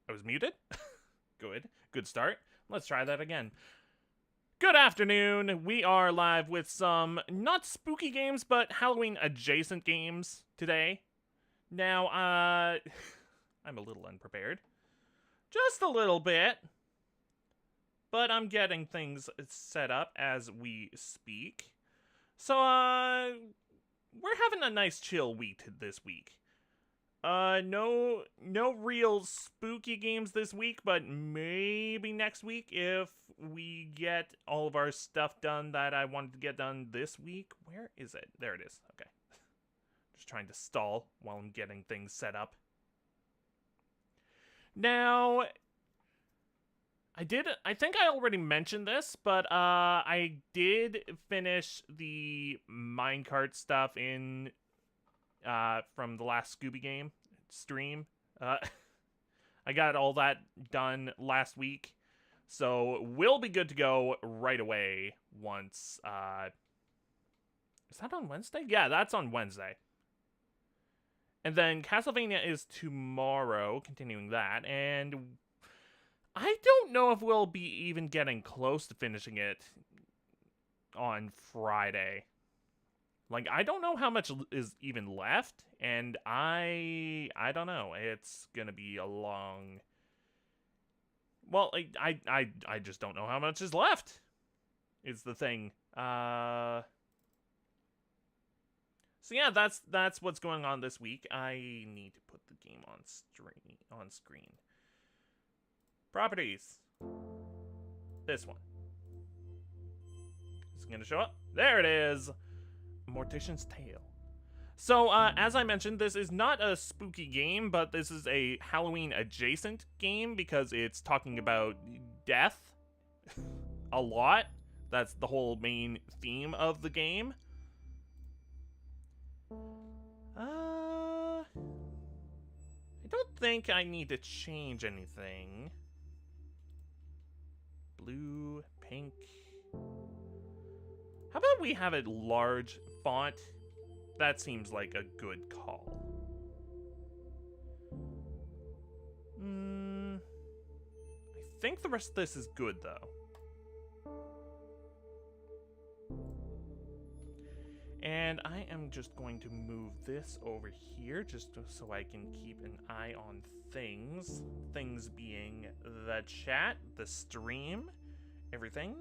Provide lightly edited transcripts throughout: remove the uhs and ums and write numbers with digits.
I was muted. Good start. Let's try that again. Good afternoon. We are live with some not spooky games, but Halloween adjacent games today. Now, I'm a little unprepared. Just a little bit. But I'm getting things set up as we speak. So, we're having a nice chill week this week. No real spooky games this week, but maybe next week if we get all of our stuff done that I wanted to get done this week. Where is it? There it is. Okay. Just trying to stall while I'm getting things set up. Now, I think I already mentioned this, but I did finish the minecart stuff in from the last Scooby game stream. I got all that done last week, so we'll be good to go right away once, is that on Wednesday? Yeah, that's on Wednesday. And then Castlevania is tomorrow, continuing that, and I don't know if we'll be even getting close to finishing it on Friday. Like, I don't know how much is even left, and I don't know. It's gonna be a long... Well, I just don't know how much is left, is the thing. So yeah, that's what's going on this week. I need to put the game on screen. Properties. This one. Is it gonna show up? There it is! Mortician's Tale. So, as I mentioned, this is not a spooky game, but this is a Halloween-adjacent game because it's talking about death a lot. That's the whole main theme of the game. I don't think I need to change anything. Blue, pink. How about we have a large font? That seems like a good call. I think the rest of this is good, though. And I am just going to move this over here just so I can keep an eye on things. Things being the chat, the stream, everything.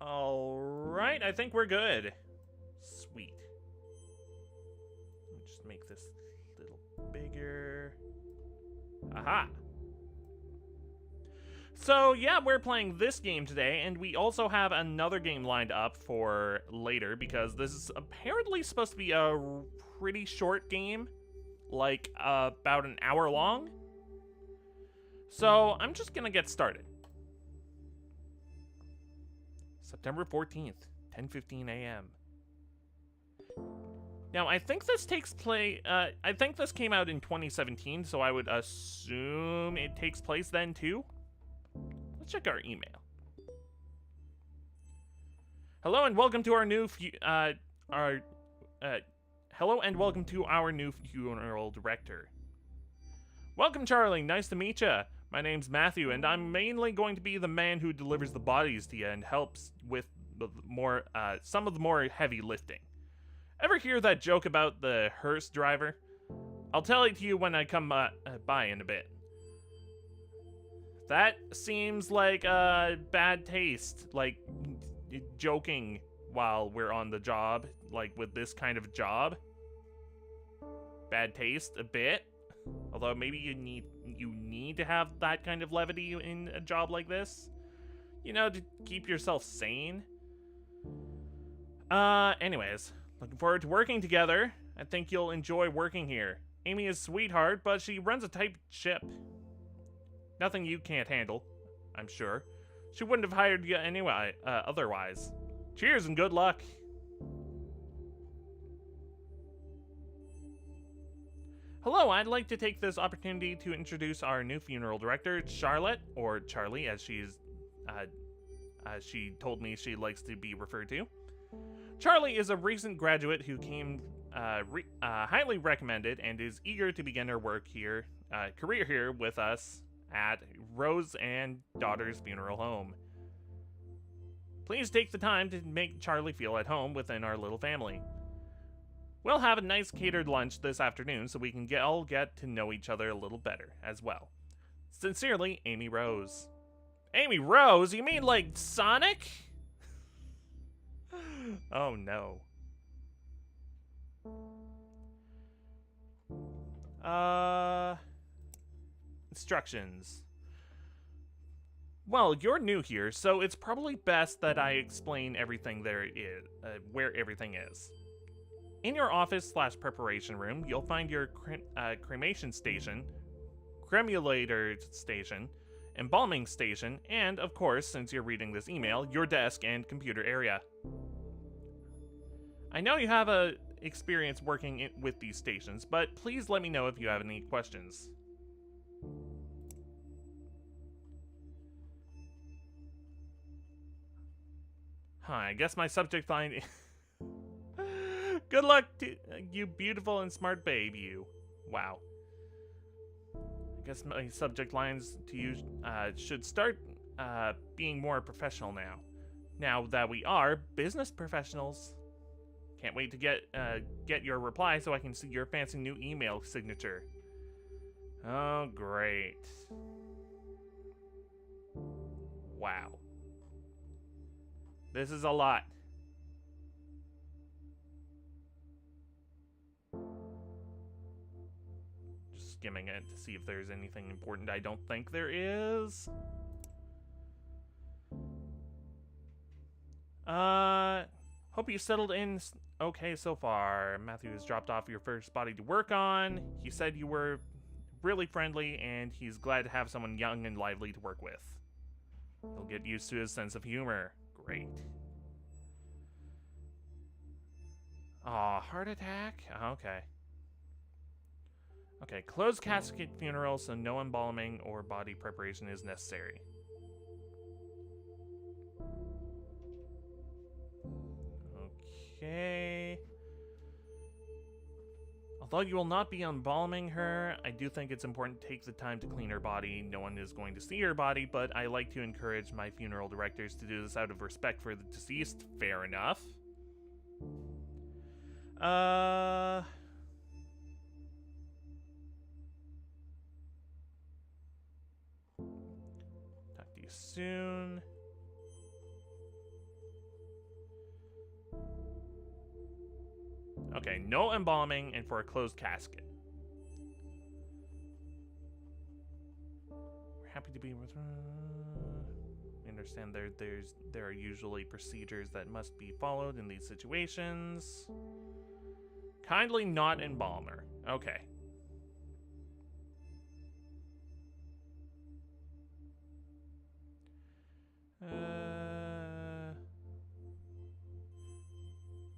Alright, I think we're good. Sweet. Let me just make this a little bigger. Aha! So, yeah, we're playing this game today, and we also have another game lined up for later, because this is apparently supposed to be a pretty short game, like, about an hour long. So, I'm just gonna get started. September 14th, 10:15 a.m. Now, I think this I think this came out in 2017, so I would assume it takes place then, too. Let's check our email. Hello and welcome to our new hello and welcome to our new funeral director. Welcome, Charlie. Nice to meet you. My name's Matthew, and I'm mainly going to be the man who delivers the bodies to you and helps with the some of the more heavy lifting. Ever hear that joke about the hearse driver? I'll tell it to you when I come by in a bit. That seems like bad taste, like joking while we're on the job, like with this kind of job. Bad taste, a bit. Although maybe you need to have that kind of levity in a job like this, you know, to keep yourself sane. Anyways, looking forward to working together. I think you'll enjoy working here. Amy is a sweetheart, but she runs a tight ship. Nothing you can't handle, I'm sure. She wouldn't have hired you anyway, otherwise. Cheers and good luck. Hello, I'd like to take this opportunity to introduce our new funeral director, Charlotte, or Charlie, as she told me she likes to be referred to. Charlie is a recent graduate who came highly recommended and is eager to begin her career here with us at Rose and Daughter's Funeral Home. Please take the time to make Charlie feel at home within our little family. We'll have a nice catered lunch this afternoon so we can all get to know each other a little better as well. Sincerely, Amy Rose. Amy Rose? You mean like Sonic? Oh no. Instructions. Well, you're new here, so it's probably best that I explain everything there is, where everything is. In your office/preparation room, you'll find your cremation station, cremulator station, embalming station, and, of course, since you're reading this email, your desk and computer area. I know you have experience working with these stations, but please let me know if you have any questions. I guess my subject line... Good luck to you beautiful and smart babe, you. Wow. I guess my subject lines to you should start being more professional now. Now that we are business professionals. Can't wait to get your reply so I can see your fancy new email signature. Oh, great. Wow. This is a lot. Just skimming it to see if there's anything important. I don't think there is. Hope you settled in okay so far. Matthew has dropped off your first body to work on. He said you were really friendly, and he's glad to have someone young and lively to work with. He'll get used to his sense of humor. Great. Aw, heart attack? Okay. Okay, closed casket funeral, so no embalming or body preparation is necessary. Okay. Although you will not be embalming her, I do think it's important to take the time to clean her body. No one is going to see her body, but I like to encourage my funeral directors to do this out of respect for the deceased. Fair enough. Talk to you soon. Okay, no embalming and for a closed casket. We're happy to be with we understand there are usually procedures that must be followed in these situations. Kindly not embalm her. Okay.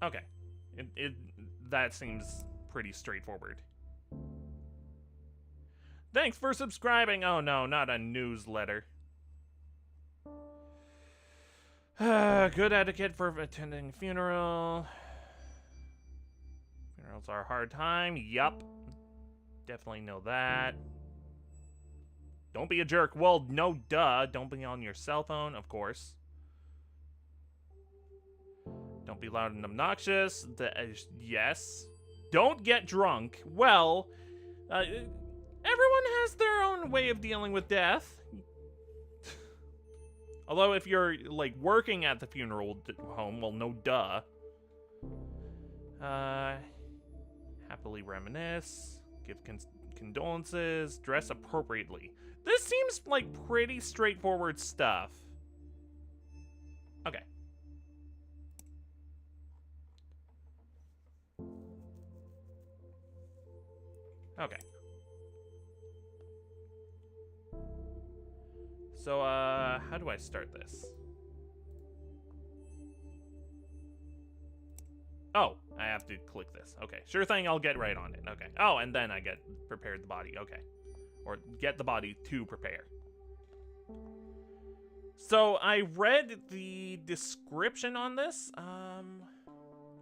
Okay. That seems pretty straightforward. Thanks for subscribing. Oh no, not a newsletter. Good etiquette for attending a funeral. Funerals are a hard time. Yup. Definitely know that. Don't be a jerk. Well, no duh. Don't be on your cell phone, of course. Don't be loud and obnoxious. Yes. Don't get drunk. Well, everyone has their own way of dealing with death. Although if you're, like, working at the funeral home, well, no duh. Happily reminisce. Give condolences. Dress appropriately. This seems like pretty straightforward stuff. Okay. Okay. So, how do I start this? Oh, I have to click this. Okay, sure thing, I'll get right on it. Okay. Oh, and then I get prepared the body. Okay. Or get the body to prepare. So, I read the description on this.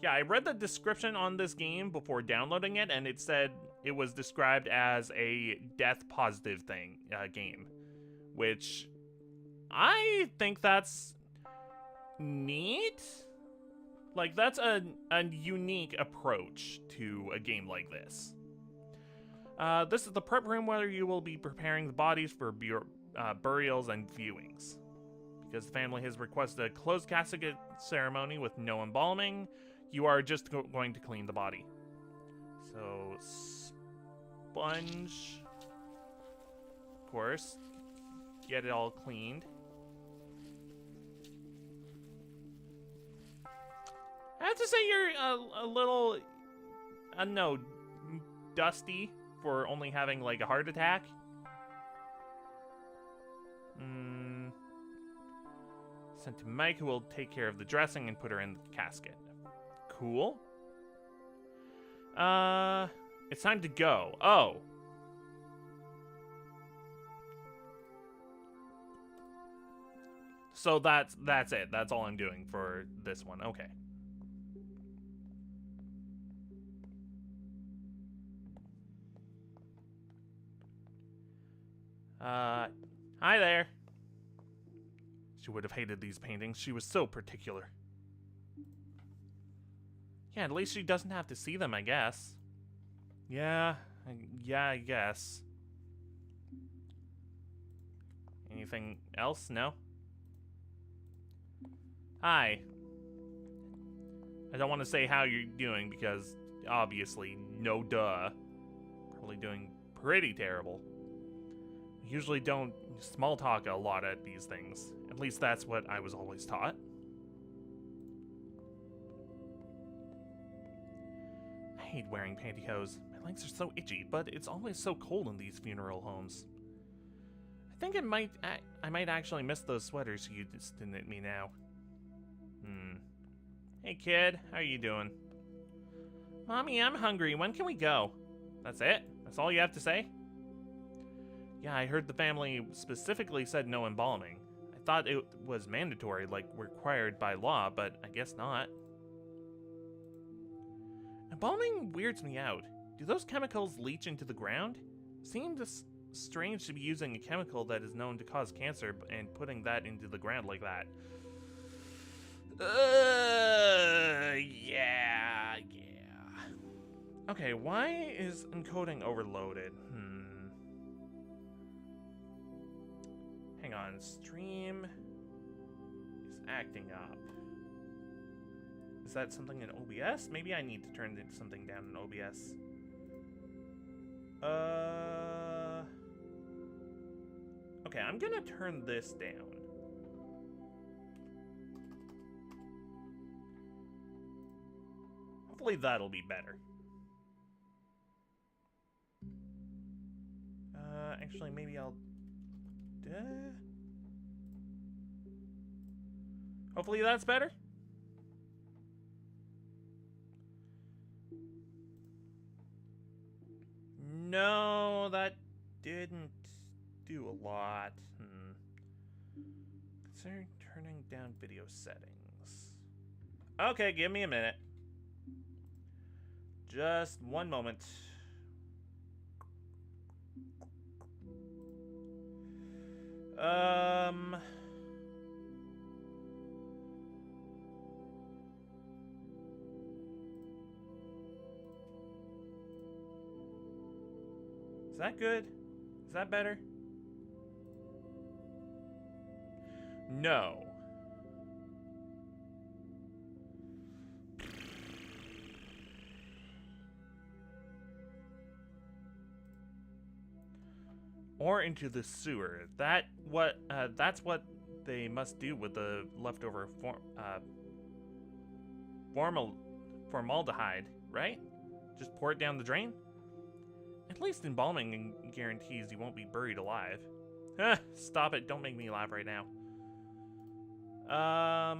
Yeah, I read the description on this game before downloading it, and it said it was described as a death-positive game, which I think that's neat. Like, that's a unique approach to a game like this. This is the prep room where you will be preparing the bodies for burials and viewings. Because the family has requested a closed casket ceremony with no embalming, you are just going to clean the body. So, sponge, of course, get it all cleaned. I have to say you're a little, I don't know, dusty for only having like a heart attack. Sent to Mike, who will take care of the dressing and put her in the casket. Cool. It's time to go. Oh. So that's it. That's all I'm doing for this one. Okay. Hi there. She would have hated these paintings. She was so particular. Yeah, at least she doesn't have to see them, I guess. Yeah, I guess. Anything else? No? Hi. I don't want to say how you're doing because, obviously, no duh. Probably doing pretty terrible. I usually don't small talk a lot at these things. At least that's what I was always taught. I hate wearing pantyhose. My legs are so itchy, but it's always so cold in these funeral homes. I think I might actually miss those sweaters you just didn't knit me now. Hey kid, how are you doing? Mommy, I'm hungry. When can we go? That's it? That's all you have to say? Yeah, I heard the family specifically said no embalming. I thought it was mandatory, like required by law, but I guess not. Embalming weirds me out. Do those chemicals leach into the ground? Seems strange to be using a chemical that is known to cause cancer and putting that into the ground like that. Yeah. Okay, why is encoding overloaded? Hang on, stream is acting up. Is that something in OBS? Maybe I need to turn something down in OBS. Okay, I'm gonna turn this down. Hopefully that'll be better. Actually, maybe I'll... Hopefully that's better. No, that didn't do a lot. Consider turning down video settings. Okay, give me a minute. Just one moment. Is that good? Is that better? No. Or into the sewer. That's what they must do with the leftover formaldehyde, right? Just pour it down the drain? At least embalming guarantees you won't be buried alive. Stop it, don't make me laugh right now. I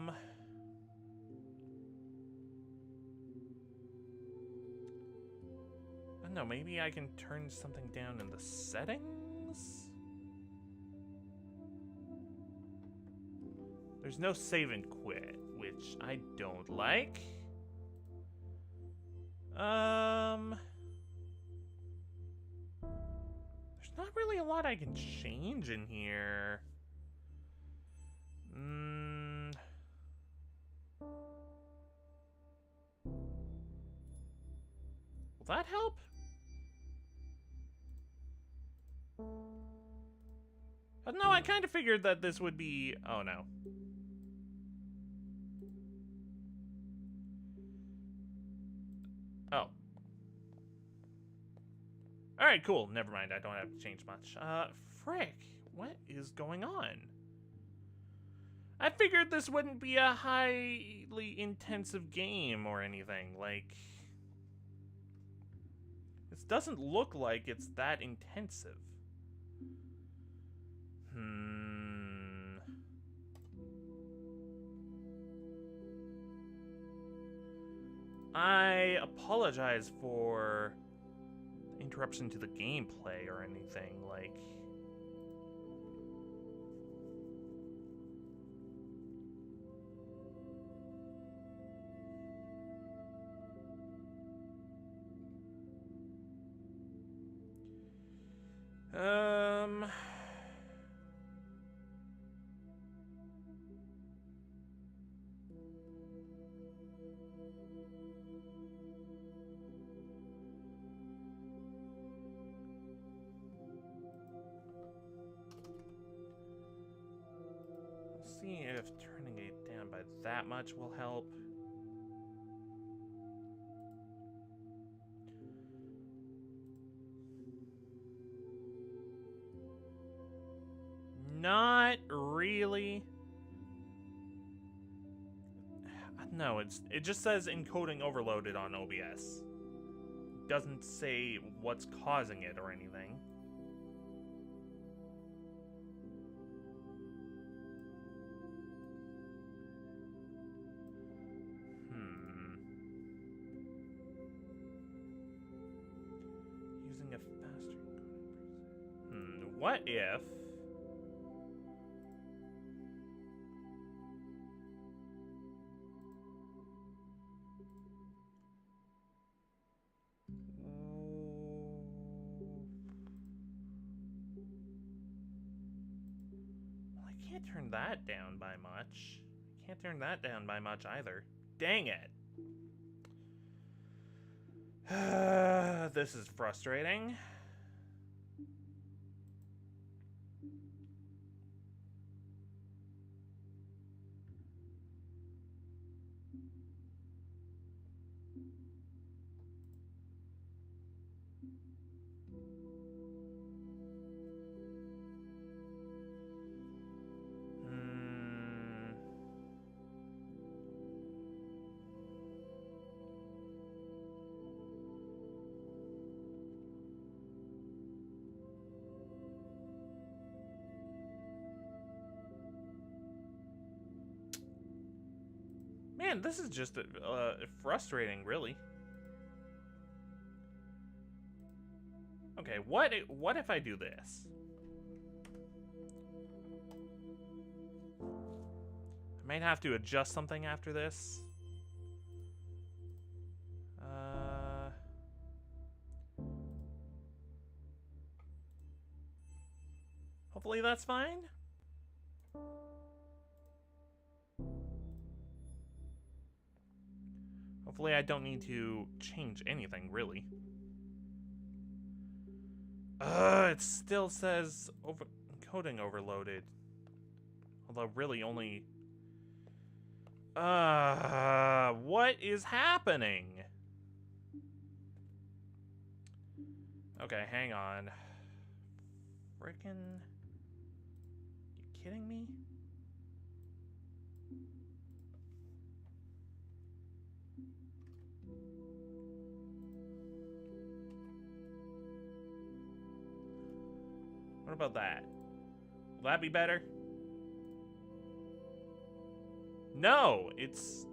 don't know, maybe I can turn something down in the settings? There's no save and quit, which I don't like. There's not really a lot I can change in here. Will that help? No, I kind of figured that this would be... Oh, no. Oh. Alright, cool. Never mind. I don't have to change much. Frick. What is going on? I figured this wouldn't be a highly intensive game or anything. Like... This doesn't look like it's that intensive. I apologize for interruption to the gameplay or anything, like... See if turning it down by that much will help. Not really. No, it just says encoding overloaded on OBS. It doesn't say what's causing it or anything. Using a faster encoding. What if... Can't turn that down by much. Can't turn that down by much either. Dang it. This is frustrating. Man, this is just frustrating, really. Okay, what if I do this? I might have to adjust something after this. Hopefully that's fine. Hopefully I don't need to change anything, really. It still says encoding overloaded. Although really only... what is happening? Okay, hang on. Frickin'... You kidding me? What about that? Will that be better? No, it's...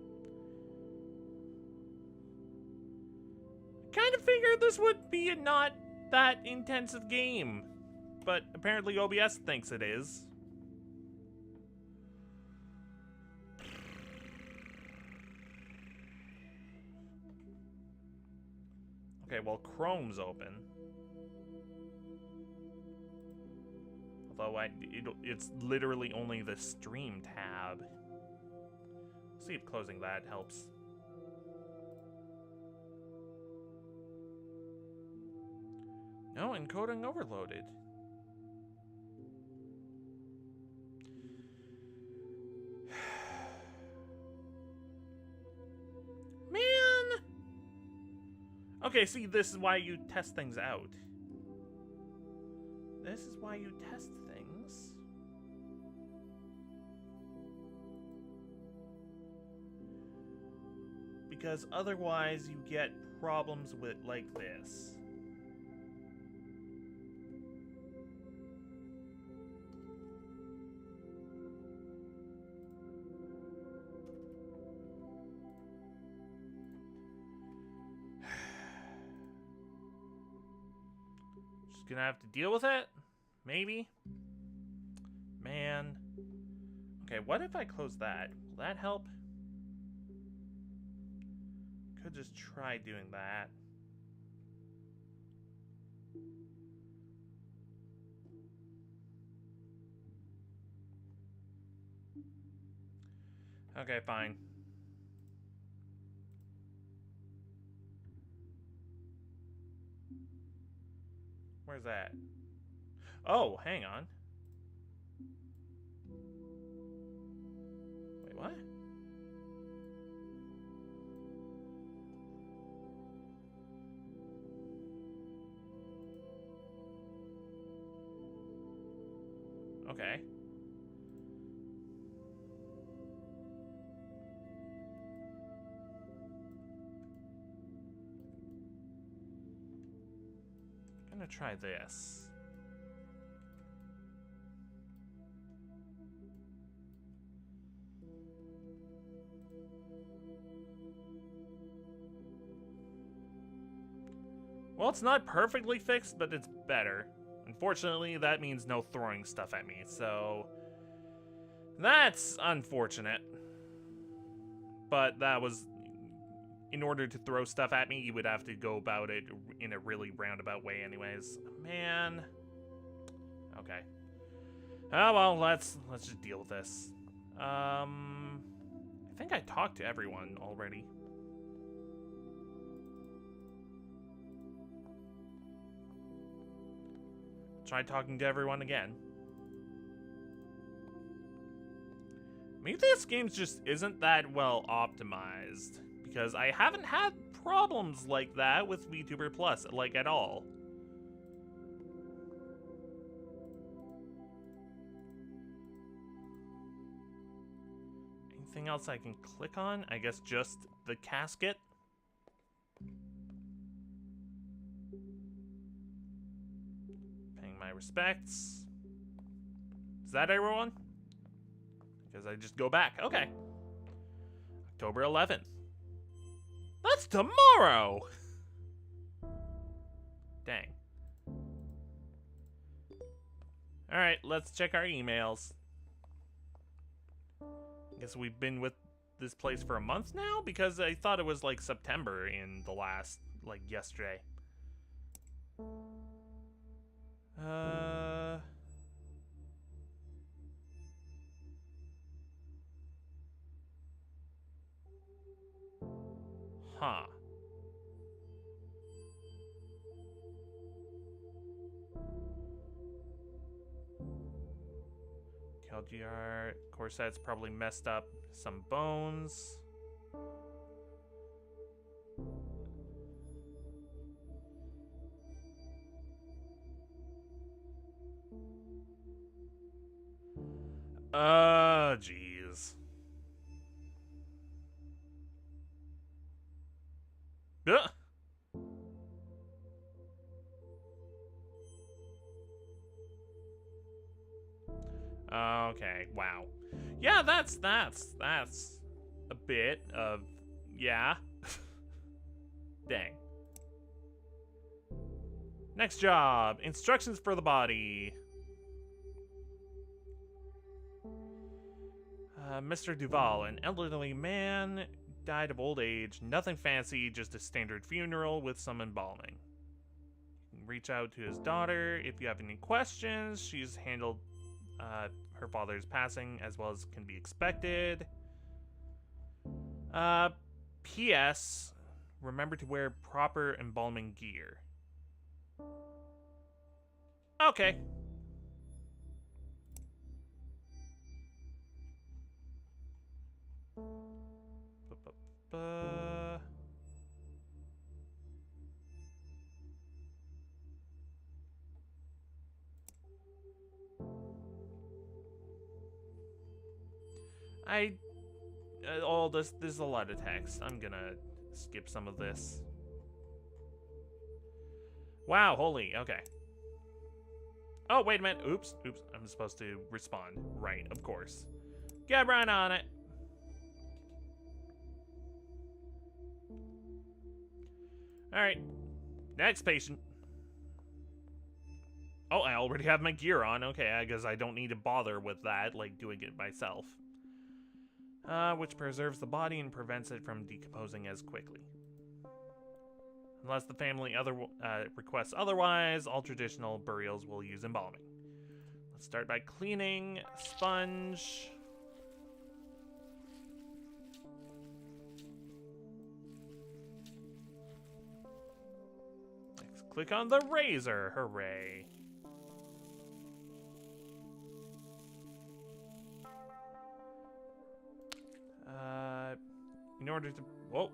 I kind of figured this would be a not that intensive game, but apparently OBS thinks it is. Okay, well, Chrome's open. Although it's literally only the stream tab. See if closing that helps. No, encoding overloaded. Man! Okay, see, this is why you test things out. This is why you test things. Because otherwise you get problems with like this. Just gonna have to deal with it? Maybe? Man. Okay, what if I close that? Will that help? Could just try doing that. Okay, fine. Where's that? Oh, hang on. Wait, what? Okay. I'm gonna try this. Well, it's not perfectly fixed, but it's better. Unfortunately, that means no throwing stuff at me, so that's unfortunate. But that was, in order to throw stuff at me, you would have to go about it in a really roundabout way anyways. Man. Okay. Oh, well, let's just deal with this. I think I talked to everyone already. Try talking to everyone again. Maybe this game just isn't that well optimized, because I haven't had problems like that with VTuber Plus, like at all. Anything else I can click on? I guess just the casket. Paying my respects. Is that everyone? Because I just go back. Okay. October 11th. That's tomorrow! Dang. Alright, let's check our emails. I guess we've been with this place for a month now? Because I thought it was like September in the last, like yesterday. Huh. TLDR corset's probably messed up some bones. Jeez. Okay, wow. Yeah, that's a bit of, yeah. Dang. Next job, instructions for the body. Mr. Duval, an elderly man, died of old age. Nothing fancy, just a standard funeral with some embalming. You can reach out to his daughter if you have any questions. She's handled her father's passing as well as can be expected. P.S. Remember to wear proper embalming gear. Okay. This is a lot of text. I'm gonna skip some of this. Wow, holy, okay. Oh, wait a minute. Oops. I'm supposed to respond. Right, of course. Get right on it. Alright. Next patient. Oh, I already have my gear on. Okay, I guess I don't need to bother with that, like doing it myself. Which preserves the body and prevents it from decomposing as quickly. Unless the family requests otherwise, all traditional burials will use embalming. Let's start by cleaning. Sponge. Next, click on the razor. Hooray. In order to... Whoa,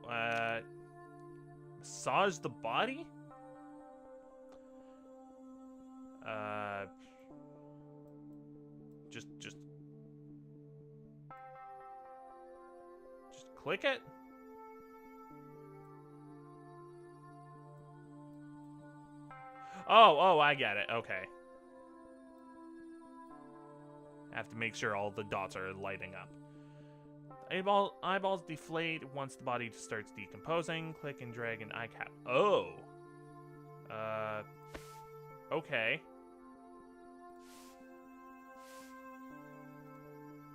massage the body? Just click it? Oh, I get it. Okay. I have to make sure all the dots are lighting up. Eyeballs deflate once the body starts decomposing. Click and drag an eye cap. Oh. Okay.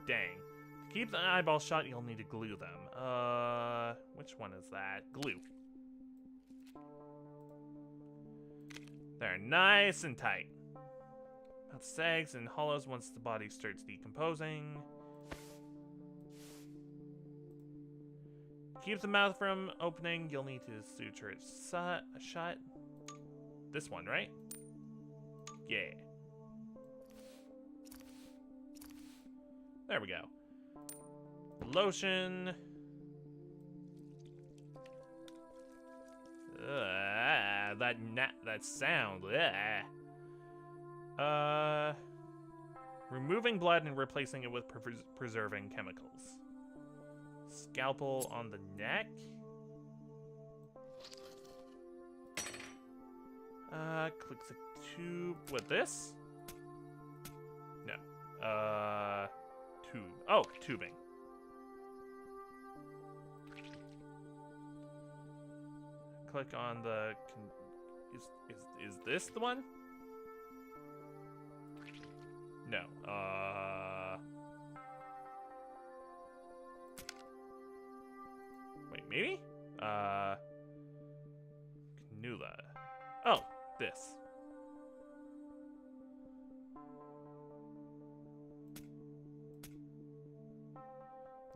Dang. To keep the eyeballs shut, you'll need to glue them. Which one is that? Glue. They're nice and tight. Mouth sags and hollows once the body starts decomposing. Keep the mouth from opening, you'll need to suture it shut. This one, right? Yeah. There we go. Lotion. That sound. Removing blood and replacing it with preserving chemicals. Scalpel on the neck. Click the tube with this. No. Tube. Oh, tubing. Click on the. Is this the one? No. Wait, maybe? Cannula. Oh, this.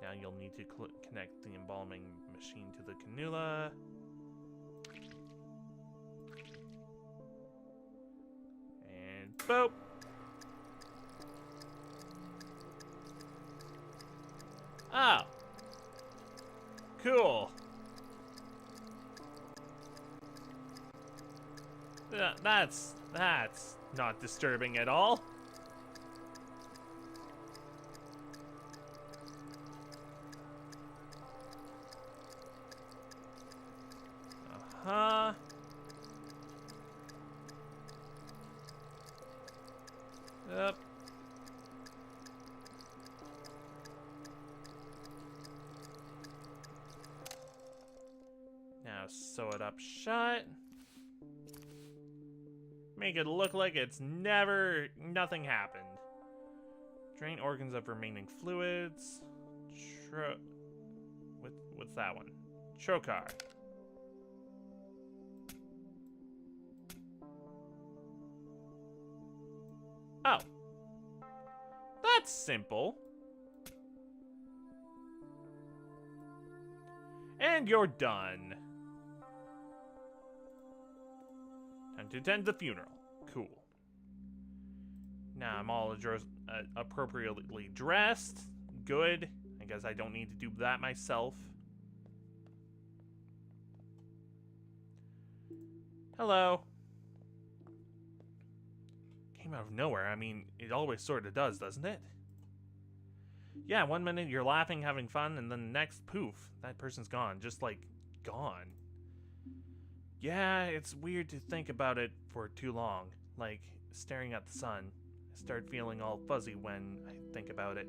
Now you'll need to connect the embalming machine to the cannula. And boop. Oh. Cool. That's not disturbing at all. Uh-huh. Yep. Now sew it up shut. Make it look like it's nothing happened. Drain organs of remaining fluids. What's that one? Chokar. Oh. That's simple. And you're done. Time to attend the funeral. Cool. Now I'm all appropriately dressed. Good. I guess I don't need to do that myself. Hello. Came out of nowhere. I mean, it always sort of does, doesn't it? Yeah, 1 minute you're laughing, having fun, and then the next, poof, that person's gone. Just, like, gone. Yeah, it's weird to think about it for too long. Like, staring at the sun. I start feeling all fuzzy when I think about it.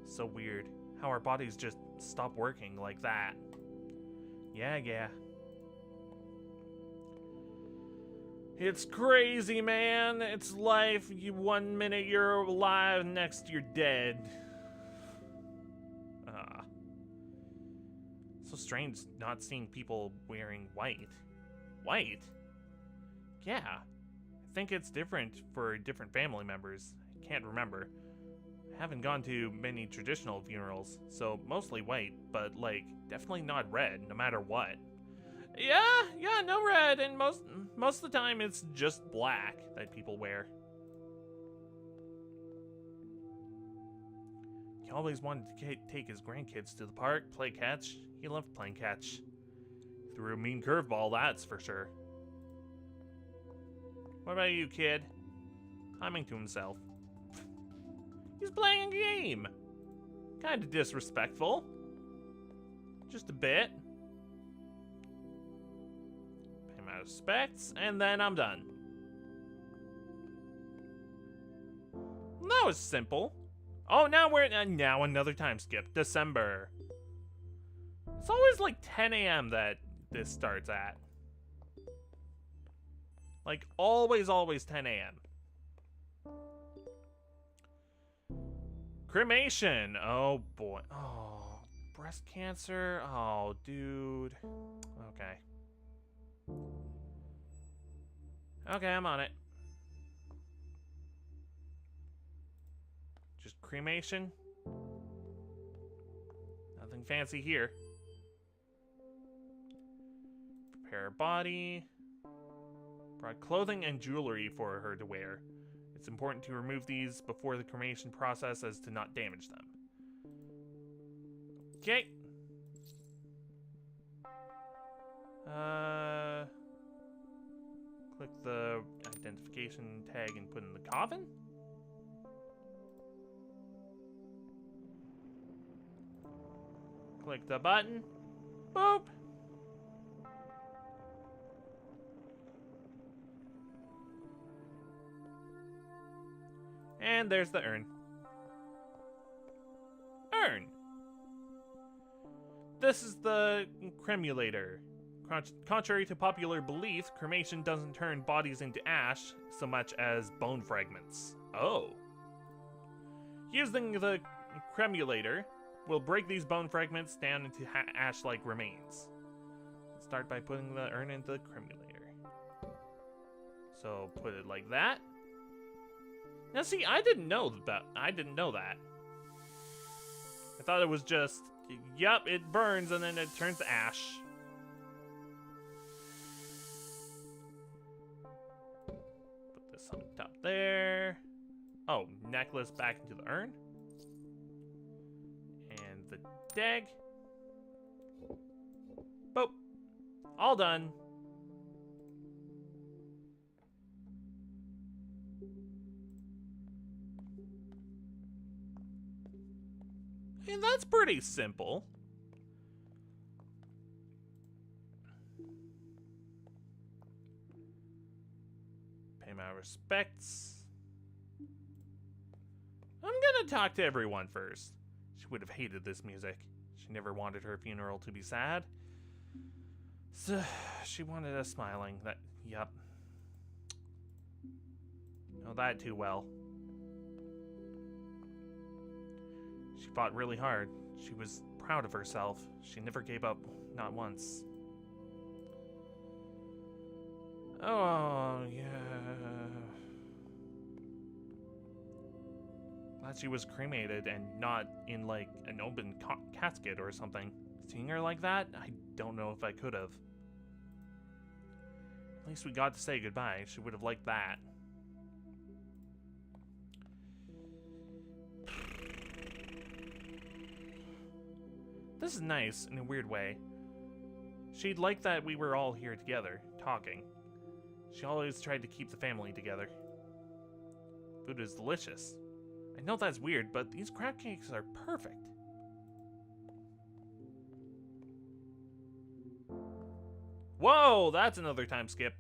So weird. How our bodies just stop working like that. Yeah. It's crazy, man. It's life. 1 minute you're alive, next you're dead. So strange not seeing people wearing white. White? Yeah. I think it's different for different family members. I can't remember. I haven't gone to many traditional funerals, so mostly white, but like definitely not red, no matter what. Yeah, no red, and most of the time it's just black that people wear. He always wanted to take his grandkids to the park, play catch. He loved playing catch. Threw a mean curveball, that's for sure. What about you, kid? Humming to himself. He's playing a game. Kinda disrespectful. Just a bit. Pay my respects, and then I'm done. That was simple. Oh, now we're now another time skip. December. It's always like 10 a.m. that this starts at. Like always 10 a.m. Cremation. Oh boy. Oh, breast cancer. Oh, dude. Okay. Okay, I'm on it. Just cremation. Nothing fancy here. Prepare her body. Brought clothing and jewelry for her to wear. It's important to remove these before the cremation process as to not damage them. Okay. Click the identification tag and put in the coffin. Click the button. Boop. And there's the urn. Urn! This is the cremulator. Contrary to popular belief, cremation doesn't turn bodies into ash so much as bone fragments. Oh. Using the cremulator, we'll break these bone fragments down into ash-like remains. Let's start by putting the urn into the cremulator. So put it like that. Now see, I didn't know that. I thought it was just, yep, it burns and then it turns to ash. Put this on top there. Oh, necklace back into the urn. And the dag. Boop. All done. And that's pretty simple. Pay my respects. I'm gonna talk to everyone first. She would have hated this music. She never wanted her funeral to be sad. So she wanted us smiling. Yep. Know that too well. She fought really hard. She was proud of herself. She never gave up, not once. Oh, yeah. Glad she was cremated and not in, like, an open casket or something. Seeing her like that, I don't know if I could have. At least we got to say goodbye. She would have liked that. This is nice, in a weird way. She'd like that we were all here together, talking. She always tried to keep the family together. Food is delicious. I know that's weird, but these crab cakes are perfect. Whoa, that's another time skip.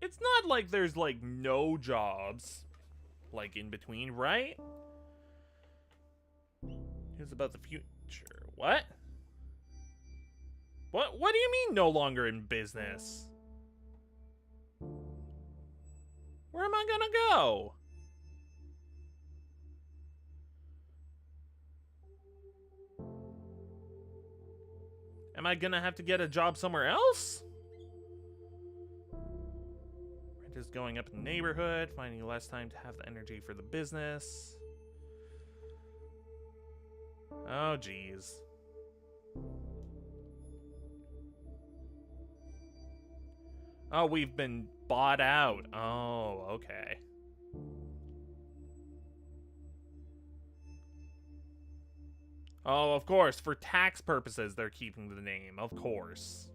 It's not like there's, like, no jobs, like, in between, right? It's about the future. What? What do you mean no longer in business? Where am I gonna go? Am I gonna have to get a job somewhere else? Rent is going up in the neighborhood, finding less time to have the energy for the business. Oh, geez. Oh, we've been bought out. Oh, okay. Oh, of course. For tax purposes, they're keeping the name. Of course.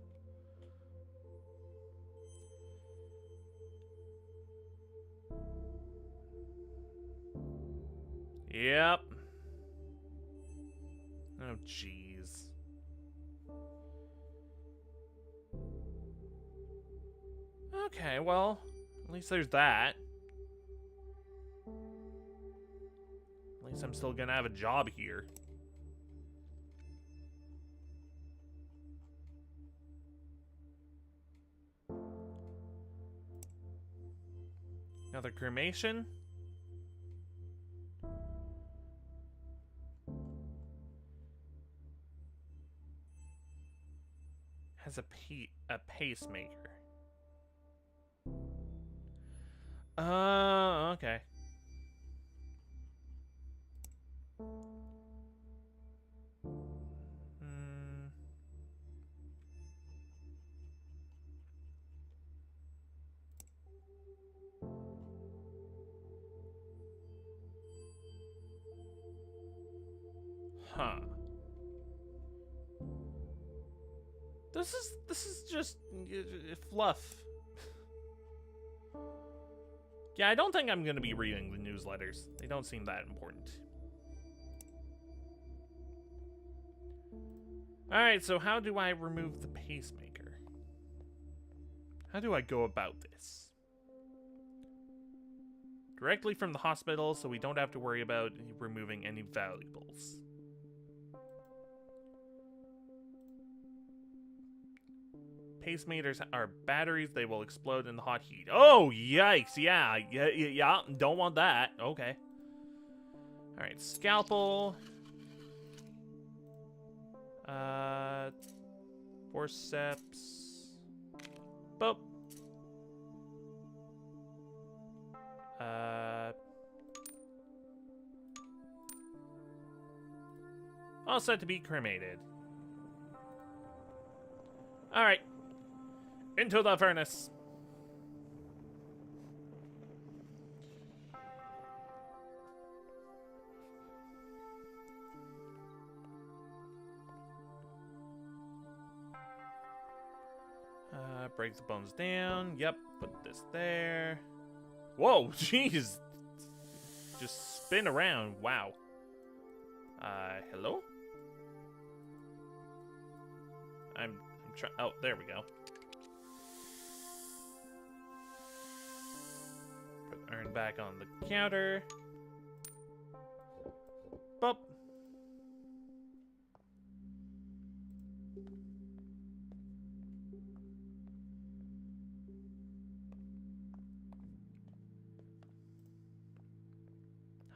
Yep. Oh, jeez. Okay, well, at least there's that. At least I'm still gonna have a job here. Another cremation? Has a pacemaker. Okay. Huh. This is just fluff. Yeah, I don't think I'm gonna be reading the newsletters. They don't seem that important. Alright, so how do I remove the pacemaker? How do I go about this? Directly from the hospital, so we don't have to worry about removing any valuables. Pacemakers are batteries. They will explode in the hot heat. Oh, yikes. Yeah. Don't want that. Okay. All right. Scalpel. Forceps. Boop. All set to be cremated. All right. Into the furnace. Break the bones down. Yep, put this there. Whoa, jeez. Just spin around. Wow. Hello? I'm trying. Oh, there we go. Put the urn back on the counter. Boop.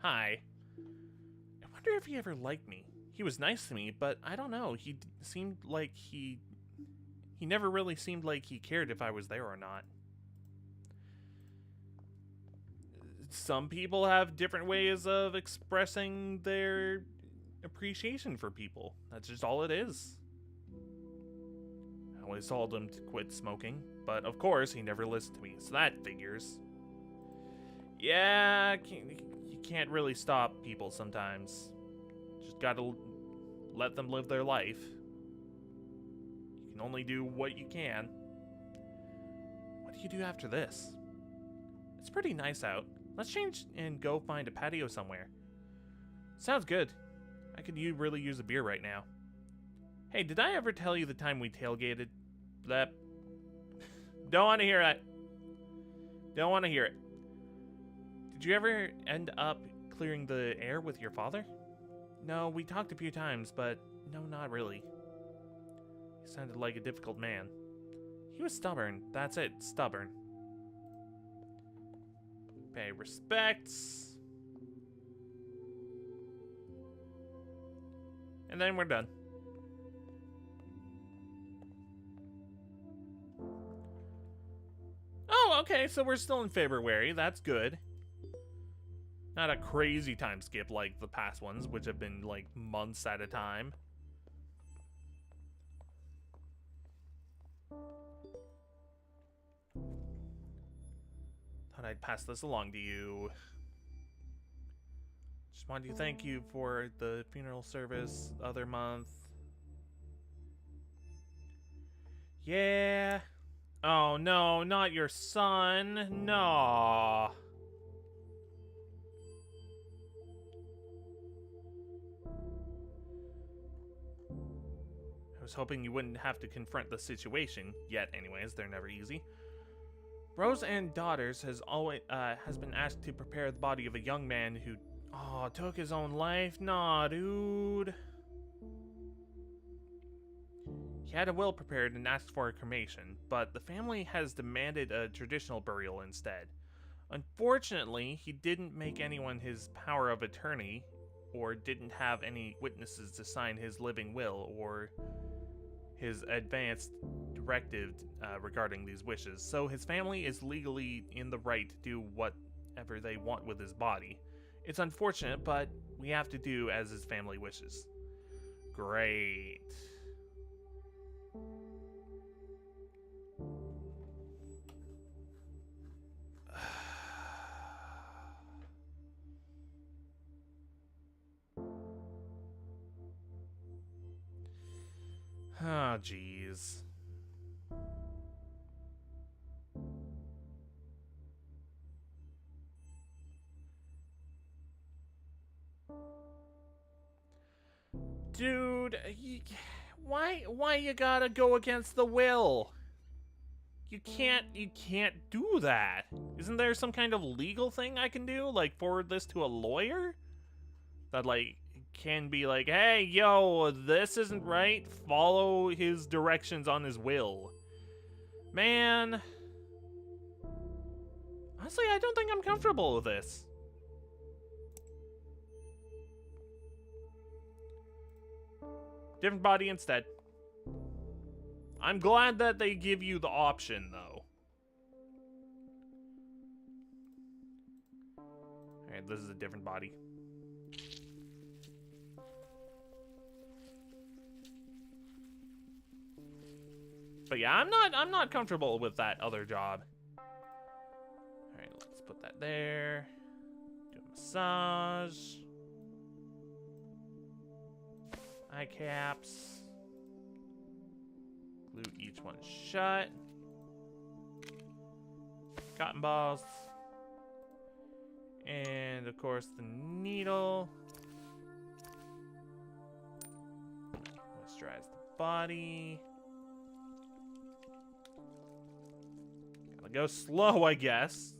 Hi. I wonder if he ever liked me. He was nice to me, but I don't know. Seemed like he never really seemed like he cared if I was there or not. Some people have different ways of expressing their appreciation for people. That's just all it is. I always told him to quit smoking, but of course he never listened to me, so that figures. Yeah, you can't really stop people sometimes. Just gotta let them live their life. You can only do what you can. What do you do after this? It's pretty nice out. Let's change and go find a patio somewhere. Sounds good. I could really use a beer right now. Hey, did I ever tell you the time we tailgated? That. Don't want to hear it. Don't want to hear it. Did you ever end up clearing the air with your father? No, we talked a few times, but no, not really. He sounded like a difficult man. He was stubborn. That's it, stubborn. Pay respects. And then we're done. Oh, okay, so we're still in February. That's good. Not a crazy time skip like the past ones, which have been like months at a time. Thought I'd pass this along to you. Just wanted to thank you for the funeral service the other month. Yeah. Oh no, not your son. No. I was hoping you wouldn't have to confront the situation yet. Anyways, they're never easy. Rose and Daughters has been asked to prepare the body of a young man who took his own life. Nah, dude. He had a will prepared and asked for a cremation, but the family has demanded a traditional burial instead. Unfortunately, he didn't make anyone his power of attorney, or didn't have any witnesses to sign his living will, or his advanced directive regarding these wishes, so his family is legally in the right to do whatever they want with his body. It's unfortunate, but we have to do as his family wishes. Great. Oh, jeez. Dude, why you gotta go against the will? You can't do that. Isn't there some kind of legal thing I can do? Like forward this to a lawyer? That like can be like, hey, yo, this isn't right. Follow his directions on his will. Man. Honestly, I don't think I'm comfortable with this. Different body instead. I'm glad that they give you the option, though. Alright, this is a different body. But yeah, I'm not comfortable with that other job. Alright, let's put that there. Do a massage. Eye caps. Glue each one shut. Cotton balls. And of course the needle. Moisturize the body. Gotta go slow, I guess.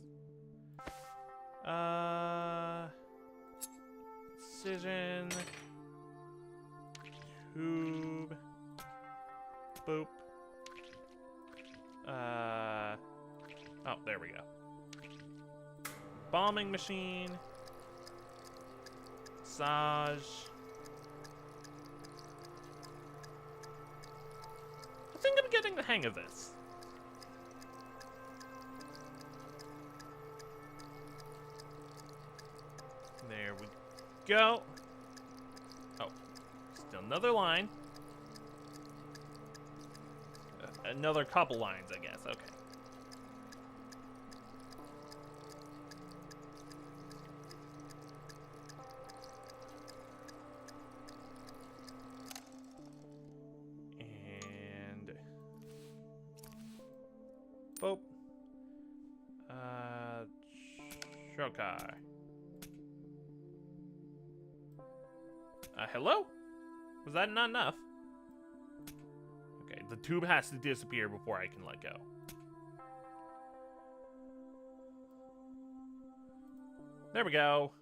Incision. Tube. Boop. Oh, there we go. Bombing machine. massage. I think I'm getting the hang of this. There we go. Oh, still another line. Another couple lines, I guess. Okay. And boop. Shokai. Hello? Was that not enough? Okay, the tube has to disappear before I can let go. There we go.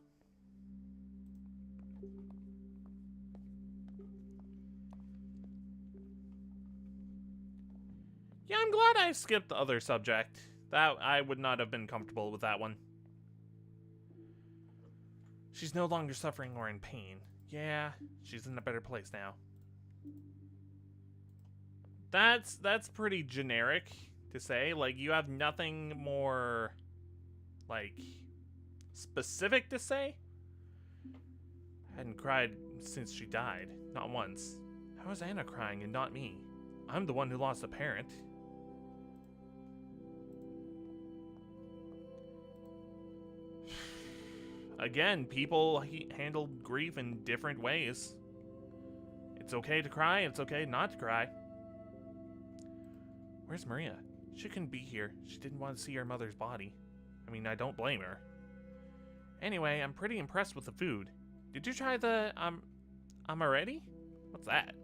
Yeah, I'm glad I skipped the other subject. That I would not have been comfortable with that one. She's no longer suffering or in pain. Yeah, she's in a better place now. That's pretty generic to say. Like, you have nothing more, like, specific to say? I hadn't cried since she died. Not once. How is Anna crying and not me? I'm the one who lost a parent. Again, people handle grief in different ways. It's okay to cry, it's okay not to cry. Where's Maria? She couldn't be here. She didn't want to see her mother's body. I mean, I don't blame her. Anyway, I'm pretty impressed with the food. Did you try the, amaretti? What's that?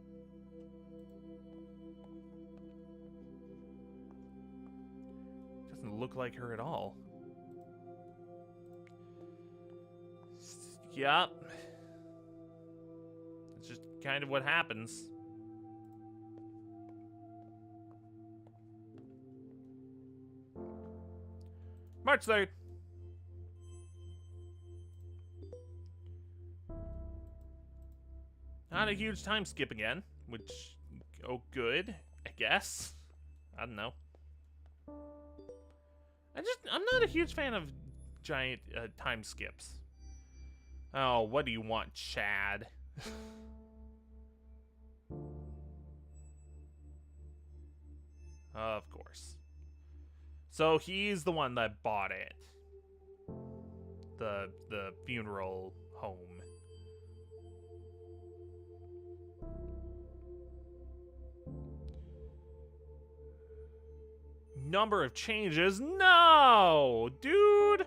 Doesn't look like her at all. Yup. It's just kind of what happens. March 3rd. Not a huge time skip again, which, oh good, I guess. I don't know. I'm not a huge fan of giant time skips. Oh, what do you want, Chad? Of course. So he's the one that bought it. The funeral home. Number of changes? No! Dude!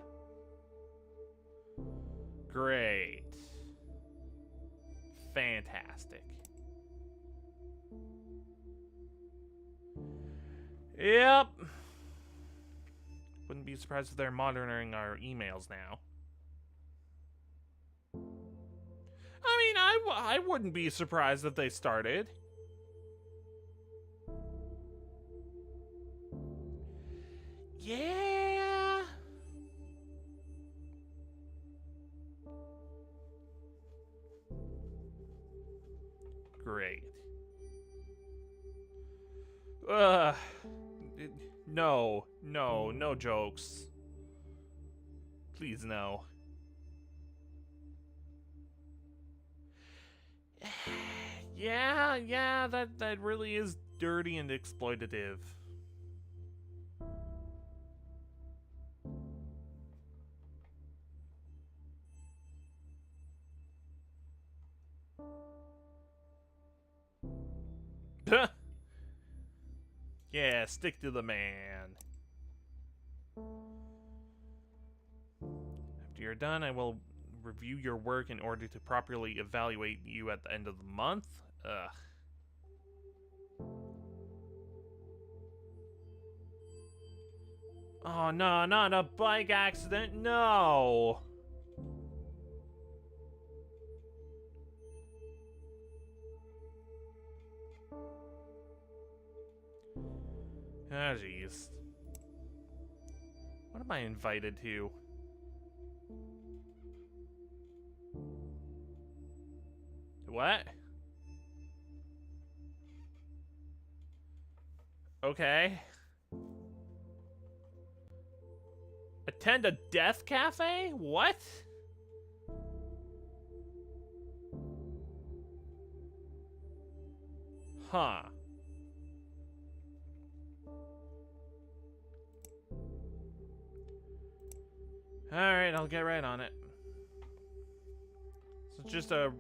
Great. Fantastic. Yep. Wouldn't be surprised if they're monitoring our emails now. I mean, I wouldn't be surprised if they started. Yeah. Great. No jokes. Please, no. Yeah, that really is dirty and exploitative. Yeah, stick to the man. After you're done, I will review your work in order to properly evaluate you at the end of the month. Ugh. Oh, no, not a bike accident. No. Ah, jeez. What am I invited to? what? Okay. Attend a death cafe? What? Huh. Alright, I'll get right on it. So it's just a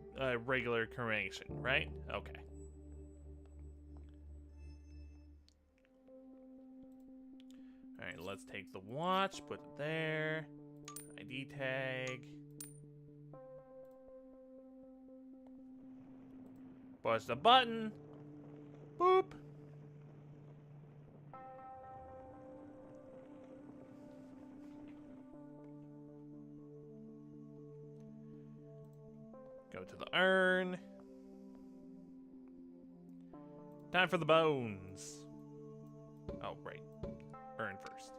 regular cremation, right? Okay. Alright, let's take the watch, put it there. ID tag. Push the button. Boop. Go to the urn. Time for the bones. Oh, right. Urn first.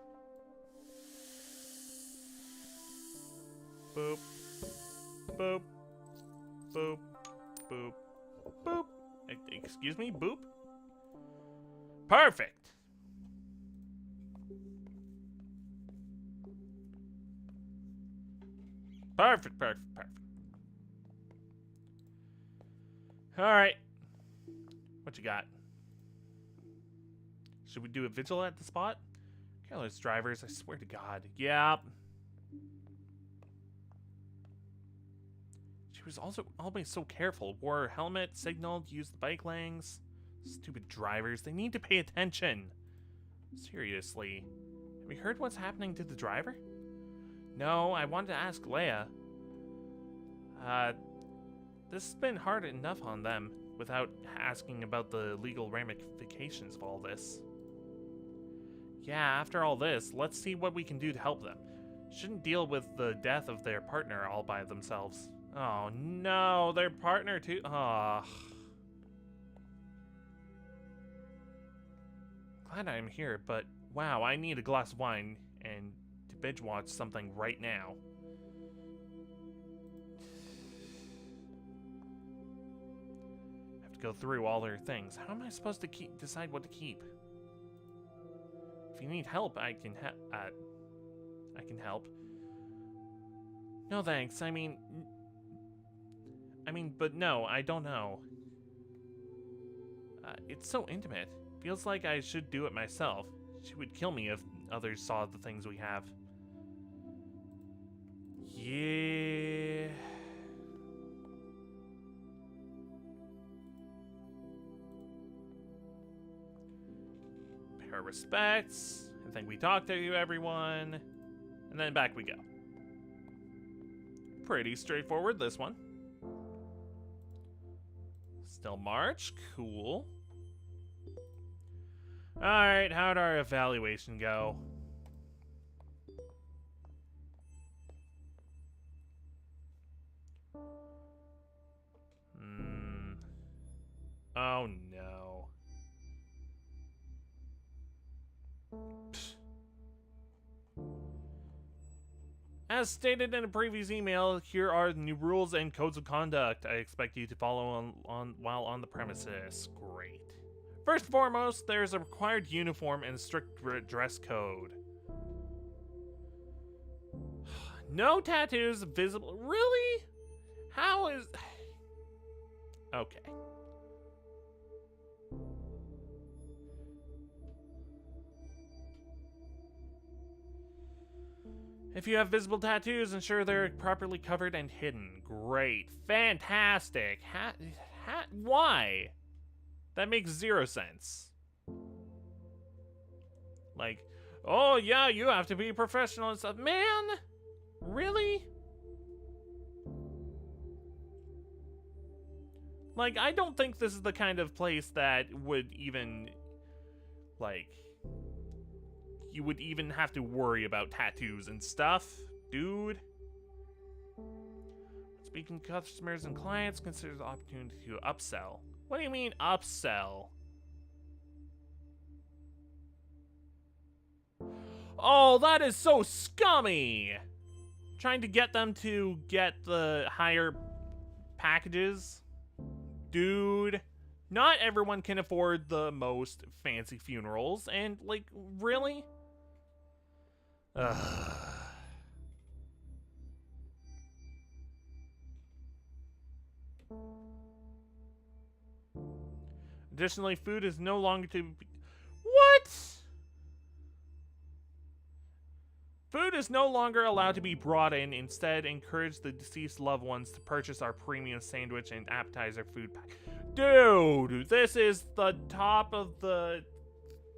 Boop. Boop. Boop. Boop. Boop. Excuse me? Boop? Perfect. Perfect, perfect, perfect. Alright. What you got? Should we do a vigil at the spot? Careless drivers, I swear to God. Yep. She was also always so careful. Wore her helmet, signaled, used the bike lanes. Stupid drivers, they need to pay attention. Seriously. Have you heard what's happening to the driver? No, I wanted to ask Leia. This has been hard enough on them without asking about the legal ramifications of all this. Yeah, after all this, let's see what we can do to help them. Shouldn't deal with the death of their partner all by themselves. Oh no, their partner too. Ah. Glad I'm here, but wow, I need a glass of wine and to binge watch something right now. Have to go through all their things. How am I supposed to decide what to keep? If you need help, I can help. No thanks. I mean, but no, I don't know. It's so intimate. Feels like I should do it myself. She would kill me if others saw the things we have. Yeah. Pay our respects. I think we talked to you, everyone. And then back we go. Pretty straightforward, this one. Still March. Cool. Alright, how'd our evaluation go? Oh no. Pfft. As stated in a previous email, here are the new rules and codes of conduct I expect you to follow while on the premises. Great. First and foremost, there's a required uniform and a strict dress code. No tattoos visible. Really? How is... Okay. If you have visible tattoos, ensure they're properly covered and hidden. Great. Fantastic. Why? That makes zero sense. Like, oh yeah, you have to be professional and stuff. Man, really? Like, I don't think this is the kind of place that would even, like, you would even have to worry about tattoos and stuff, dude. Speaking to customers and clients, consider the opportunity to upsell. What do you mean, upsell? Oh, that is so scummy! Trying to get them to get the higher packages. Dude, not everyone can afford the most fancy funerals, and, like, really? Ugh. Additionally, food is no longer to be... What? Food is no longer allowed to be brought in. Instead, encourage the deceased loved ones to purchase our premium sandwich and appetizer food pack. Dude, this is the top of the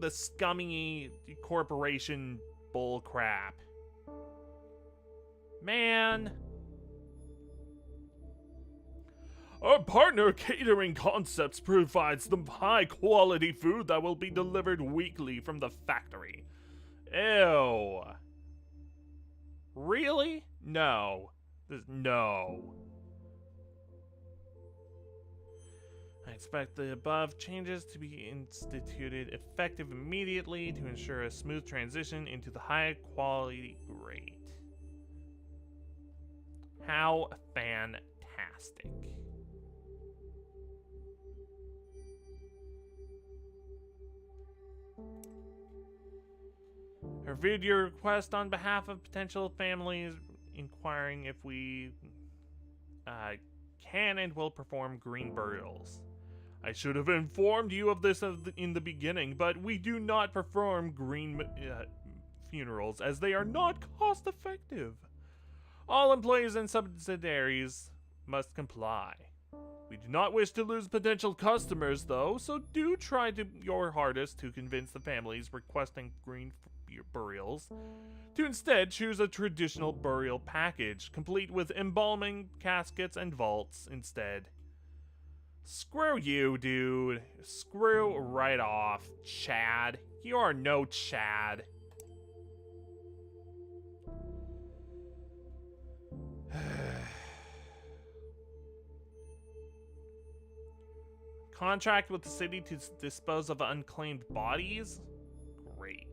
scummy corporation bull crap. Man. Our partner Catering Concepts provides the high-quality food that will be delivered weekly from the factory. Ew. Really? No. No. I expect the above changes to be instituted effective immediately to ensure a smooth transition into the high-quality grade. How fantastic. I reviewed your request on behalf of potential families, inquiring if we can and will perform green burials. I should have informed you of this in the beginning, but we do not perform green funerals as they are not cost effective. All employees and subsidiaries must comply. We do not wish to lose potential customers, though, so do try your hardest to convince the families requesting green burials to instead choose a traditional burial package, complete with embalming, caskets, and vaults instead. Screw you, dude. Screw right off, Chad. You are no Chad. Contract with the city to dispose of unclaimed bodies? Great.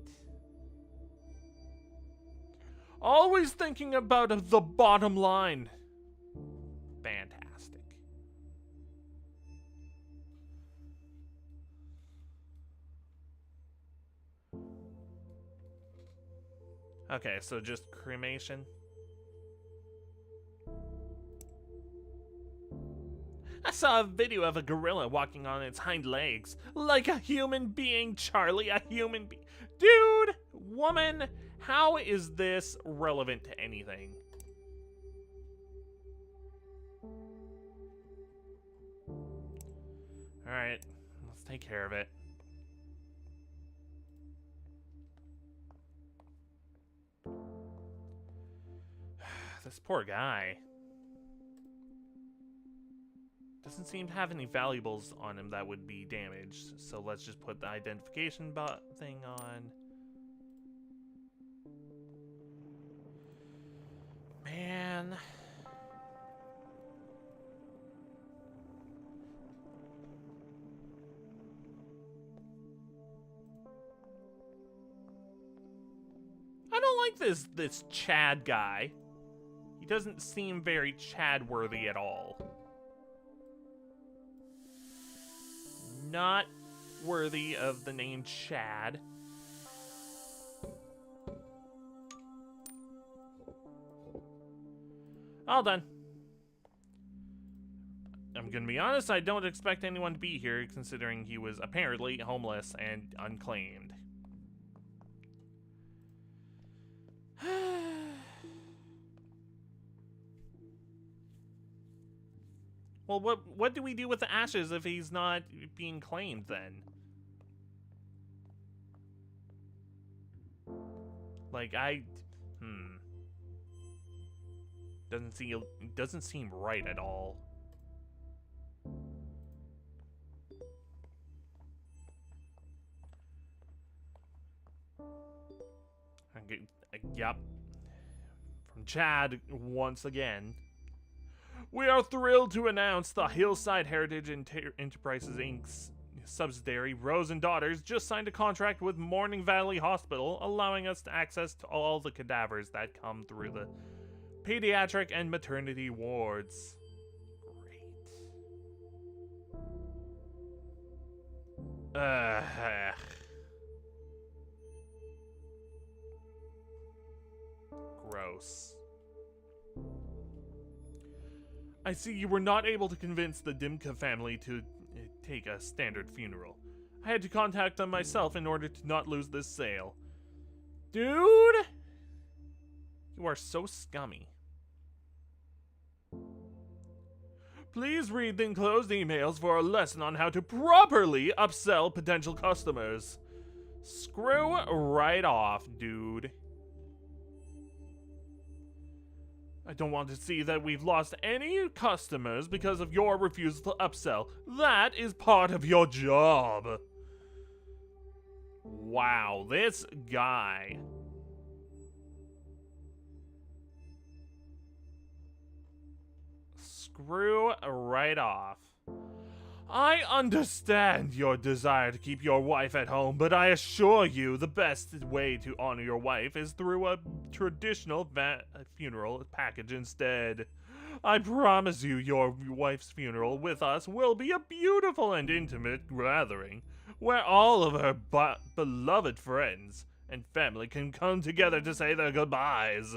Always thinking about the bottom line. Fantastic. Okay, so just cremation. I saw a video of a gorilla walking on its hind legs. Like a human being, Charlie, a human being. Dude, woman, how is this relevant to anything? Alright, let's take care of it. This poor guy. Doesn't seem to have any valuables on him that would be damaged, so let's just put the identification thing on. Man. I don't like this Chad guy. He doesn't seem very Chad-worthy at all. Not worthy of the name Chad. All done. I'm gonna be honest, I don't expect anyone to be here, considering he was apparently homeless and unclaimed. Well, what do we do with the ashes if he's not being claimed then? Like doesn't seem right at all. Yup. From Chad once again. We are thrilled to announce the Hillside Heritage Enterprises Inc.'s subsidiary, Rose and Daughters, just signed a contract with Morning Valley Hospital, allowing us access to all the cadavers that come through the pediatric and maternity wards. Great. Ugh. Gross. I see you were not able to convince the Dimka family to take a standard funeral. I had to contact them myself in order to not lose this sale. Dude! You are so scummy. Please read the enclosed emails for a lesson on how to properly upsell potential customers. Screw right off, dude. I don't want to see that we've lost any customers because of your refusal to upsell. That is part of your job. Wow, this guy. Screw right off. I understand your desire to keep your wife at home, but I assure you the best way to honor your wife is through a traditional funeral package instead. I promise you your wife's funeral with us will be a beautiful and intimate gathering where all of her beloved friends and family can come together to say their goodbyes.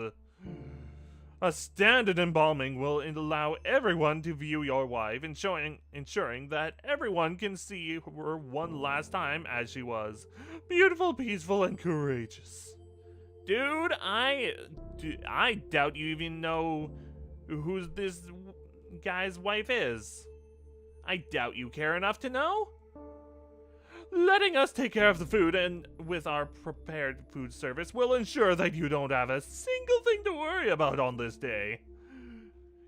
A standard embalming will allow everyone to view your wife, ensuring that everyone can see her one last time as she was. Beautiful, peaceful, and courageous. Dude, I doubt you even know who this guy's wife is. I doubt you care enough to know. Letting us take care of the food and with our prepared food service will ensure that you don't have a single thing to worry about on this day.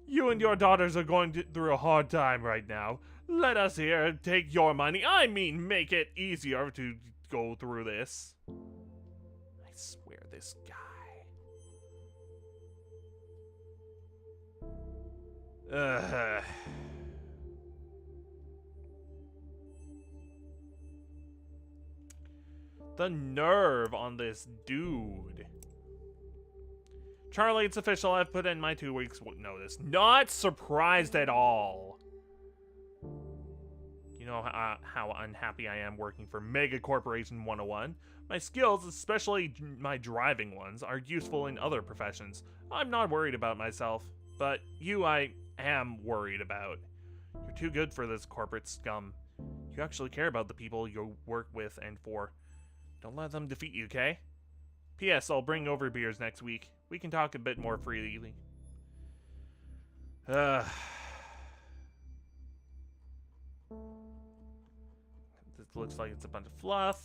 You and your daughters are going through a hard time right now. Let us here take your money. I mean, make it easier to go through this. I swear, this guy. Ugh. The nerve on this dude. Charlie, it's official. I've put in my 2 weeks notice. Not surprised at all. You know how unhappy I am working for Mega Corporation 101. My skills, especially my driving ones, are useful in other professions. I'm not worried about myself, but you I am worried about. You're too good for this corporate scum. You actually care about the people you work with and for. Don't let them defeat you, okay? P.S. I'll bring over beers next week. We can talk a bit more freely. This looks like it's a bunch of fluff.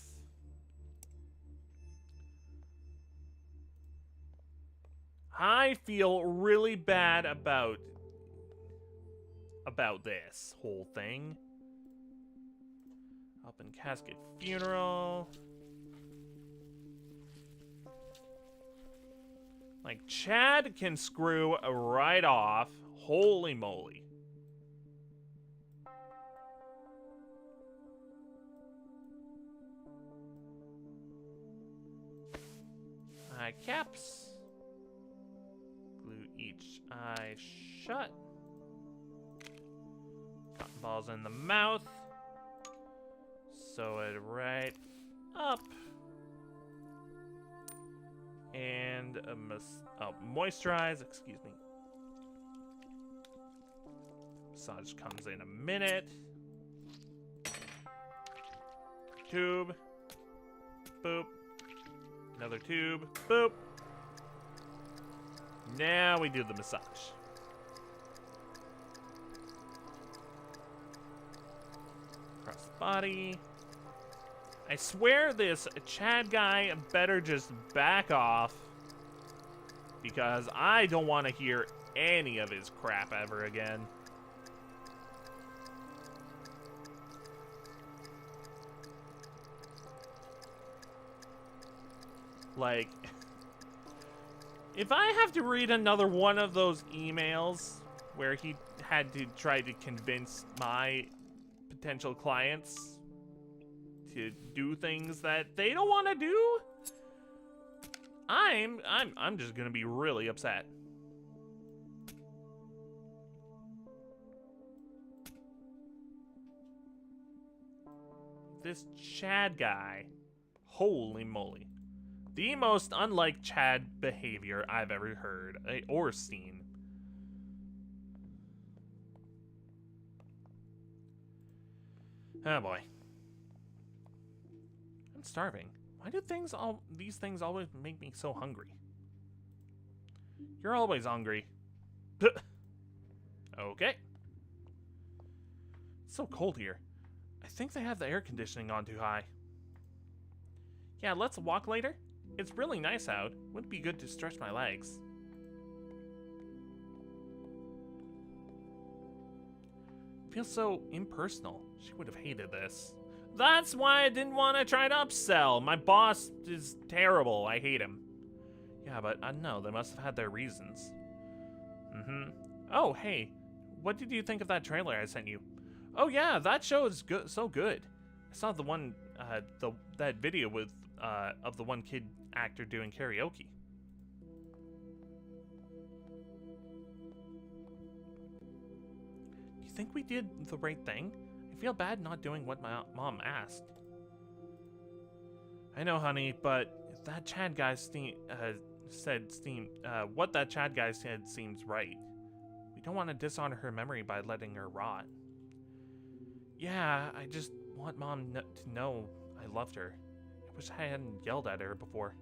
I feel really bad about this whole thing. Open casket funeral. Like, Chad can screw right off. Holy moly. Eye caps. Glue each eye shut. Cotton balls in the mouth. Sew it right up. And moisturize, excuse me. Massage comes in a minute. Tube. Boop. Another tube. Boop. Now we do the massage. Across the body. I swear this Chad guy better just back off, because I don't want to hear any of his crap ever again. Like, if I have to read another one of those emails where he had to try to convince my potential clients to do things that they don't want to do, I'm just gonna be really upset. this Chad guy. Holy moly. The most unlike Chad behavior I've ever heard or seen. Oh boy. I'm starving. Why do these things always make me so hungry? You're always hungry. Okay. It's so cold here. I think they have the air conditioning on too high. Yeah, let's walk later. It's really nice out. Wouldn't be good to stretch my legs. Feels so impersonal. She would have hated this. That's why I didn't want to try to upsell. My boss is terrible. I hate him. Yeah, but I don't know. They must have had their reasons. Oh, hey. What did you think of that trailer I sent you? Oh yeah, that show is good. So good. I saw the one, that video with of the one kid actor doing karaoke. Do you think we did the right thing? I feel bad not doing what my mom asked. I know, honey, but that Chad guy what that Chad guy said seems right. We don't want to dishonor her memory by letting her rot. Yeah, I just want Mom to know I loved her. I wish I hadn't yelled at her before.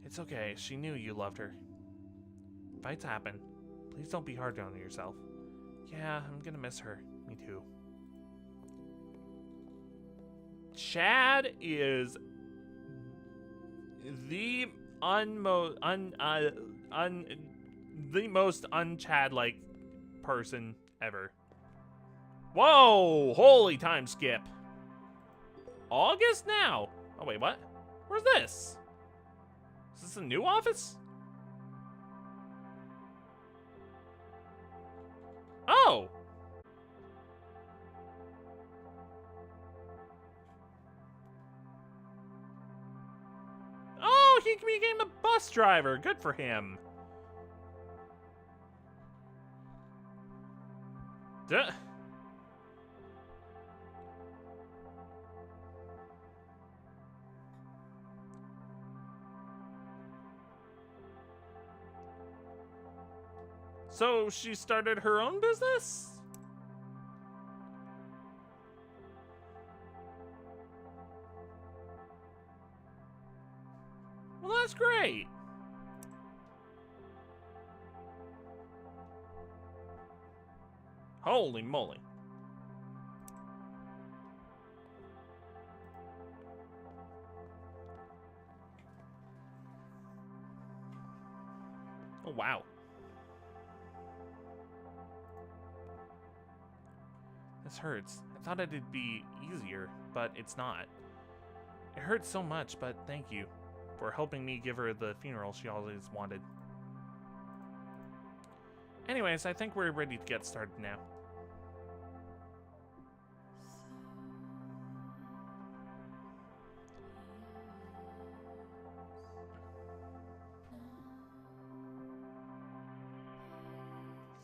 It's okay, she knew you loved her. Fights happen. Please don't be hard on yourself. Yeah, I'm gonna miss her. Me too. Chad is the most un-Chad-like person ever. Whoa! Holy time skip. August now? Oh wait, what? Where's this? Is this a new office? Oh! Oh, he became a bus driver. Good for him. Duh. So she started her own business? Well, that's great. Holy moly. Oh, wow. This hurts. I thought it'd be easier, but it's not. It hurts so much, but thank you for helping me give her the funeral she always wanted. Anyways, I think we're ready to get started now.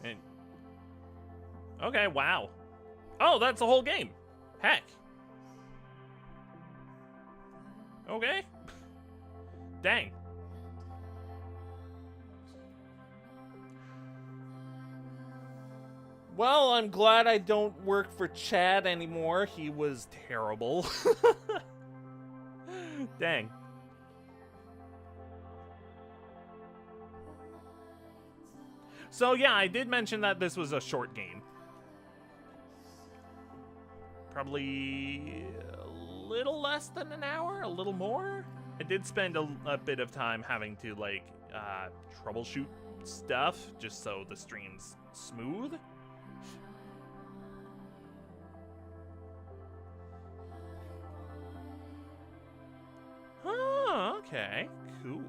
And okay, wow. Oh, that's the whole game. Heck. Okay. Dang. Well, I'm glad I don't work for Chad anymore. He was terrible. Dang. So yeah, I did mention that this was a short game. Probably a little less than an hour, a little more. I did spend a bit of time having to like troubleshoot stuff just so the stream's smooth. Oh, okay, cool.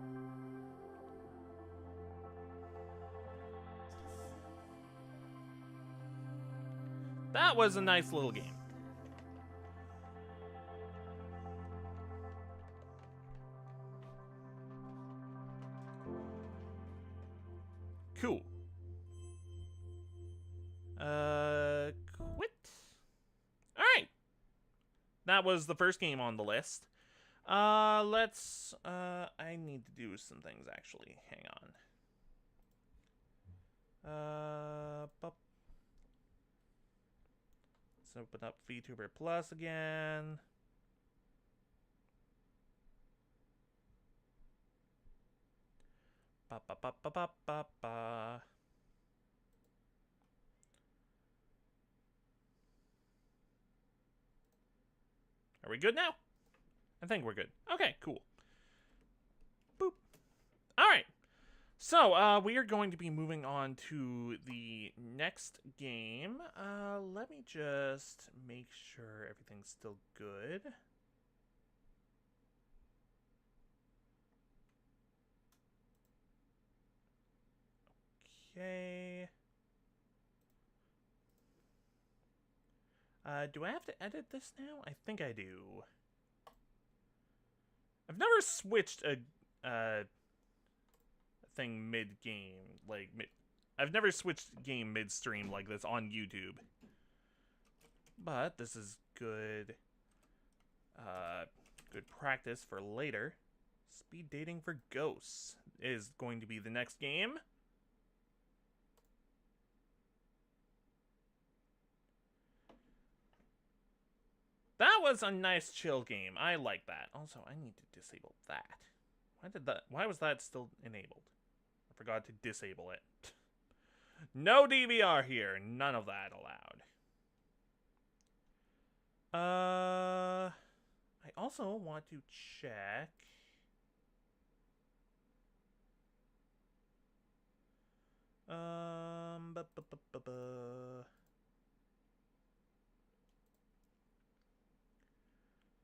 That was a nice little game. Cool. Quit. All right. That that was the first game on the list. Let's, I need to do some things, actually. Hang on. Let's open up VTuber Plus again. Ba ba ba ba ba ba ba. Are we good now? I think we're good. Okay, cool. Boop. Alright. So, we are going to be moving on to the next game. Let me just make sure everything's still good. Okay. Do I have to edit this now? I think I do. I've never switched a thing mid-game. Like, I've never switched game mid-stream like this on YouTube. But this is good, good practice for later. Speed dating for ghosts is going to be the next game. That was a nice chill game. I like that. Also, I need to disable that. Why was that still enabled? I forgot to disable it. No DVR here. None of that allowed. I also want to check.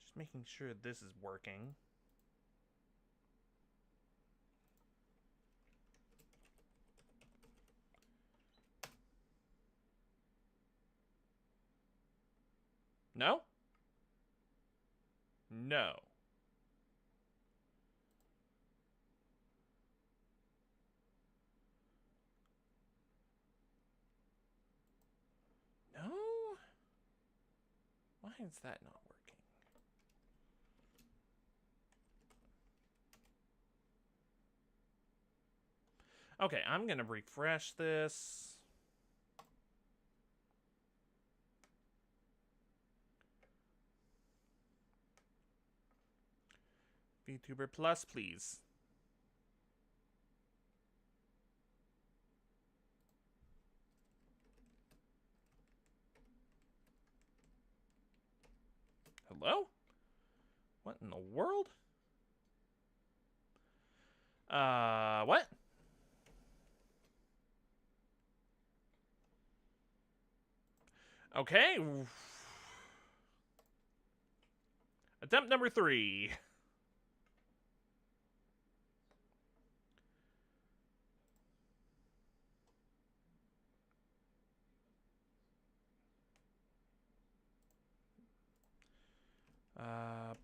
Just making sure this is working. No? No. No? Why is that not working? Okay, I'm gonna refresh this. VTuber Plus, please. Hello? What in the world? What? Okay. Attempt number 3.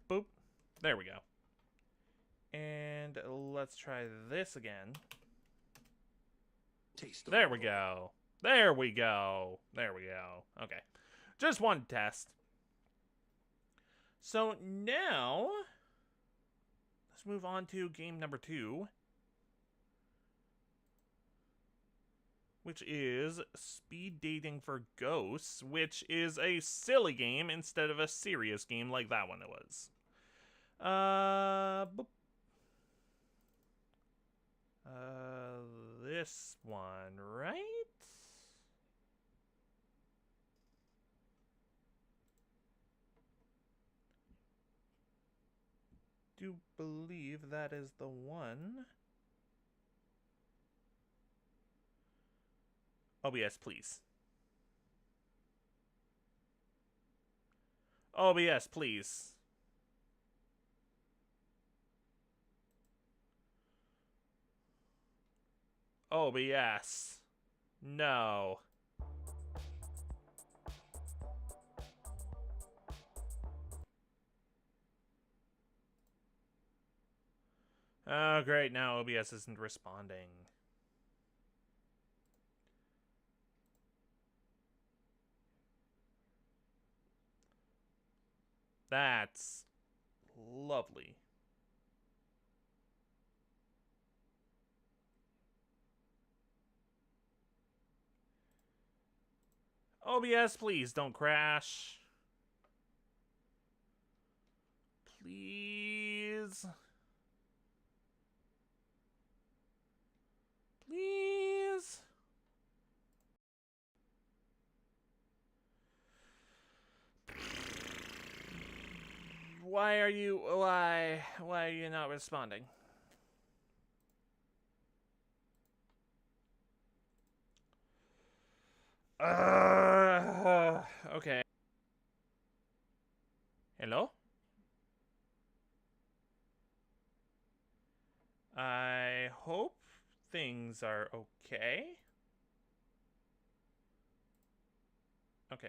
Boop. There we go. And let's try this again. There we go. There we go. There we go. Okay. Just one test. So now, let's move on to game number 2. Which is Speed Dating for Ghosts, which is a silly game instead of a serious game like that one it was. Boop. This one, right? Do believe that is the one. OBS, please. OBS, please. OBS. No. Oh, great. Now OBS isn't responding. That's lovely. OBS, please don't crash. Please. Please. Why are you not responding? Okay. Hello? I hope things are okay. Okay.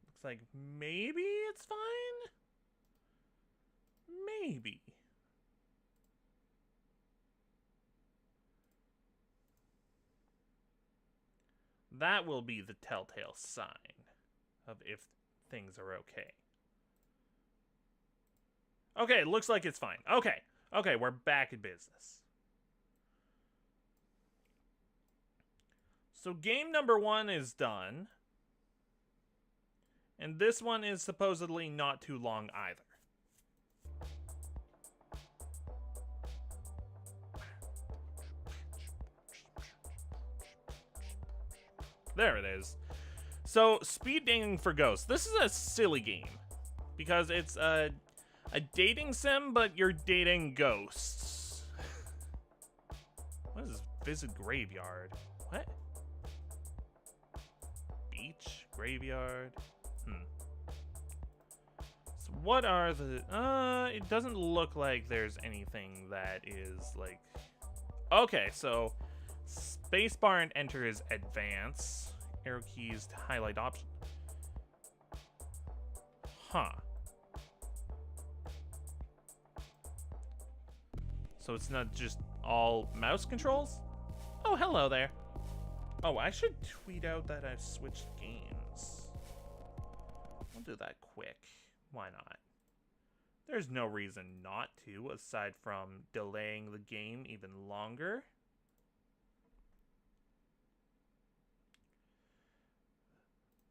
Looks like maybe it's fine? Maybe. That will be the telltale sign of if things are okay. Okay, it looks like it's fine. Okay. Okay, we're back in business. So game number 1 is done. And this one is supposedly not too long either. There it is. So, speed dating for ghosts. This is a silly game. Because it's a dating sim, but you're dating ghosts. What is this? Visit graveyard. What? Beach? Graveyard? So what are the... it doesn't look like there's anything that is, like... Okay, so... Spacebar and enter is advance. Arrow keys to highlight option. Huh. So it's not just all mouse controls? Oh, hello there. Oh, I should tweet out that I've switched games. I'll do that quick. Why not? There's no reason not to, aside from delaying the game even longer.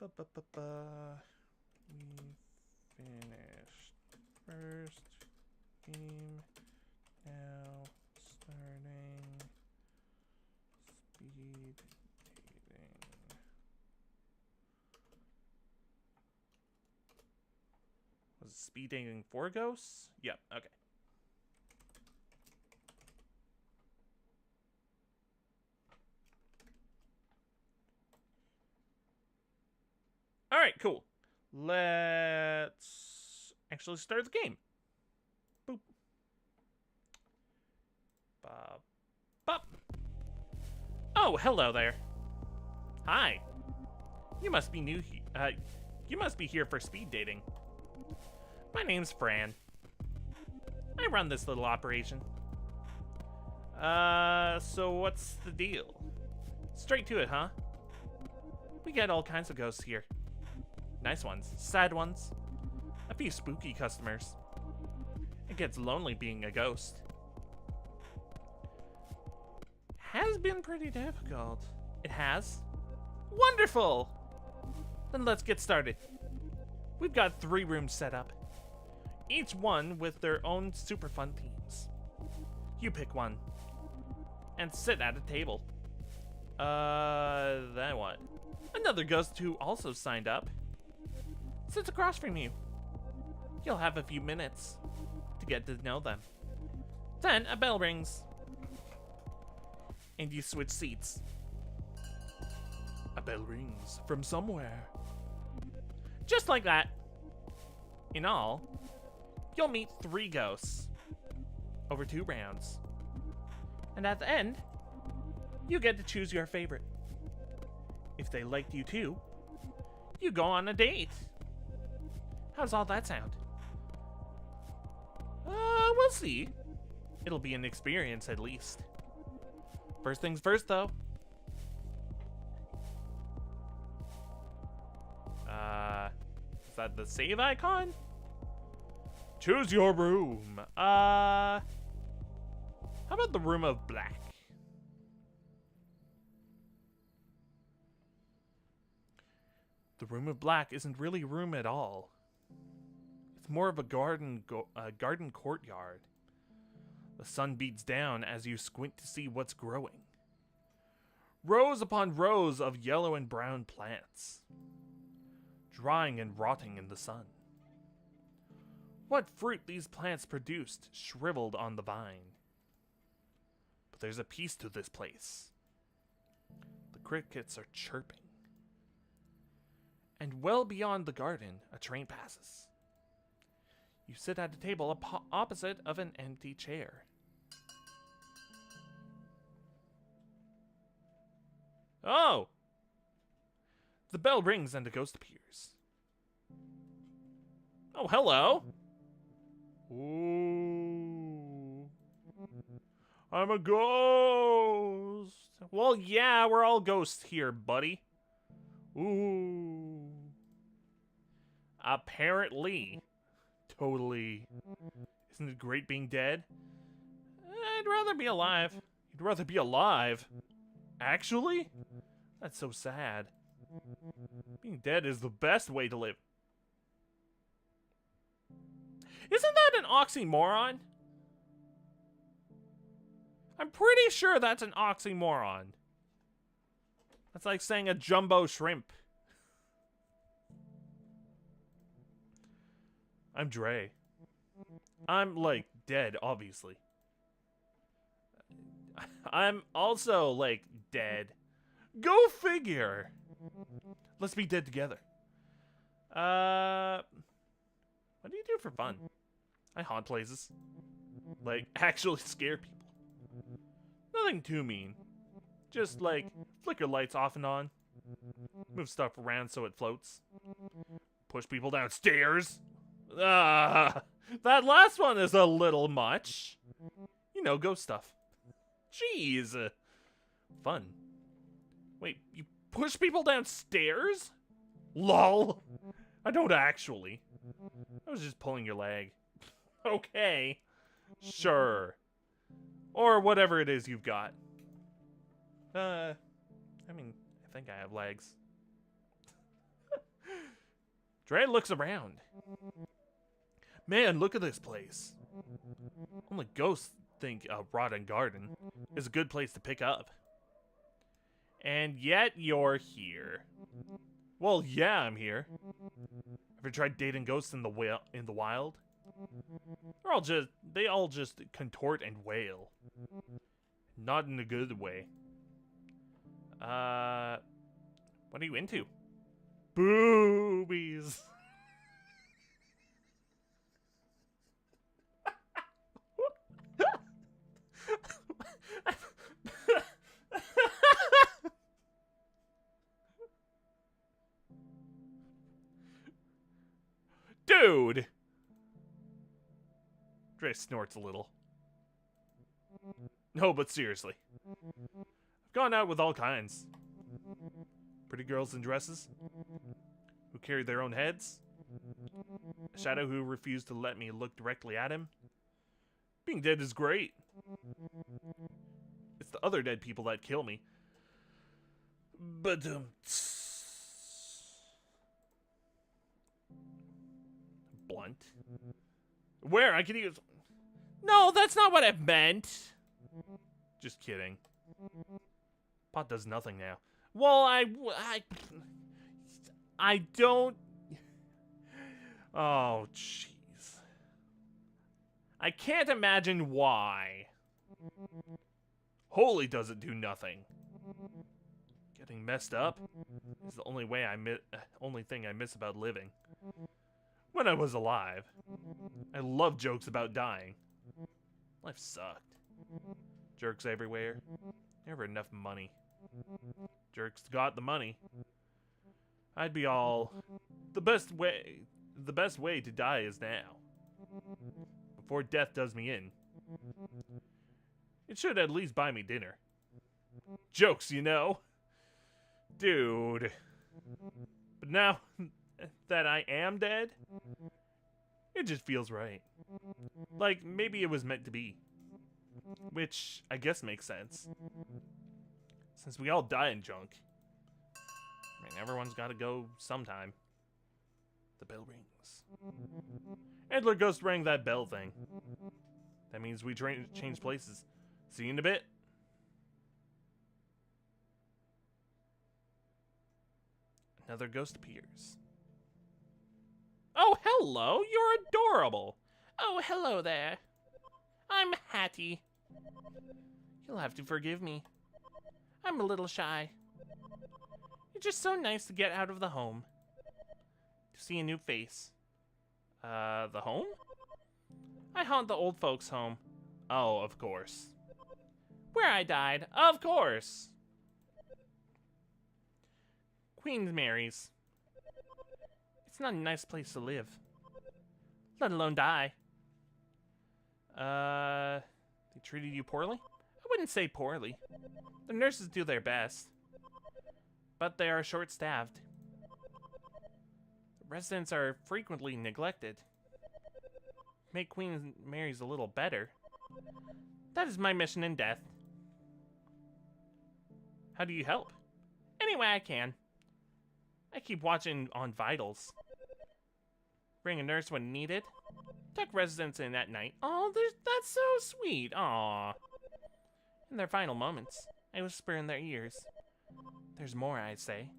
We finished first game. Now starting speed dating. Was it speed dating for ghosts? Yep, okay. Alright, cool. Let's actually start the game. Boop. Bop. Bop. Oh, hello there. Hi. You must be new here. You must be here for speed dating. My name's Fran. I run this little operation. So what's the deal? Straight to it, huh? We get all kinds of ghosts here. Nice ones, sad ones, a few spooky customers. It gets lonely being a ghost. Has been pretty difficult. It has? Wonderful! Then let's get started. We've got 3 rooms set up, each one with their own super fun themes. You pick one, and sit at a table. Then what? Another ghost who also signed up sits across from you. You'll have a few minutes to get to know them. Then a bell rings, and you switch seats. A bell rings from somewhere. Just like that. In all, you'll meet 3 ghosts over 2 rounds. And at the end, you get to choose your favorite. If they liked you too, you go on a date. How's all that sound? We'll see. It'll be an experience at least. First things first, though. Is that the save icon? Choose your room. How about the room of black? The room of black isn't really a room at all. It's more of a garden courtyard. The sun beats down as you squint to see what's growing. Rows upon rows of yellow and brown plants, drying and rotting in the sun. What fruit these plants produced shriveled on the vine. But there's a peace to this place. The crickets are chirping. And well beyond the garden, a train passes. You sit at a table opposite of an empty chair. Oh! The bell rings and a ghost appears. Oh, hello! Ooh. I'm a ghost! Well, yeah, we're all ghosts here, buddy. Ooh. Apparently. Totally. Isn't it great being dead? I'd rather be alive. You'd rather be alive? Actually? That's so sad. Being dead is the best way to live. Isn't that an oxymoron? I'm pretty sure that's an oxymoron. That's like saying a jumbo shrimp. I'm Dre. I'm, like, dead, obviously. I'm also, like, dead. Go figure! Let's be dead together. What do you do for fun? I haunt places. Like, actually scare people. Nothing too mean. Just, like, flicker lights off and on. Move stuff around so it floats. Push people downstairs. That last one is a little much. You know, ghost stuff. Jeez. Fun. Wait, you push people downstairs? Lol. I don't actually. I was just pulling your leg. Okay. Sure. Or whatever it is you've got. I mean, I think I have legs. Dre looks around. Man, look at this place. Only ghosts think a rotten garden is a good place to pick up. And yet you're here. Well, yeah, I'm here. Ever tried dating ghosts in the wild? They all just contort and wail. Not in a good way. What are you into? Boobies. Dude! Dre snorts a little. No, but seriously. I've gone out with all kinds. Pretty girls in dresses. Who carry their own heads. A shadow who refused to let me look directly at him. Being dead is great. It's the other dead people that kill me. But, blunt. Where? I can use... No, that's not what I meant. Just kidding. Pot does nothing now. Well, I don't... Oh, jeez. I can't imagine why. Holy doesn't do nothing. Getting messed up is the only thing I miss about living. When I was alive, I loved jokes about dying. Life sucked. Jerks everywhere. Never enough money. Jerks got the money. I'd be all, the best way to die is now. Before death does me in. It should at least buy me dinner. Jokes, you know? Dude. But now that I am dead, it just feels right. Like, maybe it was meant to be. Which, I guess makes sense. Since we all die in junk. I mean, everyone's gotta go sometime. The bell rings. Adler Ghost rang that bell thing. That means we change places. See you in a bit. Another ghost appears. Oh, hello! You're adorable! Oh, hello there. I'm Hattie. You'll have to forgive me. I'm a little shy. It's just so nice to get out of the home. To see a new face. The home? I haunt the old folks' home. Oh, of course. Where I died, of course. Queen Mary's. It's not a nice place to live. Let alone die. They treated you poorly? I wouldn't say poorly. The nurses do their best. But they are short-staffed. Residents are frequently neglected. Make Queen Mary's a little better. That is my mission in death. How do you help? Any way I can. I keep watching on vitals. Bring a nurse when needed. Tuck residents in at night. Oh, that's so sweet. Aww. In their final moments, I whisper in their ears. There's more, I say.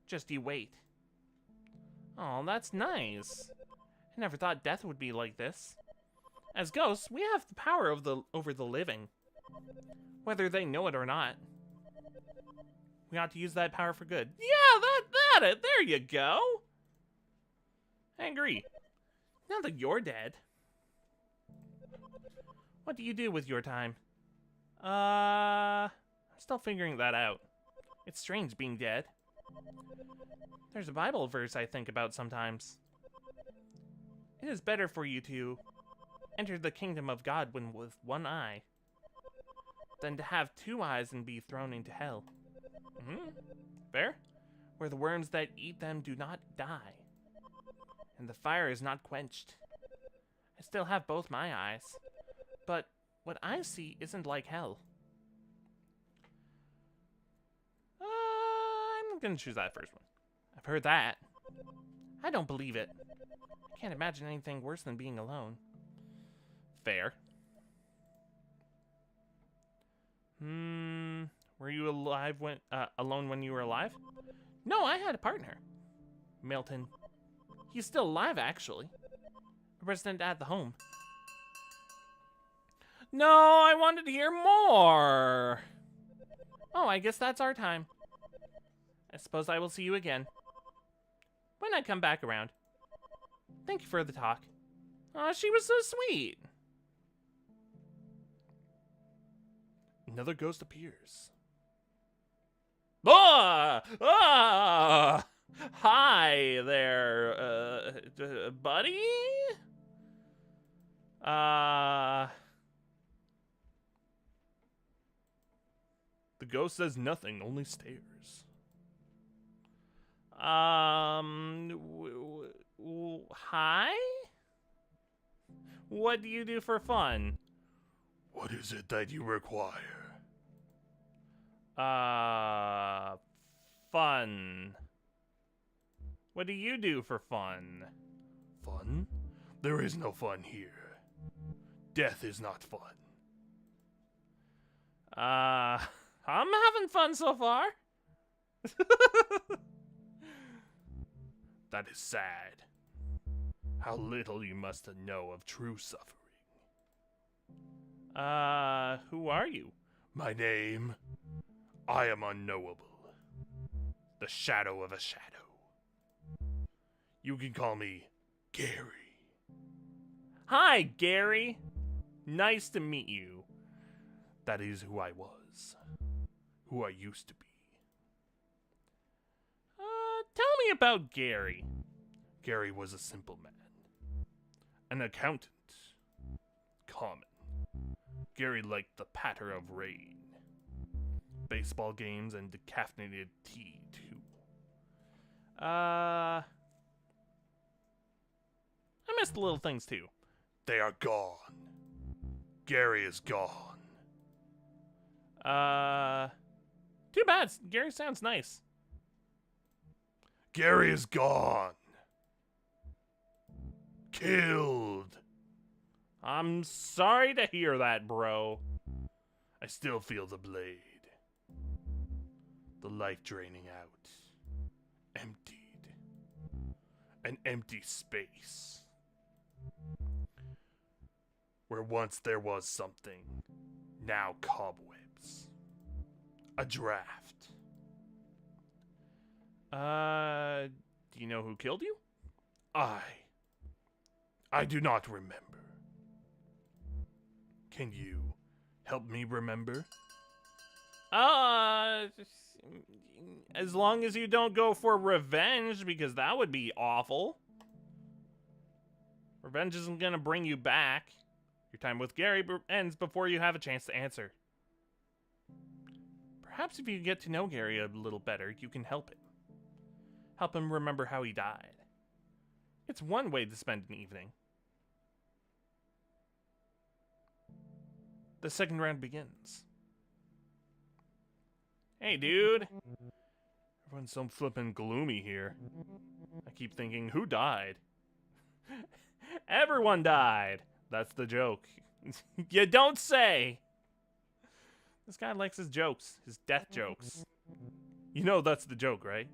Just you wait. Oh, that's nice. I never thought death would be like this. As ghosts, we have the power over the living. Whether they know it or not. We ought to use that power for good. Yeah, it. There you go. I agree. Now that you're dead. What do you do with your time? I'm still figuring that out. It's strange being dead. There's a Bible verse I think about sometimes. It is better for you to enter the kingdom of God when with one eye than to have 2 eyes and be thrown into hell. Fair? Where the worms that eat them do not die, and the fire is not quenched. I still have both my eyes, but what I see isn't like hell. I'm gonna choose that first one. I've heard that. I don't believe it. I can't imagine anything worse than being alone. Fair. Were you alone when you were alive? No, I had a partner. Milton. He's still alive, actually. A resident at the home. No, I wanted to hear more. Oh, I guess that's our time. I suppose I will see you again. When I come back around. Thank you for the talk. Oh, she was so sweet. Another ghost appears. Ah! Ah! Hi there, buddy? The ghost says nothing, only stares. Hi? What do you do for fun? What is it that you require? Fun. What do you do for fun? Fun? There is no fun here. Death is not fun. I'm having fun so far. That is sad. How little you must know of true suffering. Who are you? My name? I am unknowable. The shadow of a shadow. You can call me Gary. Hi, Gary. Nice to meet you. That is who I was. Who I used to be. Tell me about Gary. Gary was a simple man. An accountant. Common. Gary liked the patter of rain. Baseball games and decaffeinated tea, too. I missed the little things, too. They are gone. Gary is gone. Too bad. Gary sounds nice. Gary is gone. Killed. I'm sorry to hear that, bro. I still feel the blade. The life draining out. Emptied. An empty space. Where once there was something, now cobwebs. A draft. Do you know who killed you? I do not remember. Can you help me remember? As long as you don't go for revenge, because that would be awful. Revenge isn't gonna bring you back. Your time with Gary ends before you have a chance to answer. Perhaps if you get to know Gary a little better, you can help him. Help him remember how he died. It's one way to spend an evening. The second round begins. Hey, dude. Everyone's so flippin' gloomy here. I keep thinking, who died? Everyone died. That's the joke. You don't say. This guy likes his jokes, his death jokes. You know that's the joke, right?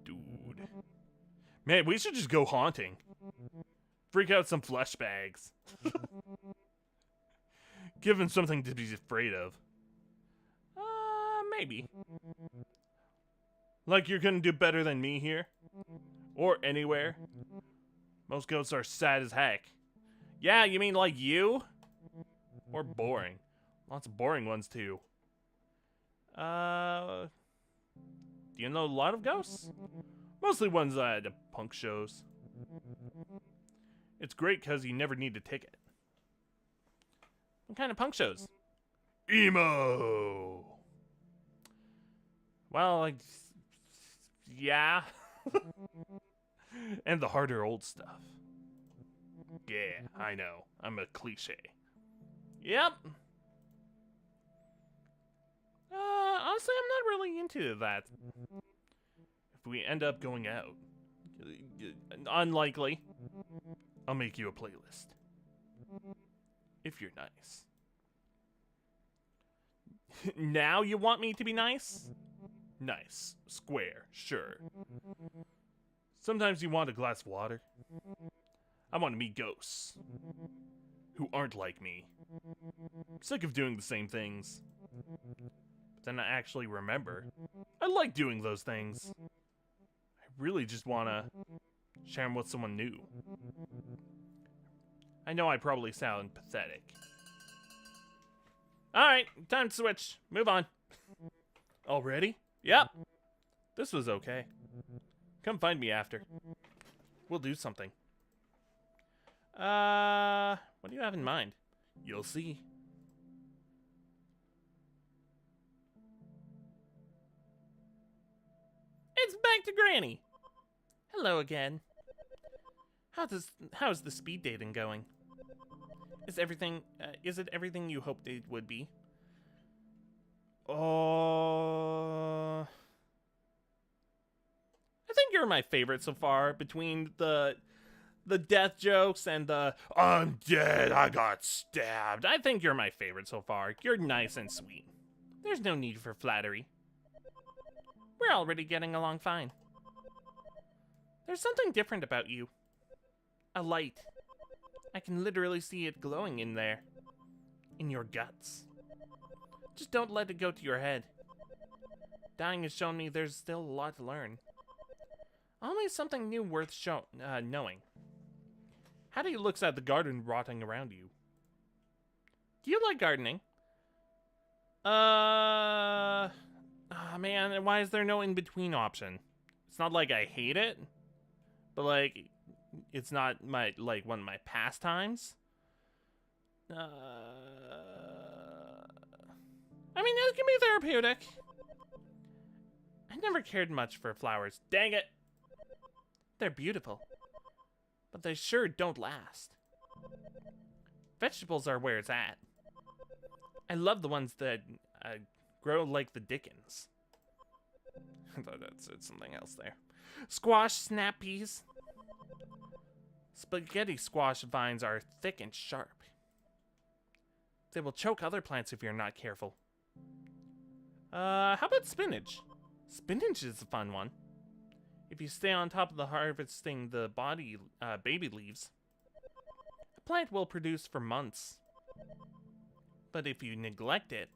Dude. Man, we should just go haunting. Freak out some flesh bags. Give him something to be afraid of. Maybe. Like you're gonna do better than me here? Or anywhere? Most ghosts are sad as heck. Yeah, you mean like you? Or boring. Lots of boring ones too. Do you know a lot of ghosts? Mostly ones at punk shows. It's great because you never need a ticket. What kind of punk shows? Emo! Well, like, yeah. And the harder old stuff. Yeah, I know. I'm a cliche. Yep. Honestly, I'm not really into that. If we end up going out, Unlikely. I'll make you a playlist. If you're nice. Now you want me to be nice? Nice. Square. Sure. Sometimes you want a glass of water. I want to meet ghosts. Who aren't like me. I'm sick of doing the same things. But then I actually remember. I like doing those things. I really just want to share them with someone new. I know I probably sound pathetic. Alright, time to switch. Move on. Already? Yep. This was okay. Come find me after. We'll do something. What do you have in mind? You'll see. It's back to Granny. Hello again. How's the speed dating going? Is it everything you hoped it would be? Oh, I think you're my favorite so far, between the death jokes and the I'm dead, I got stabbed. I think you're my favorite so far. You're nice and sweet. There's no need for flattery. We're already getting along fine. There's something different about you. A light. I can literally see it glowing in there. In your guts. Just don't let it go to your head. Dying has shown me there's still a lot to learn. Always something new worth knowing. How do you look at the garden rotting around you? Do you like gardening? Man, why is there no in-between option? It's not like I hate it, but like, it's not my, like, one of my pastimes. I mean, it can be therapeutic. I never cared much for flowers. Dang it! They're beautiful. but they sure don't last. Vegetables are where it's at. I love the ones that grow like the Dickens. I thought that said something else there. Squash, snap peas. Spaghetti squash vines are thick and sharp. They will choke other plants if you're not careful. How about spinach? Spinach is a fun one. If you stay on top of the harvesting the baby leaves, the plant will produce for months. But if you neglect it,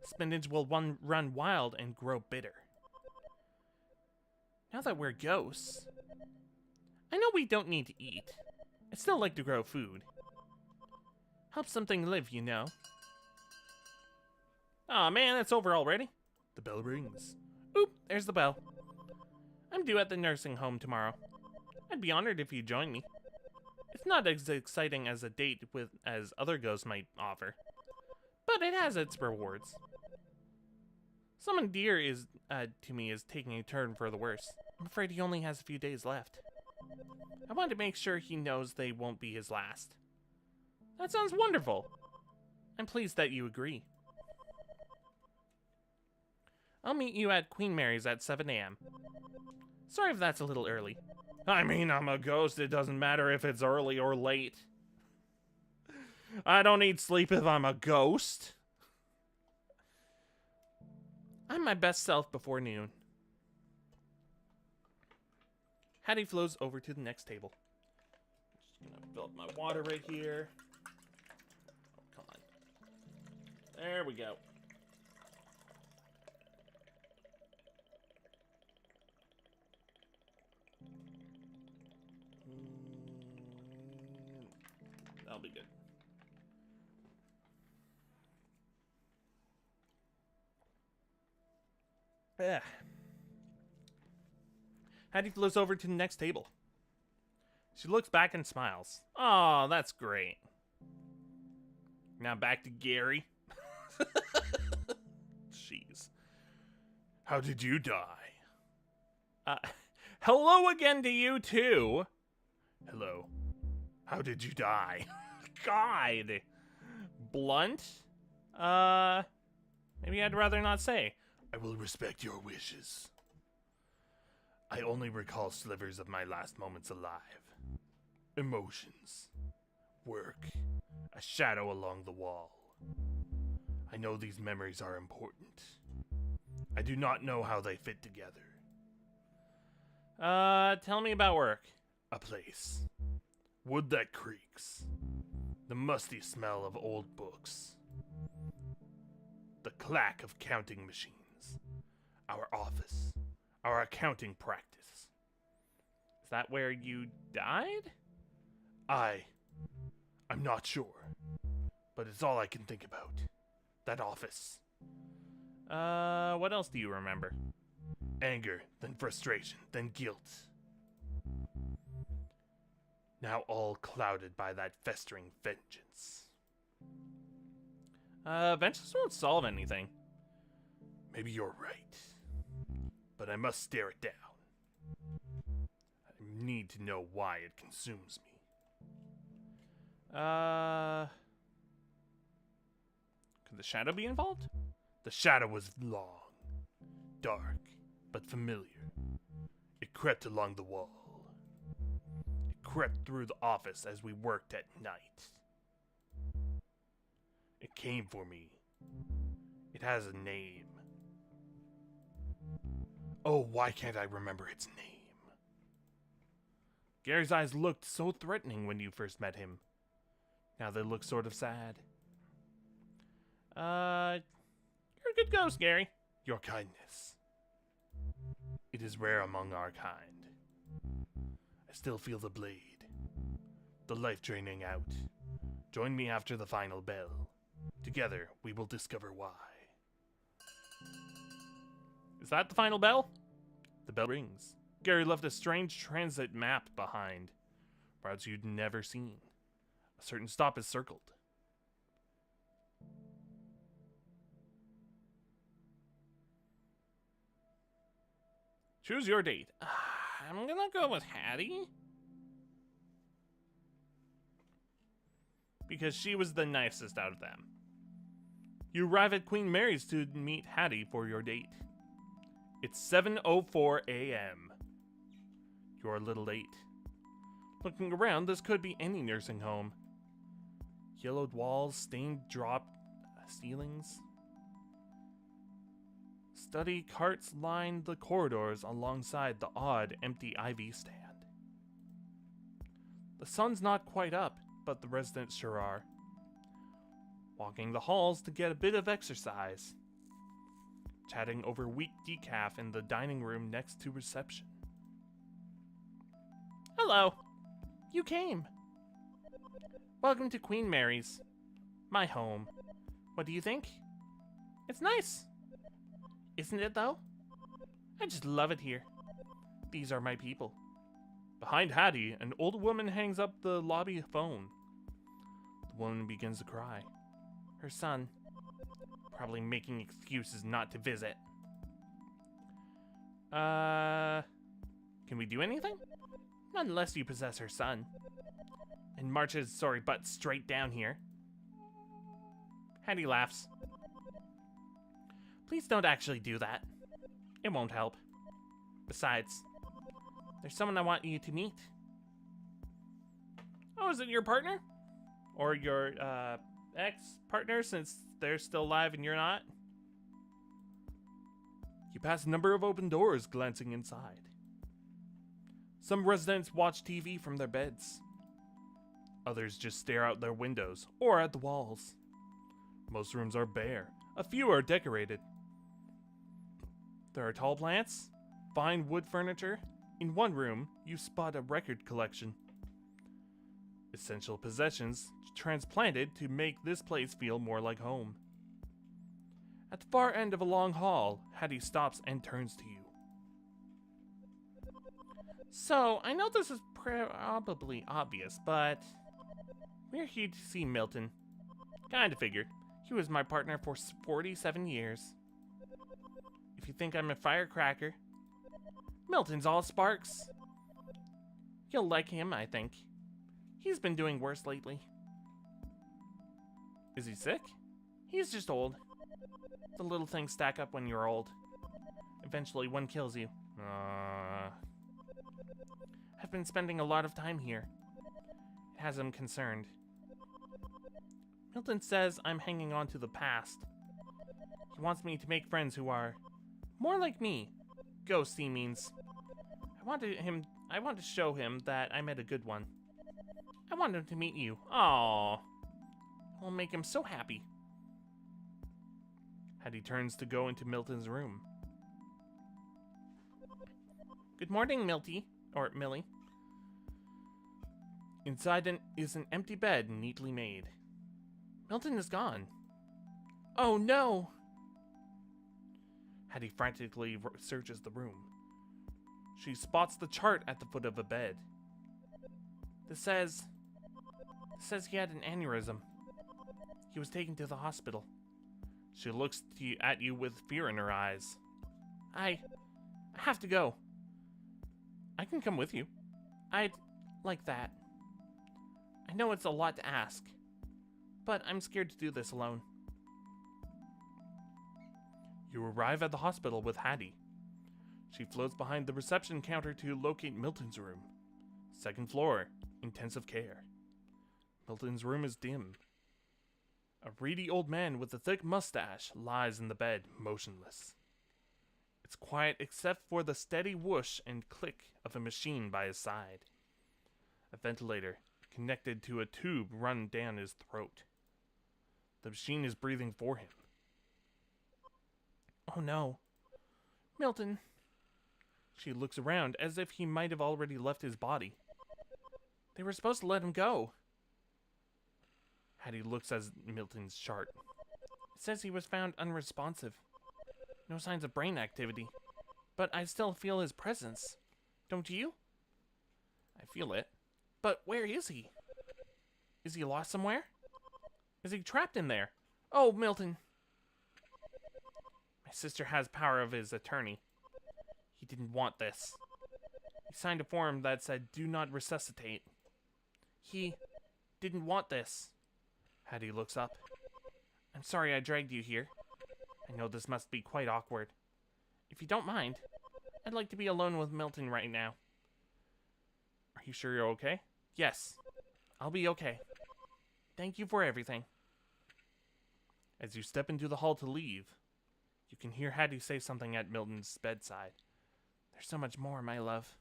spinach will run wild and grow bitter. Now that we're ghosts, I know we don't need to eat. I still like to grow food. Help something live, you know. Aw, man, it's over already. The bell rings. Oop, there's the bell. I'm due at the nursing home tomorrow. I'd be honored if you join me. It's not as exciting as a date as other ghosts might offer, but it has its rewards. Someone dear to me is taking a turn for the worse. I'm afraid he only has a few days left. I want to make sure he knows they won't be his last. That sounds wonderful. I'm pleased that you agree. I'll meet you at Queen Mary's at 7 a.m. Sorry if that's a little early. I mean, I'm a ghost. It doesn't matter if it's early or late. I don't need sleep if I'm a ghost. I'm my best self before noon. Hattie flows over to the next table. Just gonna fill up my water right here. Oh, come on. There we go. That'll be good. Yeah. Hattie flows over to the next table. She looks back and smiles. Oh, that's great. Now back to Gary. Jeez. How did you die? Hello again to you too. Hello. How did you die? God. Blunt? Maybe I'd rather not say. I will respect your wishes. I only recall slivers of my last moments alive. Emotions. Work. A shadow along the wall. I know these memories are important. I do not know how they fit together. Tell me about work. A place. Wood that creaks. The musty smell of old books. The clack of counting machines. Our office. Our accounting practice. Is that where you died? I'm not sure. But it's all I can think about. That office. What else do you remember? Anger, then frustration, then guilt. Now all clouded by that festering vengeance. Vengeance won't solve anything. Maybe you're right. But I must stare it down. I need to know why it consumes me. Could the shadow be involved? The shadow was long, dark, but familiar. It crept along the wall. It crept through the office as we worked at night. It came for me. It has a name. Oh, why can't I remember its name? Gary's eyes looked so threatening when you first met him. Now they look sort of sad. You're a good ghost, Gary. Your kindness. It is rare among our kind. I still feel the blade. The life draining out. Join me after the final bell. Together, we will discover why. Is that the final bell? The bell rings. Gary left a strange transit map behind. Routes you'd never seen. A certain stop is circled. Choose your date. I'm gonna go with Hattie. because she was the nicest out of them. You arrive at Queen Mary's to meet Hattie for your date. It's 7:04 a.m. You're a little late. Looking around, this could be any nursing home. Yellowed walls, stained drop ceilings. Study carts line the corridors alongside the odd, empty IV stand. The sun's not quite up, but the residents sure are. Walking the halls to get a bit of exercise. Chatting over weak decaf in the dining room next to reception. Hello. You came. Welcome to Queen Mary's. My home. What do you think? It's nice. Isn't it, though? I just love it here. These are my people. Behind Hattie, an old woman hangs up the lobby phone. The woman begins to cry. Her son. Probably making excuses not to visit. Can we do anything? Not unless you possess her son. And marches sorry butt straight down here. Hattie laughs. Please don't actually do that. It won't help. Besides, there's someone I want you to meet. Oh, is it your partner? Or your, ex-partner, since they're still alive and you're not? You pass a number of open doors, glancing inside. Some residents watch TV from their beds. Others just stare out their windows or at the walls. Most rooms are bare. A few are decorated. There are tall plants, fine wood furniture. In one room, you spot a record collection. Essential possessions transplanted to make this place feel more like home. At the far end of a long hall, Hattie stops and turns to you. So, I know this is probably obvious, but we're here to see Milton. Kinda figured. He was my partner for 47 years. If you think I'm a firecracker, Milton's all sparks. You'll like him, I think. He's been doing worse lately. Is he sick? He's just old. The little things stack up when you're old. Eventually, one kills you. I've been spending a lot of time here. It has him concerned. Milton says I'm hanging on to the past. He wants me to make friends who are more like me. Ghosts, he means. I want to show him that I met a good one. I want him to meet you. Aww. I'll make him so happy. Hattie turns to go into Milton's room. Good morning, Milty. Or Millie. Inside is an empty bed, neatly made. Milton is gone. Oh no! Hattie frantically searches the room. She spots the chart at the foot of a bed. This says he had an aneurysm. He was taken to the hospital. She looks at you with fear in her eyes. I have to go. I can come with you. I'd like that. I know it's a lot to ask, but I'm scared to do this alone. You arrive at the hospital with Hattie. She floats behind the reception counter to locate Milton's room. Second floor, intensive care. Milton's room is dim. A reedy old man with a thick mustache lies in the bed, motionless. It's quiet except for the steady whoosh and click of a machine by his side. A ventilator connected to a tube run down his throat. The machine is breathing for him. Oh no. Milton. She looks around as if he might have already left his body. They were supposed to let him go. Hattie looks at Milton's chart. It says he was found unresponsive. No signs of brain activity. But I still feel his presence. Don't you? I feel it. But where is he? Is he lost somewhere? Is he trapped in there? Oh, Milton. My sister has power of his attorney. He didn't want this. He signed a form that said, do not resuscitate. He didn't want this. Hattie looks up. I'm sorry I dragged you here. I know this must be quite awkward. If you don't mind, I'd like to be alone with Milton right now. Are you sure you're okay? Yes, I'll be okay. Thank you for everything. As you step into the hall to leave, you can hear Hattie say something at Milton's bedside. There's so much more, my love.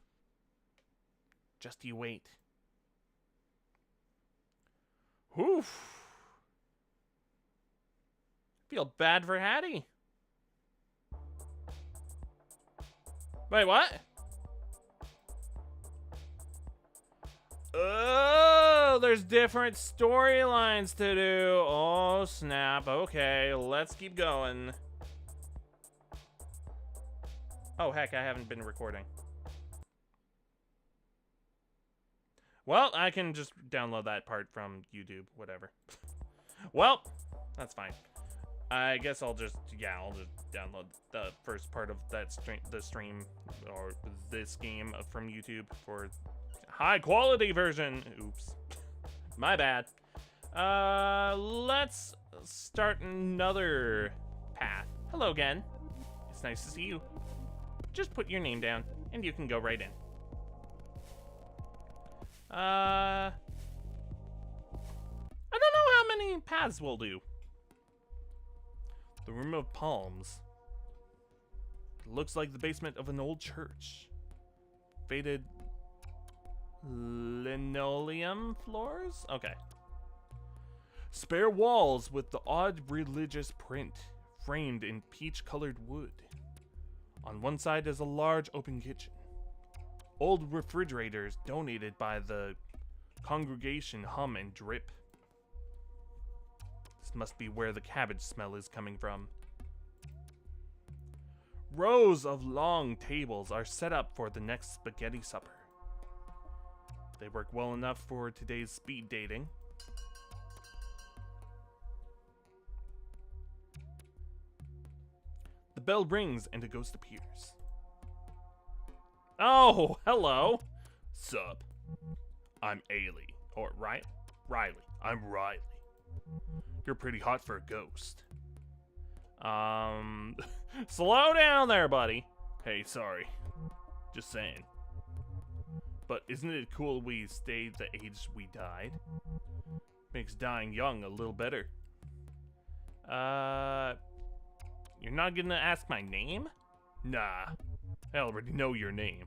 Just you wait. Oof. Feel bad for Hattie. Wait, what? Oh, there's different storylines to do. Oh, snap. Okay, let's keep going. Oh, heck, I haven't been recording. Well, I can just download that part from YouTube, whatever. Well, that's fine. I guess I'll just download the first part of that stream or this game from YouTube for high quality version. Oops. My bad. Let's start another path. Hello again. It's nice to see you. Just put your name down and you can go right in. I don't know how many paths we'll do. The Room of Palms. It looks like the basement of an old church. Faded linoleum floors? Okay. Spare walls with the odd religious print, framed in peach-colored wood. On one side is a large open kitchen. Old refrigerators donated by the congregation hum and drip. This must be where the cabbage smell is coming from. Rows of long tables are set up for the next spaghetti supper. They work well enough for today's speed dating. The bell rings and a ghost appears. Oh, hello. Sup? I'm Ailey. Or Riley. I'm Riley. You're pretty hot for a ghost. Slow down there, buddy. Hey, sorry. Just saying. But isn't it cool we stayed the age we died? Makes dying young a little better. You're not gonna ask my name? Nah. I already know your name.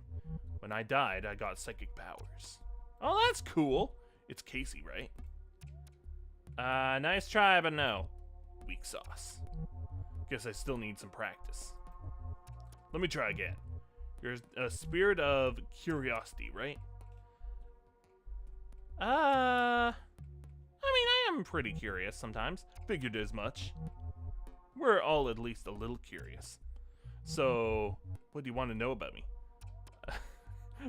When I died, I got psychic powers. Oh, that's cool. It's Casey, right? Nice try, but no. Weak sauce. Guess I still need some practice. Let me try again. You're a spirit of curiosity, right? I am pretty curious sometimes. Figured as much. We're all at least a little curious. So, what do you want to know about me?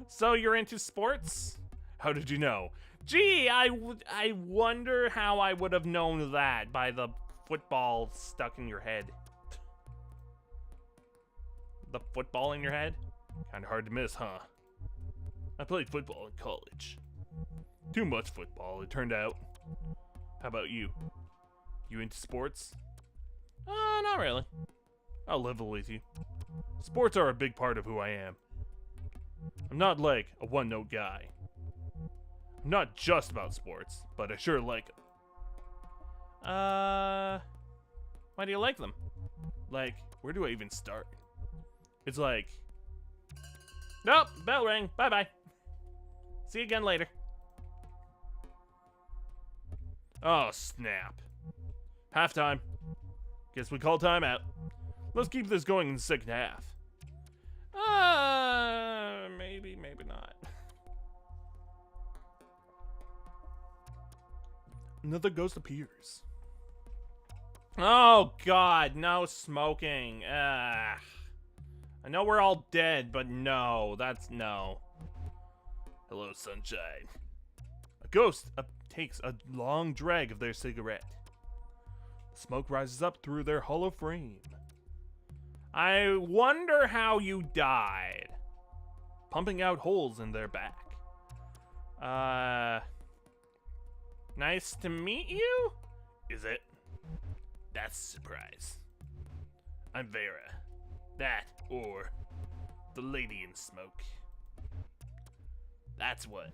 So you're into sports? How did you know? Gee, I wonder how I would have known that by the football stuck in your head. The football in your head? Kinda hard to miss, huh? I played football in college. Too much football, it turned out. How about you? You into sports? Not really. I'll level with you. Sports are a big part of who I am. I'm not like a one-note guy. I'm not just about sports, but I sure like them. Why do you like them? Like, where do I even start? It's like... Nope, bell rang. Bye-bye. See you again later. Oh, snap. Halftime. Guess we call timeout. Let's keep this going in the second half. Maybe, maybe not. Another ghost appears. Oh, God, no smoking. I know we're all dead, but no, that's no. Hello, sunshine. A ghost takes a long drag of their cigarette. Smoke rises up through their hollow frame. I wonder how you died. Pumping out holes in their back. Nice to meet you? Is it? That's a surprise. I'm Vera. That, or the lady in smoke. That's what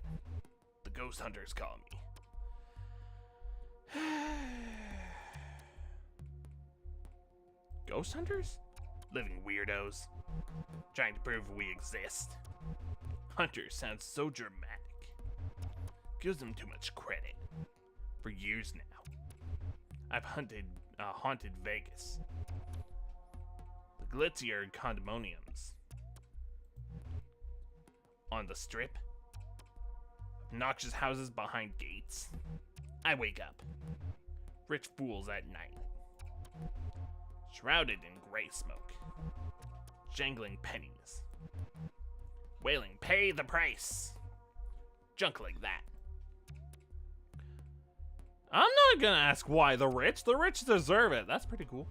the ghost hunters call me. Ghost hunters? Living weirdos. Trying to prove we exist. Hunter sounds so dramatic. Gives them too much credit. For years now, I've haunted Vegas. The glitzier condominiums. On the strip. Obnoxious houses behind gates. I wake up. Rich fools at night. Shrouded in gray smoke. Jangling pennies. Wailing, pay the price. Junk like that. I'm not gonna ask why the rich. The rich deserve it. That's pretty cool.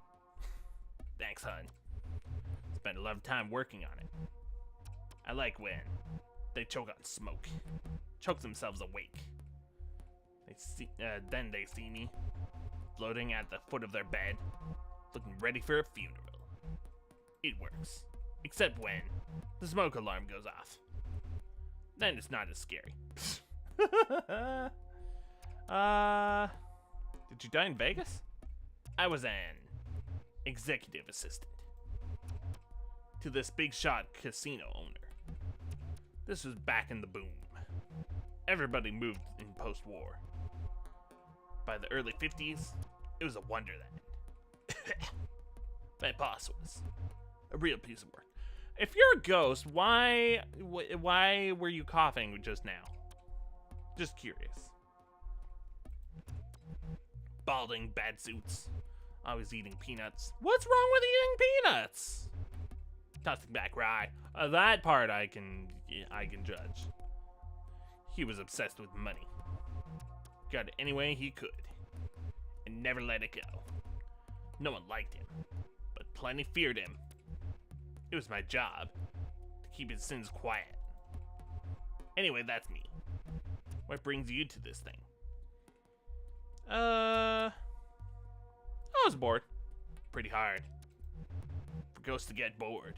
Thanks, hun. Spent a lot of time working on it. I like when they choke on smoke. Choke themselves awake. Then they see me, floating at the foot of their bed, looking ready for a funeral. It works. Except when the smoke alarm goes off. Then it's not as scary. Did you die in Vegas? I was an executive assistant to this big shot casino owner. This was back in the boom. Everybody moved in post-war. By the early 50s, it was a wonderland. My boss was a real piece of work. If you're a ghost, why were you coughing just now? Just curious. Balding, bad suits, always eating peanuts. What's wrong with eating peanuts? Tossing back rye. That part I can judge. He was obsessed with money. Got it any way he could, and never let it go. No one liked him, but plenty feared him. It was my job to keep his sins quiet. Anyway, that's me. What brings you to this thing? I was bored. Pretty hard. For ghosts to get bored.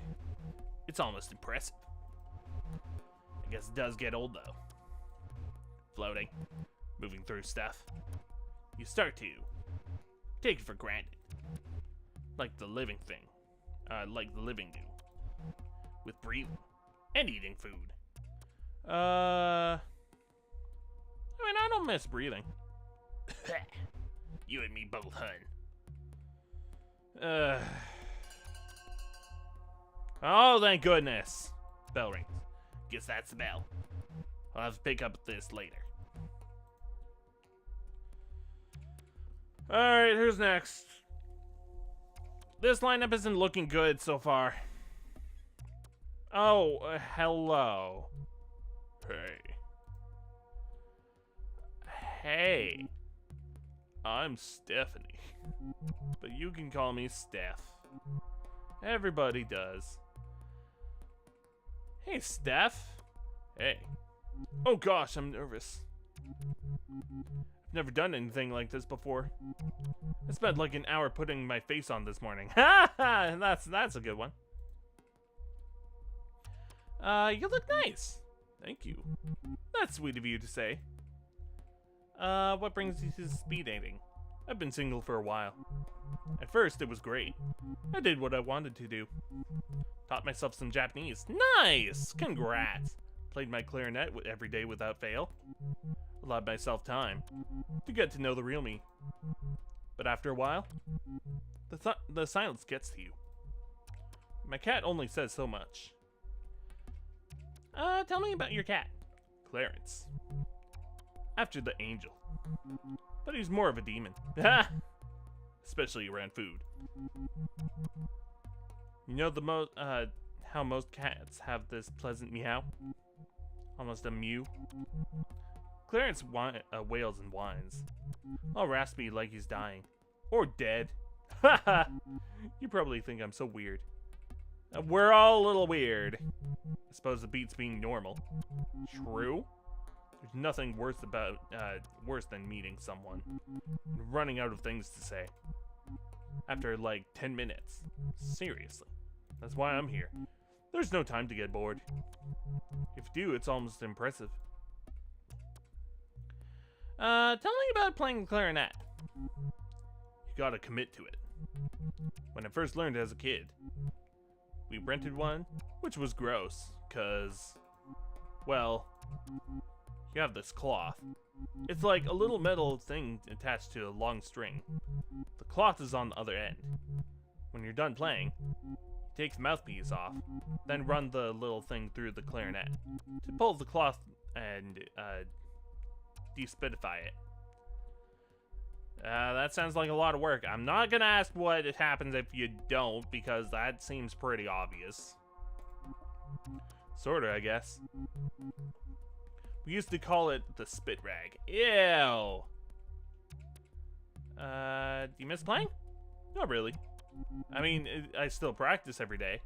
It's almost impressive. I guess it does get old though. Floating, moving through stuff. You start to take it for granted. Like the living do. With breathing and eating food. I don't miss breathing. You and me both, hun. Oh, thank goodness. Bell rings. Guess that's the bell. I'll have to pick up this later. Alright, who's next? This lineup isn't looking good so far. Oh, hello. Hey. Hey. I'm Stephanie. But you can call me Steph. Everybody does. Hey, Steph. Hey. Oh gosh, I'm nervous. I've never done anything like this before. I spent like an hour putting my face on this morning. Ha ha! That's a good one. You look nice. Thank you. That's sweet of you to say. What brings you to speed dating? I've been single for a while. At first, it was great. I did what I wanted to do. Taught myself some Japanese. Nice! Congrats! Played my clarinet every day without fail. Allowed myself time to get to know the real me. But after a while, the silence gets to you. My cat only says so much. Tell me about your cat. Clarence. After the angel. But he's more of a demon. Especially around food. You know how most cats have this pleasant meow? Almost a mew. Clarence wails and whines. All raspy like he's dying. Or dead. Haha! You probably think I'm so weird. We're all a little weird. I suppose the beats being normal. True. There's nothing worse than meeting someone and running out of things to say after like 10 minutes. Seriously, that's why I'm here. There's no time to get bored. If you do, it's almost impressive. Tell me about playing the clarinet. You gotta commit to it. When I first learned as a kid, we rented one, which was gross, cause, well, you have this cloth. It's like a little metal thing attached to a long string. The cloth is on the other end. When you're done playing, you take the mouthpiece off, then run the little thing through the clarinet to pull the cloth and despidify it. That sounds like a lot of work. I'm not gonna ask what happens if you don't, because that seems pretty obvious. Sorta, I guess. We used to call it the spit rag. Ew. Do you miss playing? Not really. I mean, I still practice every day.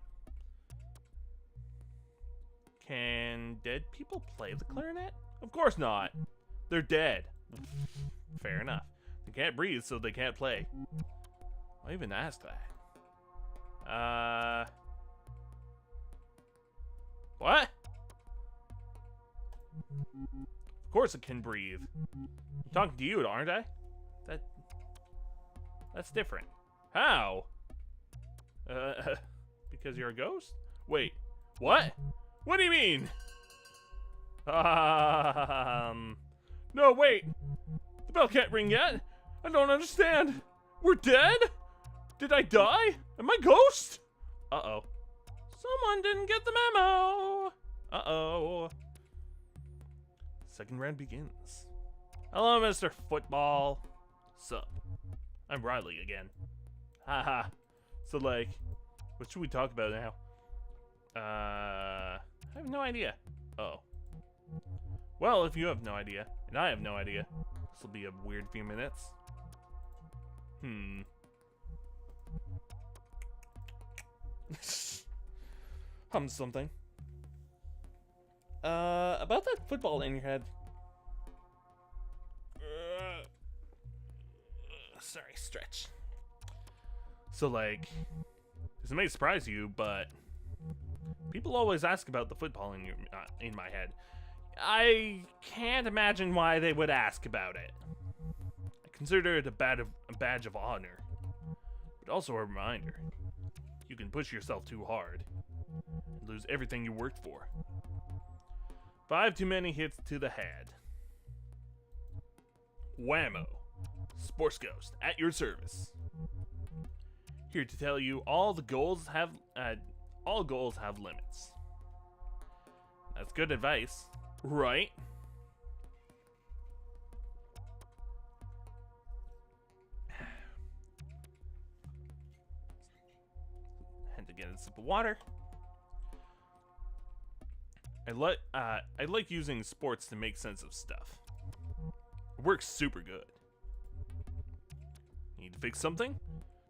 Can dead people play the clarinet? Of course not. They're dead. Fair enough. They can't breathe, so they can't play. Why even ask that? What? Of course it can breathe. I'm talking to you, aren't I? That's different. How? Because you're a ghost? Wait, what? What do you mean? No, wait. The bell can't ring yet. I don't understand. We're dead? Did I die? Am I ghost? Uh-oh. Someone didn't get the memo. Uh-oh. Second round begins. Hello, Mr. Football. Sup? I'm Riley again. Haha. So, like, what should we talk about now? I have no idea. Oh. Well, if you have no idea, and I have no idea, this will be a weird few minutes. Hum something. About that football in your head. Sorry, stretch. So, like, this may surprise you, but people always ask about the football in my head. I can't imagine why they would ask about it. I consider it a badge of honor, but also a reminder. You can push yourself too hard and lose everything you worked for. 5 too many hits to the head. Whammo. Sports Ghost at your service. Here to tell you all goals have limits. That's good advice, right? Had to get a sip of water. I like using sports to make sense of stuff. It works super good. Need to fix something?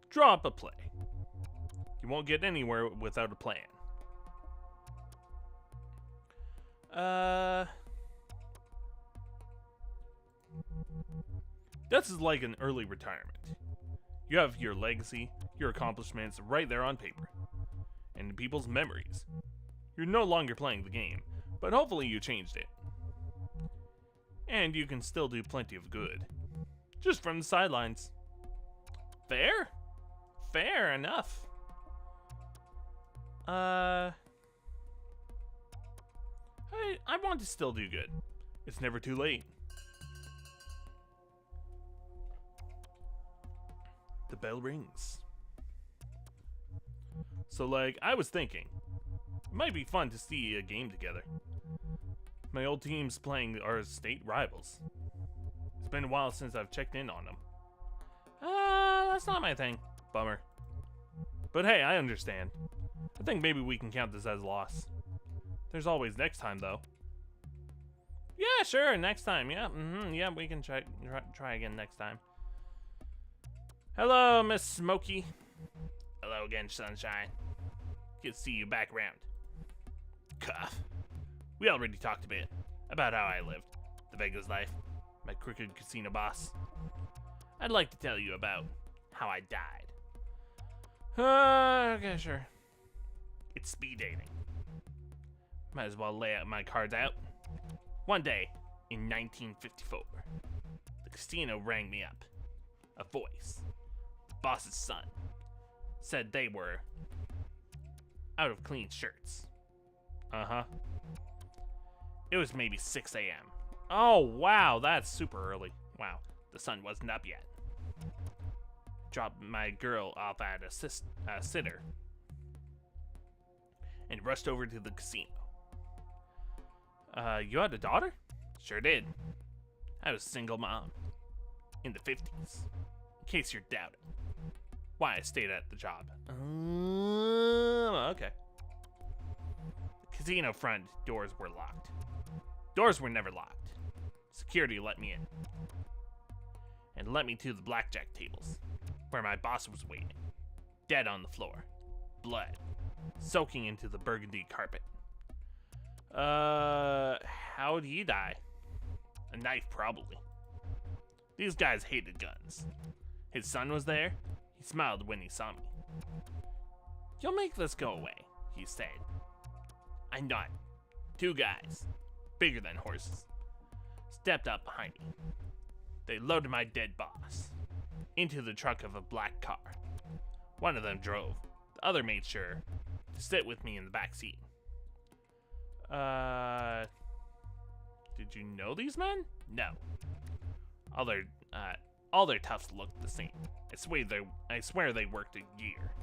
Draw up a play. You won't get anywhere without a plan. This is like an early retirement. You have your legacy, your accomplishments right there on paper, and people's memories. You're no longer playing the game, but hopefully you changed it. And you can still do plenty of good, just from the sidelines. Fair? Fair enough. I want to still do good. It's never too late. The bell rings. So, like, I was thinking, it might be fun to see a game together. My old team's playing our state rivals. It's been a while since I've checked in on them. That's not my thing. Bummer. But hey, I understand. I think maybe we can count this as a loss. There's always next time, though. Yeah, sure, next time. Yeah, yeah, we can try again next time. Hello, Miss Smokey. Hello again, Sunshine. Good to see you back around. Cough. We already talked a bit about how I lived. the Vegas life, my crooked casino boss. I'd like to tell you about how I died. Okay, sure. It's speed dating. Might as well lay out my cards out. One day, in 1954, the casino rang me up. A voice, the boss's son, said they were out of clean shirts. Uh-huh. It was maybe 6 a.m. Oh, wow, that's super early. Wow, the sun wasn't up yet. Dropped my girl off at a sitter and rushed over to the casino. You had a daughter? Sure did. I was a single mom in the 50s, in case you're doubting why I stayed at the job. Okay. The casino front doors were locked. Doors were never locked. Security let me in and led me to the blackjack tables, where my boss was waiting, dead on the floor, blood soaking into the burgundy carpet. How'd he die? A knife, probably. These guys hated guns. His son was there. He smiled when he saw me. "You'll make this go away," he said. I nodded. Two guys, bigger than horses, stepped up behind me. They loaded my dead boss into the trunk of a black car. One of them drove. The other made sure to sit with me in the back seat. Did you know these men? No. All their tufts looked the same. I swear they worked a year,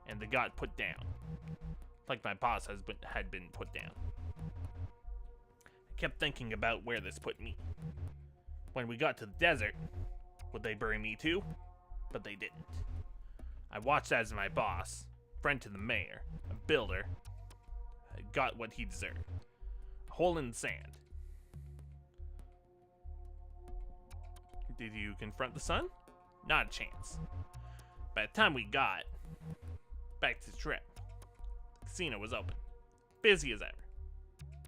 and they got put down, like my boss had been put down. I kept thinking about where this put me. When we got to the desert, would they bury me too? But they didn't. I watched as my boss, friend to the mayor, a builder, got what he deserved. A hole in the sand. Did you confront the son? Not a chance. By the time we got back to the trip, the casino was open, busy as ever,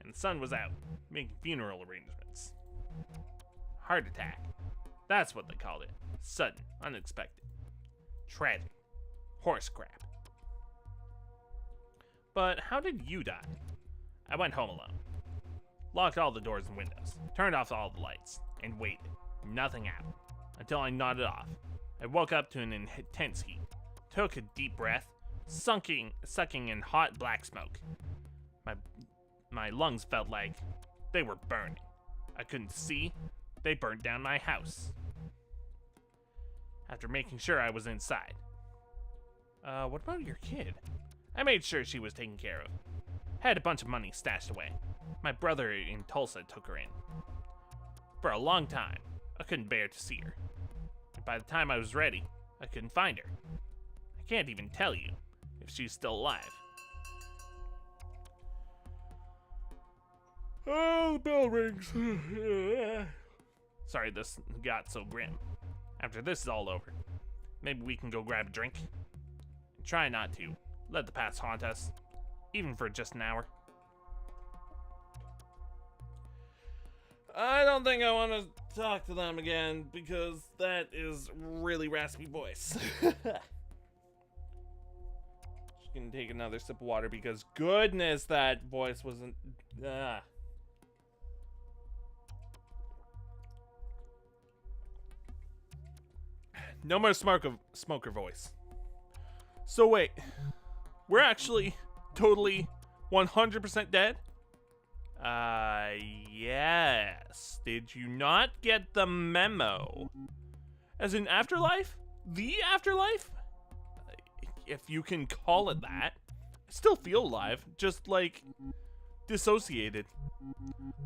and the son was out making funeral arrangements. Heart attack. That's what they called it. Sudden, unexpected, tragic, horse crap. But how did you die? I went home alone, locked all the doors and windows, turned off all the lights, and waited. Nothing happened until I nodded off. I woke up to an intense heat, took a deep breath, sucking in hot black smoke. My lungs felt like they were burning. I couldn't see. They burnt down my house. After making sure I was inside. What about your kid? I made sure she was taken care of. Had a bunch of money stashed away. My brother in Tulsa took her in. For a long time, I couldn't bear to see her. And by the time I was ready, I couldn't find her. I can't even tell you if she's still alive. Oh, the bell rings. Sorry this got so grim. After this is all over, maybe we can go grab a drink? And try not to let the past haunt us, even for just an hour. I don't think I want to talk to them again because that is really raspy voice. Just gonna take another sip of water because goodness, that voice wasn't. No more smoker voice. So wait, we're actually totally 100% dead? Yes. Did you not get the memo? As in afterlife? The afterlife? If you can call it that. I still feel alive, just like dissociated.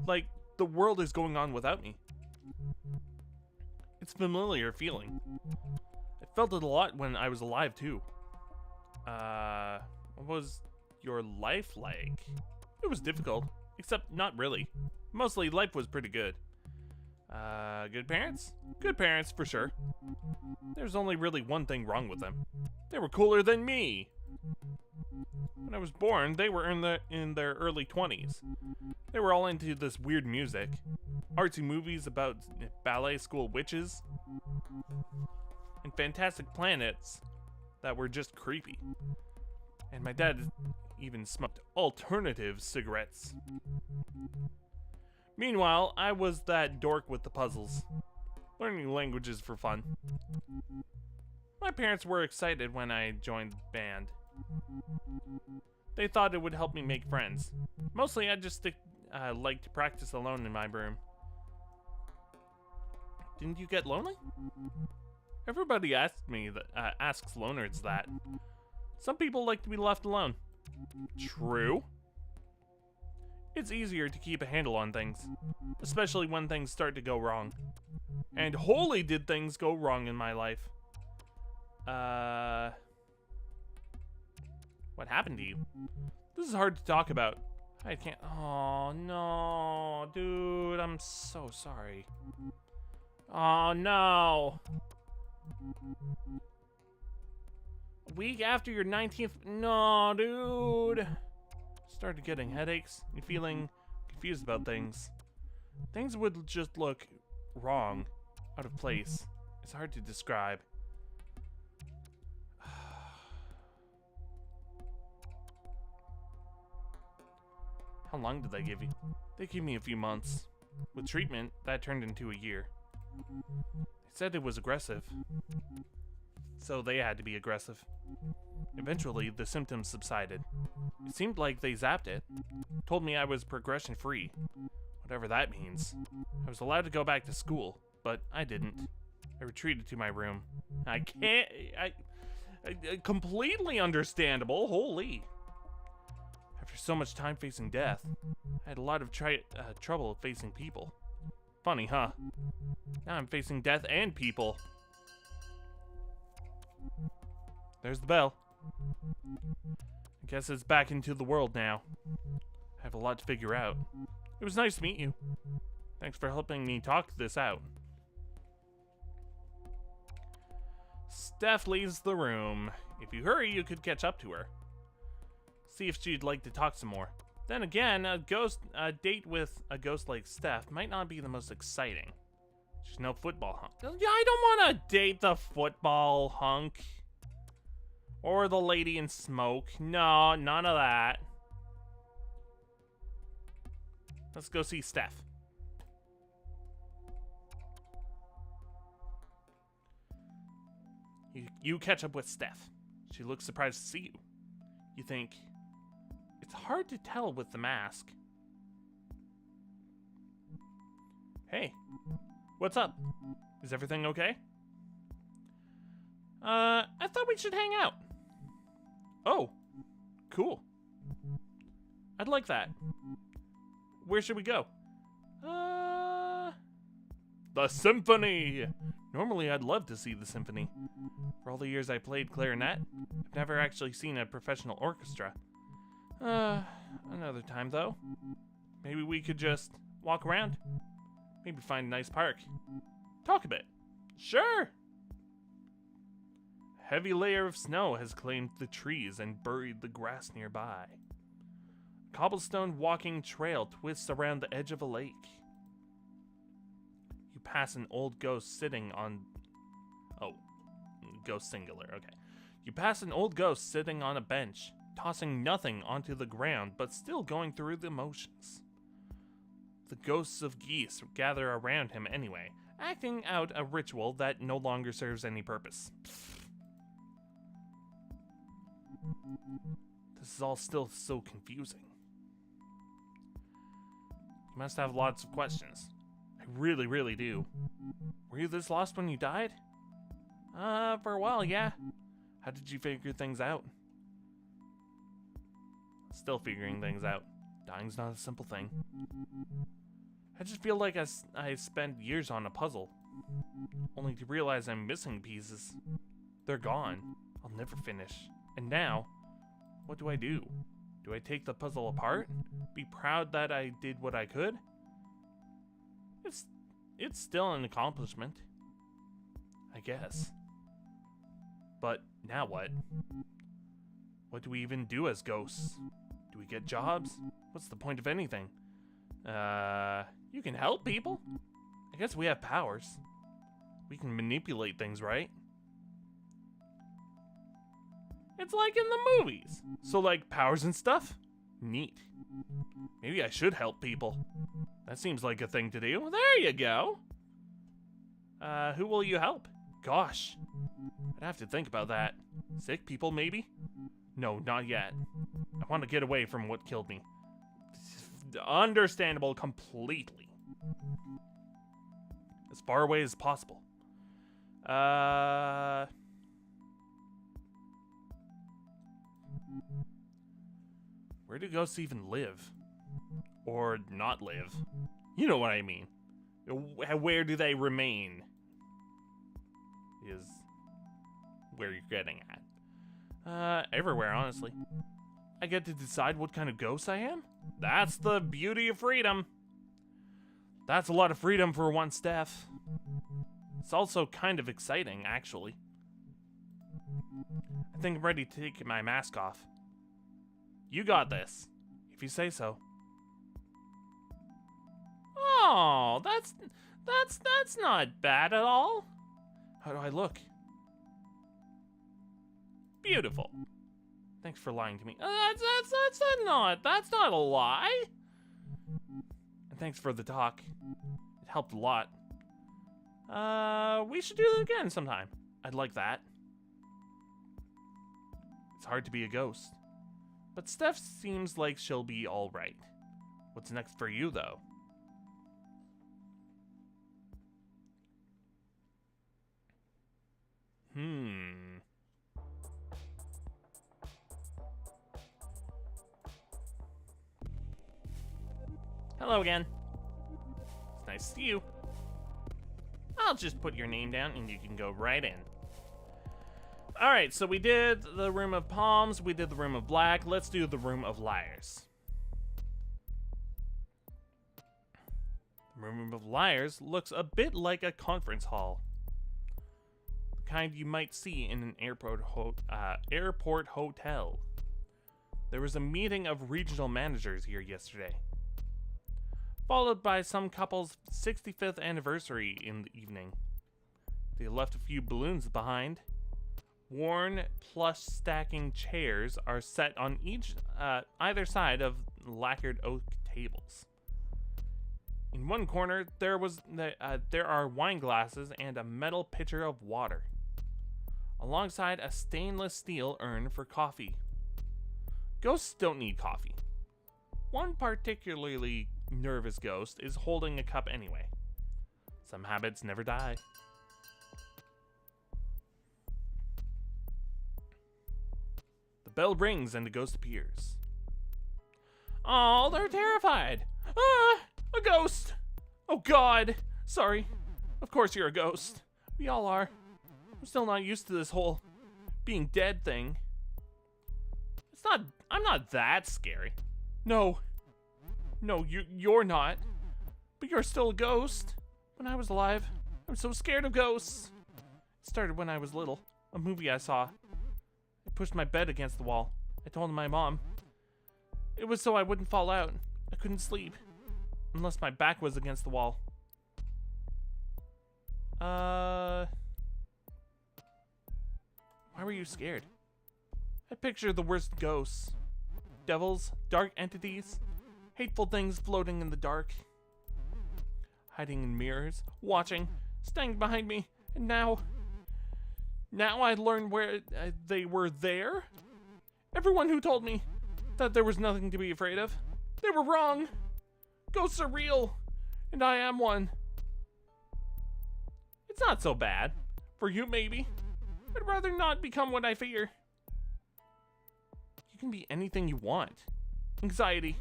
Like the world is going on without me. It's a familiar feeling. I felt it a lot when I was alive too. What was your life like? It was difficult. Except not really. Mostly life was pretty good. Good parents? Good parents, for sure. There's only really one thing wrong with them. They were cooler than me. When I was born, they were in their early 20s. They were all into this weird music, artsy movies about ballet school witches, and fantastic planets that were just creepy. And my dad even smoked alternative cigarettes. Meanwhile, I was that dork with the puzzles, learning languages for fun. My parents were excited when I joined the band. They thought it would help me make friends. Mostly, I just like to practice alone in my room. Didn't you get lonely? Everybody asks loners that. Some people like to be left alone. True. It's easier to keep a handle on things, especially when things start to go wrong. And holy did things go wrong in my life. What happened to you? This is hard to talk about. I can't. Oh no, dude, I'm so sorry. Oh no. A week after your 19th. No, dude. Started getting headaches and feeling confused about things. Things would just look wrong, out of place. It's hard to describe. How long did they give you? They gave me a few months. With treatment, that turned into a year. They said it was aggressive, so they had to be aggressive. Eventually, the symptoms subsided. It seemed like they zapped it. Told me I was progression-free. Whatever that means. I was allowed to go back to school, but I didn't. I retreated to my room. I can't... completely understandable. Holy. After so much time facing death, I had a lot of trouble facing people. Funny, huh? Now I'm facing death and people. There's the bell. I guess it's back into the world now. I have a lot to figure out. It was nice to meet you. Thanks for helping me talk this out. Steph leaves the room. If you hurry, you could catch up to her. See if she'd like to talk some more. Then again, a date with a ghost like Steph might not be the most exciting. She's no football hunk. Yeah, I don't want to date the football hunk. Or the lady in smoke. No, none of that. Let's go see Steph. You catch up with Steph. She looks surprised to see you. You think, it's hard to tell with the mask. Hey, what's up? Is everything okay? I thought we should hang out. Oh, cool. I'd like that. Where should we go? The symphony! Normally, I'd love to see the symphony. For all the years I played clarinet, I've never actually seen a professional orchestra. Another time, though. Maybe we could just walk around. Maybe find a nice park. Talk a bit. Sure! A heavy layer of snow has claimed the trees and buried the grass nearby. A cobblestone walking trail twists around the edge of a lake. You pass an old ghost sitting on... Oh, ghost singular, okay. You pass an old ghost sitting on a bench, tossing nothing onto the ground, but still going through the motions. The ghosts of geese gather around him anyway, acting out a ritual that no longer serves any purpose. This is all still so confusing. You must have lots of questions. I really, really do. Were you this lost when you died? For a while, yeah. How did you figure things out? Still figuring things out. Dying's not a simple thing. I just feel like I spent years on a puzzle, only to realize I'm missing pieces. They're gone. I'll never finish. And now, what do I do? Do I take the puzzle apart? Be proud that I did what I could? It's still an accomplishment, I guess. But now what? What do we even do as ghosts? Do we get jobs? What's the point of anything? You can help people. I guess we have powers. We can manipulate things, right? It's like in the movies. So, like, powers and stuff? Neat. Maybe I should help people. That seems like a thing to do. Well, there you go. Who will you help? Gosh. I'd have to think about that. Sick people, maybe? No, not yet. I want to get away from what killed me. Understandable completely. As far away as possible. Where do ghosts even live? Or not live? You know what I mean. Where do they remain? Is where you're getting at. Everywhere, honestly. I get to decide what kind of ghost I am? That's the beauty of freedom. That's a lot of freedom for one, Steph. It's also kind of exciting, actually. I think I'm ready to take my mask off. You got this. If you say so. Oh, that's not bad at all. How do I look? Beautiful. Thanks for lying to me. That's not a lie. And thanks for the talk. It helped a lot. We should do it again sometime. I'd like that. It's hard to be a ghost. But Steph seems like she'll be alright. What's next for you, though? Hello again. It's nice to see you. I'll just put your name down and you can go right in. Alright, so we did the Room of Palms, we did the Room of Black, let's do the Room of Liars. The Room of Liars looks a bit like a conference hall. The kind you might see in an airport hotel. There was a meeting of regional managers here yesterday, followed by some couple's 65th anniversary in the evening. They left a few balloons behind. Worn plush stacking chairs are set on either side of lacquered oak tables. In one corner, there are wine glasses and a metal pitcher of water, alongside a stainless steel urn for coffee. Ghosts don't need coffee. One particularly nervous ghost is holding a cup anyway. Some habits never die. The bell rings and a ghost appears. Oh, they're terrified. Ah, a ghost. Oh God. Sorry. Of course you're a ghost. We all are. I'm still not used to this whole being dead thing. I'm not that scary. No, you're not. But you're still a ghost. When I was alive, I'm so scared of ghosts. It started when I was little. A movie I saw. I pushed my bed against the wall. I told my mom. It was so I wouldn't fall out. I couldn't sleep. Unless my back was against the wall. Why were you scared? I pictured the worst ghosts. Devils, dark entities, hateful things floating in the dark. Hiding in mirrors, watching, staying behind me, and now I learned where they were there? Everyone who told me that there was nothing to be afraid of, they were wrong. Ghosts are real, and I am one. It's not so bad. For you, maybe. I'd rather not become what I fear. You can be anything you want. Anxiety.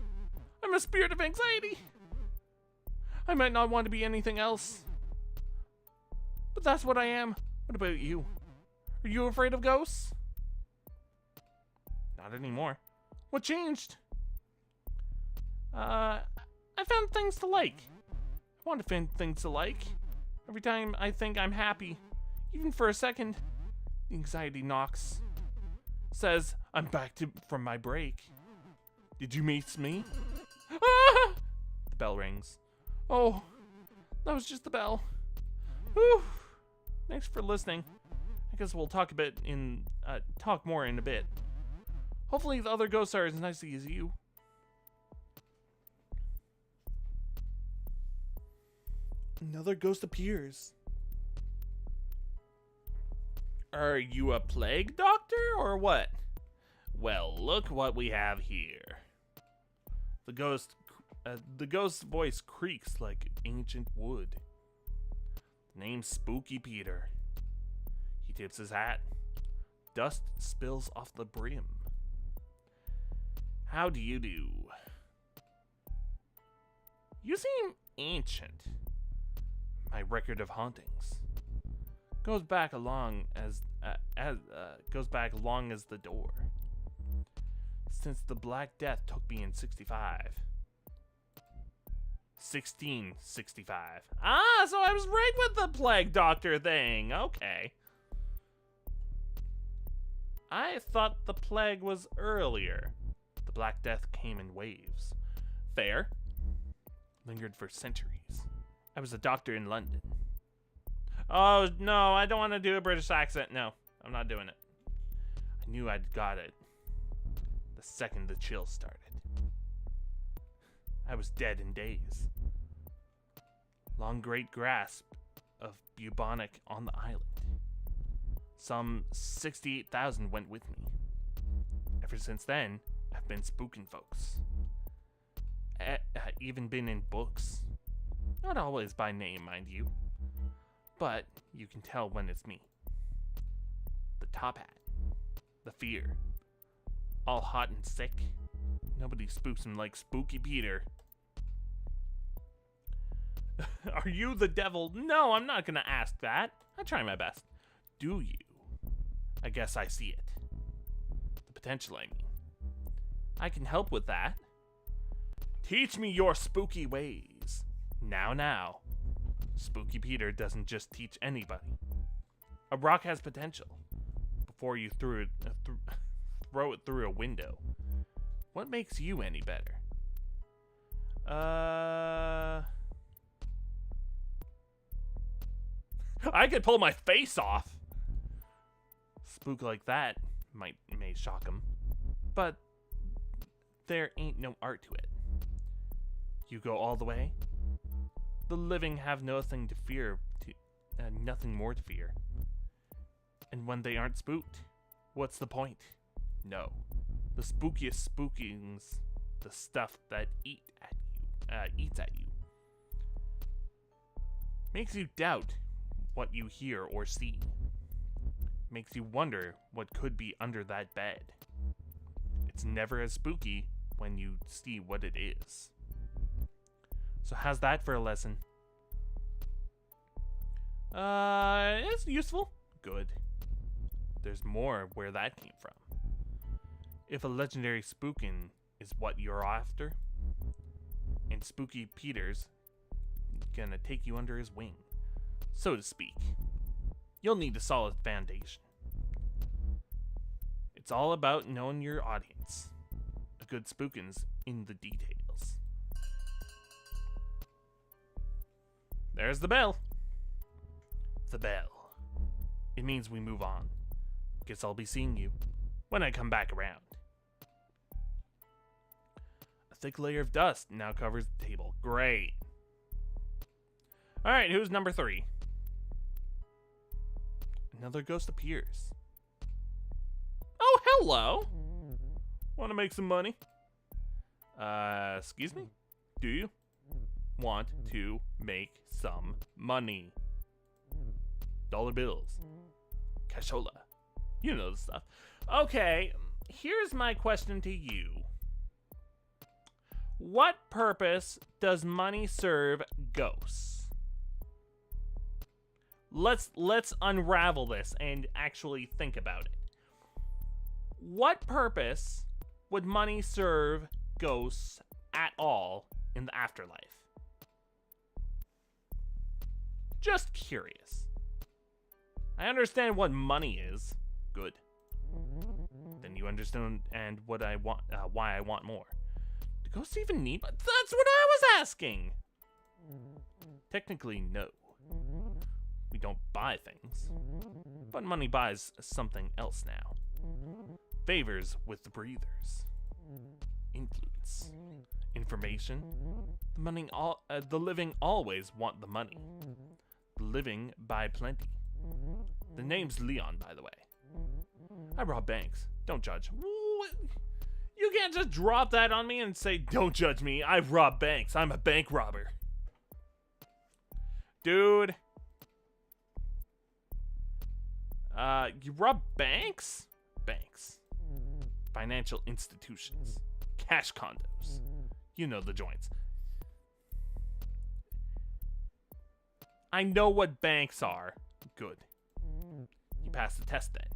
I'm a spirit of anxiety. I might not want to be anything else, but that's what I am. What about you? Are you afraid of ghosts? Not anymore. What changed? I found things to like. I want to find things to like. Every time I think I'm happy, even for a second, the anxiety knocks. Says, I'm back from my break. Did you miss me? Ah! The bell rings. Oh, that was just the bell. Whew. Thanks for listening. I guess we'll talk more in a bit. Hopefully the other ghosts are as nice as you. Another ghost appears. Are you a plague doctor or what? Well, look what we have here. The ghost's voice creaks like ancient wood. Name's Spooky Peter. He tips his hat. Dust spills off the brim. How do you do? You seem ancient. My record of hauntings goes back long as the door. Since the Black Death took me in 1665. Ah, so I was right with the plague doctor thing. Okay. I thought the plague was earlier. The Black Death came in waves. Fair. Lingered for centuries. I was a doctor in London. Oh, no, I don't want to do a British accent. No, I'm not doing it. I knew I'd got it the second the chill started. I was dead in days. Long great grasp of bubonic on the island. Some 68,000 went with me. Ever since then, I've been spooking folks. Even been in books. Not always by name, mind you. But you can tell when it's me. The top hat. The fear. All hot and sick. Nobody spooks him like Spooky Peter. Are you the devil? No, I'm not gonna ask that. I try my best. Do you? I guess I see it. The potential, I mean. I can help with that. Teach me your spooky ways. Now. Spooky Peter doesn't just teach anybody. A rock has potential. Before you throw it through a window. What makes you any better? I could pull my face off. Spook like that may shock him, but there ain't no art to it. You go all the way. The living have nothing to fear, nothing more to fear. And when they aren't spooked, what's the point? No, the spookiest spookings, the stuff that eats at you, makes you doubt what you hear or see. Makes you wonder what could be under that bed. It's never as spooky when you see what it is. So how's that for a lesson? It's useful. Good. There's more where that came from. If a legendary spookin' is what you're after, and Spooky Peter's gonna take you under his wing, so to speak, you'll need a solid foundation. It's all about knowing your audience. A good spookin's in the details. There's the bell. The bell. It means we move on. Guess I'll be seeing you when I come back around. A thick layer of dust now covers the table. Great. Alright, who's number 3? Another ghost appears. Oh, hello! Want to make some money? Excuse me? Do you want to make some money? Dollar bills. Cashola. You know the stuff. Okay, here's my question to you. What purpose does money serve ghosts? Let's unravel this and actually think about it. What purpose would money serve ghosts at all in the afterlife? Just curious. I understand what money is. Good. Then you understand what I want, why I want more. Do ghosts even need? That's what I was asking. Technically, no. We don't buy things, but money buys something else now. Favors with the breathers. Influence. Information. The living always want the money. The living buy plenty. The name's Leon, by the way. I rob banks. Don't judge. What? You can't just drop that on me and say, don't judge me. I rob banks. I'm a bank robber. Dude. You rob banks? Banks. Financial institutions. Cash condos. You know the joints. I know what banks are. Good. You passed the test then.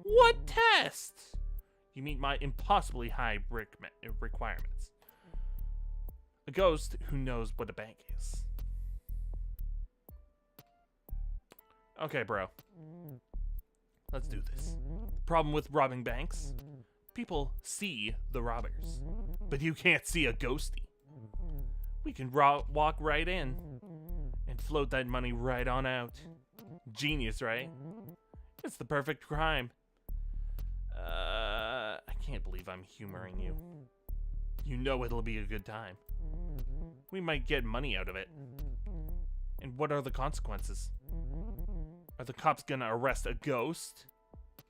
What test? You meet my impossibly high requirements. A ghost who knows what a bank is. Okay, bro. Let's do this. Problem with robbing banks? People see the robbers, but you can't see a ghostie. We can walk right in and float that money right on out. Genius, right? It's the perfect crime. I can't believe I'm humoring you. You know it'll be a good time. We might get money out of it. And what are the consequences? Are the cops gonna arrest a ghost?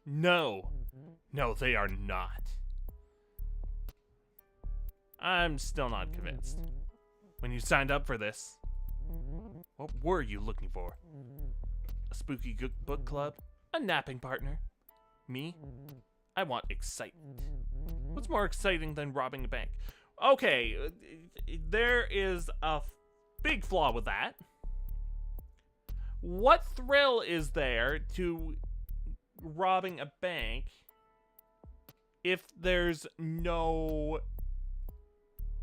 No. No, they are not. I'm still not convinced. When you signed up for this, what were you looking for? A spooky book club? A napping partner? Me? I want excitement. What's more exciting than robbing a bank? Okay, there is a big flaw with that. What thrill is there to robbing a bank if there's no,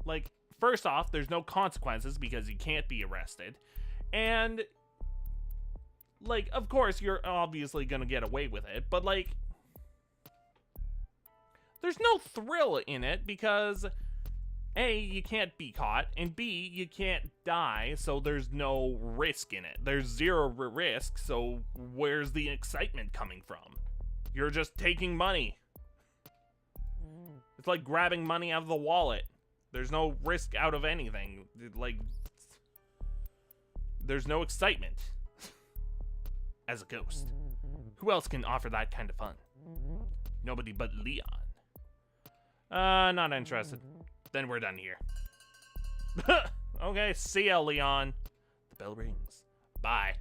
like, first off, there's no consequences because you can't be arrested, and, like, of course, you're obviously gonna get away with it, but, like, there's no thrill in it because A, you can't be caught, and B, you can't die, so there's no risk in it. There's zero risk, so where's the excitement coming from? You're just taking money. It's like grabbing money out of the wallet. There's no risk out of anything. Like, there's no excitement. As a ghost. Who else can offer that kind of fun? Nobody but Leon. Not interested. Then we're done here. Okay, see ya, Leon. The bell rings. Bye.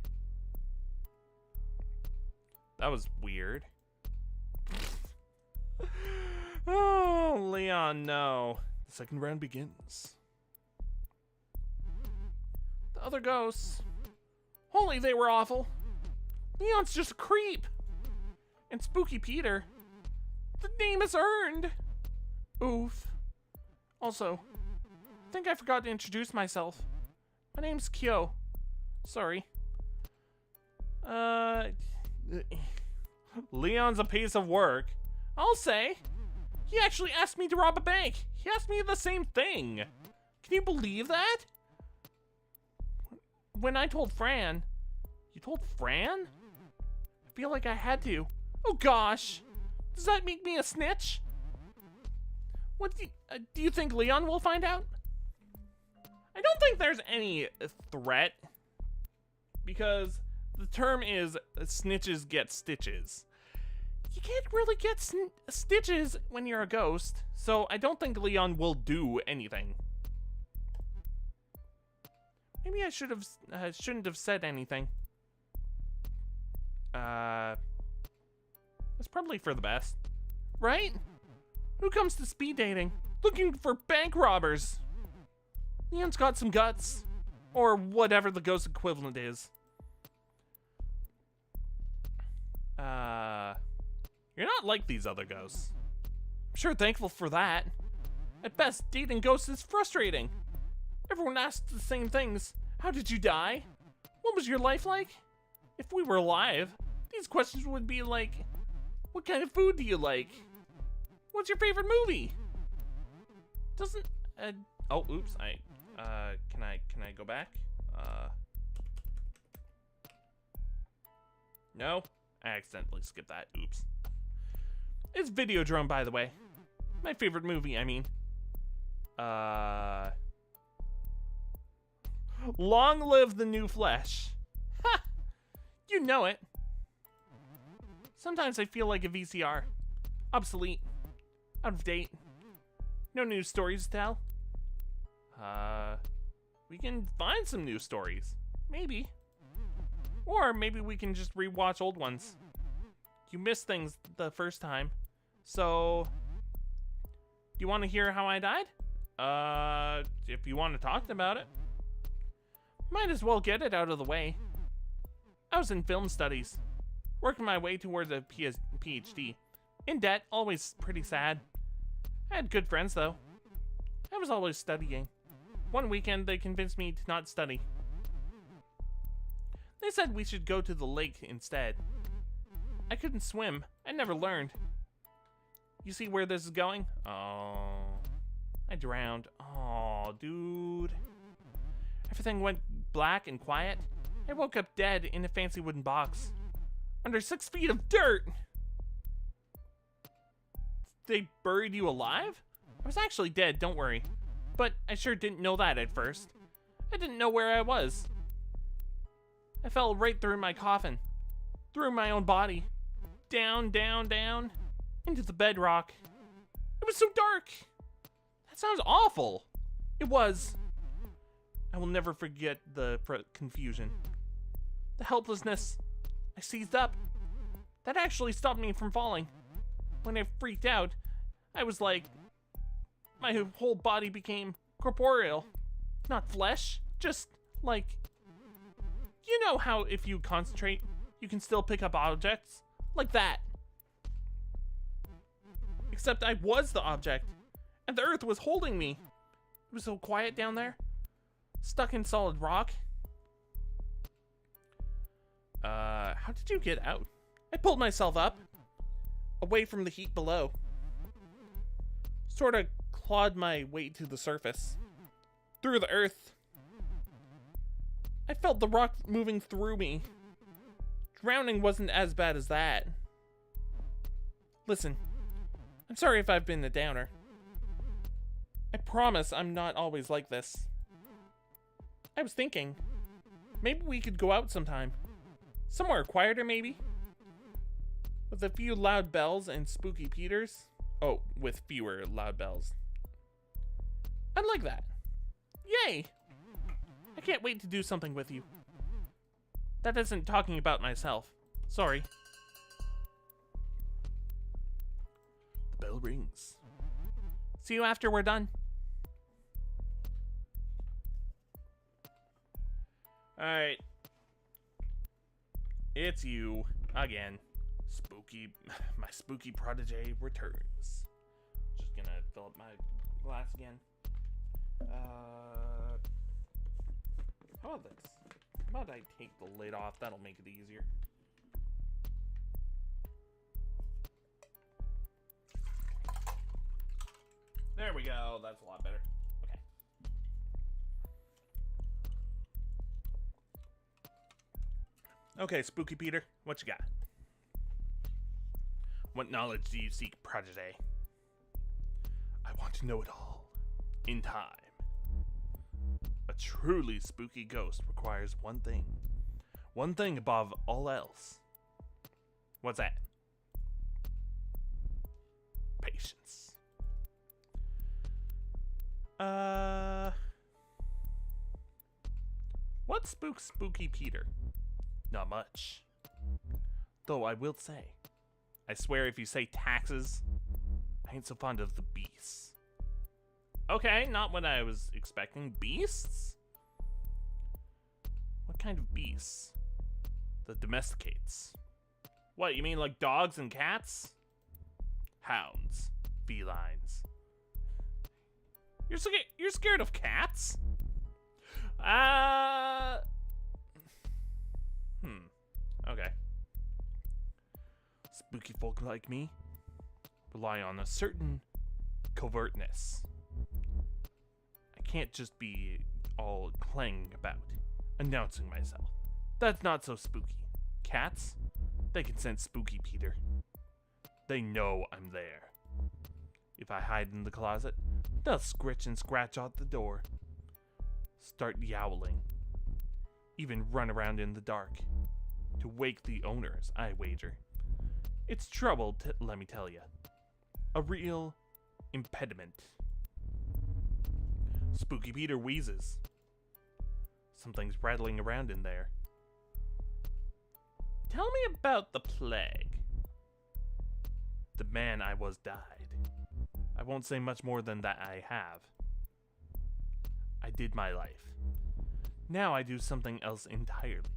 That was weird. Oh, Leon, no. The second round begins. The other ghosts. Holy, they were awful. Leon's just a creep. And Spooky Peter. The name is earned. Oof. Also, I think I forgot to introduce myself. My name's Kyo. Sorry. Leon's a piece of work. I'll say. He actually asked me to rob a bank. He asked me the same thing. Can you believe that? When I told Fran. You told Fran? I feel like I had to. Oh gosh. Does that make me a snitch? What do you think Leon will find out? I don't think there's any threat. Because the term is snitches get stitches. You can't really get stitches when you're a ghost. So I don't think Leon will do anything. Maybe I shouldn't have said anything. That's probably for the best. Right? Who comes to speed dating looking for bank robbers? Leon's got some guts. Or whatever the ghost equivalent is. You're not like these other ghosts. I'm sure thankful for that. At best, dating ghosts is frustrating. Everyone asks the same things. How did you die? What was your life like? If we were alive, these questions would be like, what kind of food do you like? What's your favorite movie? Doesn't oh, oops. Can I go back? No, I accidentally skipped that. Oops. It's Videodrome, by the way. My favorite movie, I mean. Long live the new flesh. Ha! You know it. Sometimes I feel like a VCR. Obsolete. Out of date. No news stories to tell. We can find some news stories. Maybe. Or maybe we can just rewatch old ones. You missed things the first time. So, do you want to hear how I died? If you want to talk about it. Might as well get it out of the way. I was in film studies, working my way towards a PhD. In debt, always pretty sad. I had good friends though. I was always studying. One weekend, they convinced me to not study. They said we should go to the lake instead. I couldn't swim. I never learned. You see where this is going? Oh, I drowned. Oh, dude. Everything went black and quiet. I woke up dead in a fancy wooden box. Under 6 feet of dirt! They buried you alive? I was actually dead, don't worry. But I sure didn't know that at first. I didn't know where I was. I fell right through my coffin. Through my own body. Down, down, down. Into the bedrock. It was so dark. That sounds awful. It was. I will never forget the confusion. The helplessness. I seized up. That actually stopped me from falling. When I freaked out, I was like, my whole body became corporeal. Not flesh, just like, you know how if you concentrate, you can still pick up objects? Like that. Except I was the object, and the earth was holding me. It was so quiet down there. Stuck in solid rock. How did you get out? I pulled myself up. Away from the heat below. Sorta clawed my way to the surface. Through the earth. I felt the rock moving through me. Drowning wasn't as bad as that. Listen, I'm sorry if I've been a downer. I promise I'm not always like this. I was thinking, maybe we could go out sometime. Somewhere quieter, maybe? With a few loud bells and spooky Peters. Oh, with fewer loud bells. I'd like that. Yay! I can't wait to do something with you. That isn't talking about myself. Sorry. The bell rings. See you after we're done. Alright. It's you. Again. My spooky protege returns. Just gonna fill up my glass again. How about this? How about I take the lid off? That'll make it easier. There we go. That's a lot better. Okay. Okay, Spooky Peter, what you got? What knowledge do you seek, protege? I want to know it all. In time. A truly spooky ghost requires one thing. One thing above all else. What's that? Patience. What spooks Spooky Peter? Not much. Though I will say, I swear if you say taxes, I ain't so fond of the beasts. Okay, not what I was expecting. Beasts? What kind of beasts? The domesticates. What, you mean like dogs and cats? Hounds. Felines. You're scared of cats? Okay. Spooky folk like me rely on a certain covertness. I can't just be all clanging about, announcing myself. That's not so spooky. Cats? They can sense spooky Peter. They know I'm there. If I hide in the closet, they'll scritch and scratch out the door. Start yowling. Even run around in the dark. To wake the owners, I wager. It's trouble, let me tell you. A real impediment. Spooky Peter wheezes. Something's rattling around in there. Tell me about the plague. The man I was died. I won't say much more than that I have. I did my life. Now I do something else entirely.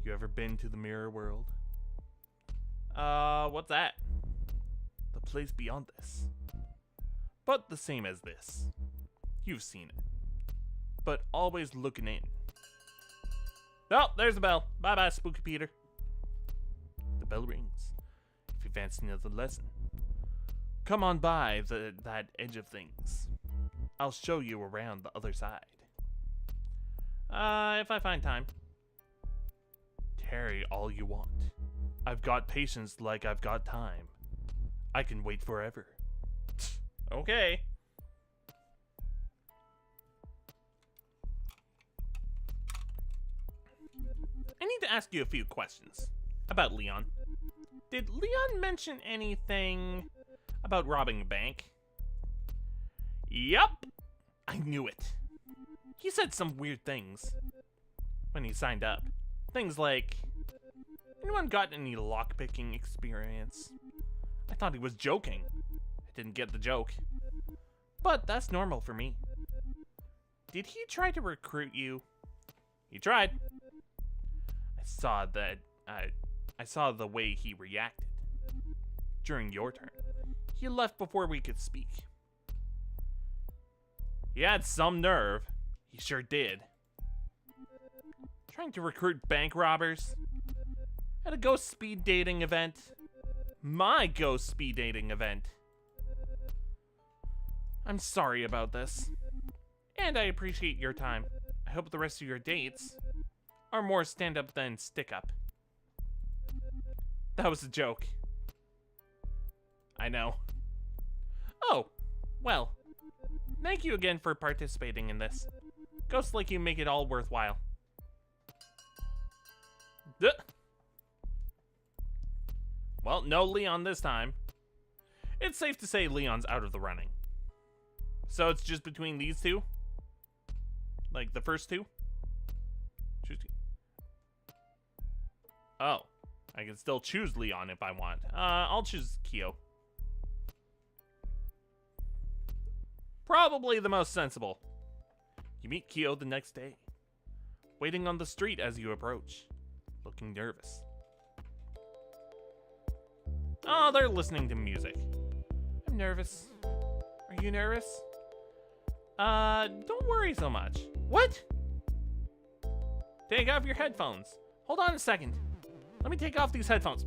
You ever been to the mirror world? What's that? The place beyond this. But the same as this. You've seen it. But always looking in. Oh, there's the bell. Bye-bye, Spooky Peter. The bell rings. If you fancy another lesson, come on by that edge of things. I'll show you around the other side. If I find time. Tarry all you want. I've got patience like I've got time. I can wait forever. Okay. I need to ask you a few questions about Leon. Did Leon mention anything about robbing a bank? Yup! I knew it. He said some weird things when he signed up. Things like, anyone got any lockpicking experience? I thought he was joking. I didn't get the joke. But that's normal for me. Did he try to recruit you? He tried. I saw the way he reacted. During your turn, he left before we could speak. He had some nerve. He sure did. Trying to recruit bank robbers at a ghost speed dating event. My ghost speed dating event. I'm sorry about this. And I appreciate your time. I hope the rest of your dates are more stand-up than stick-up. That was a joke. I know. Oh, well. Thank you again for participating in this. Ghosts like you make it all worthwhile. Duh. Well, no Leon this time. It's safe to say Leon's out of the running. So it's just between these two? Like the first two? Oh, I can still choose Leon if I want. I'll choose Kyo. Probably the most sensible. You meet Kyo the next day, waiting on the street as you approach, looking nervous. Oh, they're listening to music. I'm nervous. Are you nervous? Don't worry so much. What? Take off your headphones. Hold on a second. Let me take off these headphones.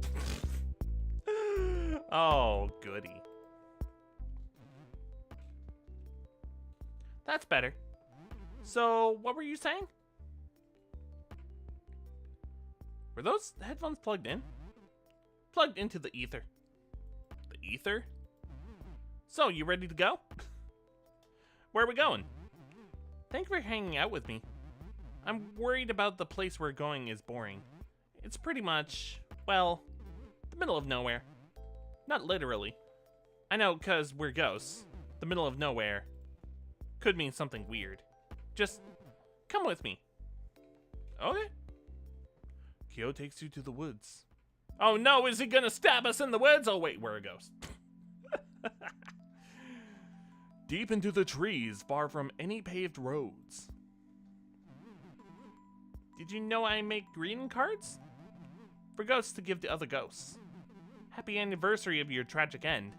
Oh, goody. That's better. So, what were you saying? Were those headphones plugged in? Plugged into the ether. The ether? So, you ready to go? Where are we going? Thank you for hanging out with me. I'm worried about the place we're going is boring. It's pretty much, well, the middle of nowhere. Not literally. I know, 'cause we're ghosts. The middle of nowhere could mean something weird. Just come with me. Okay. Kyo takes you to the woods. Oh no, is he gonna stab us in the woods? Oh wait, we're a ghost. Deep into the trees, far from any paved roads. Did you know I make greeting cards? For ghosts to give to other ghosts. Happy anniversary of your tragic end.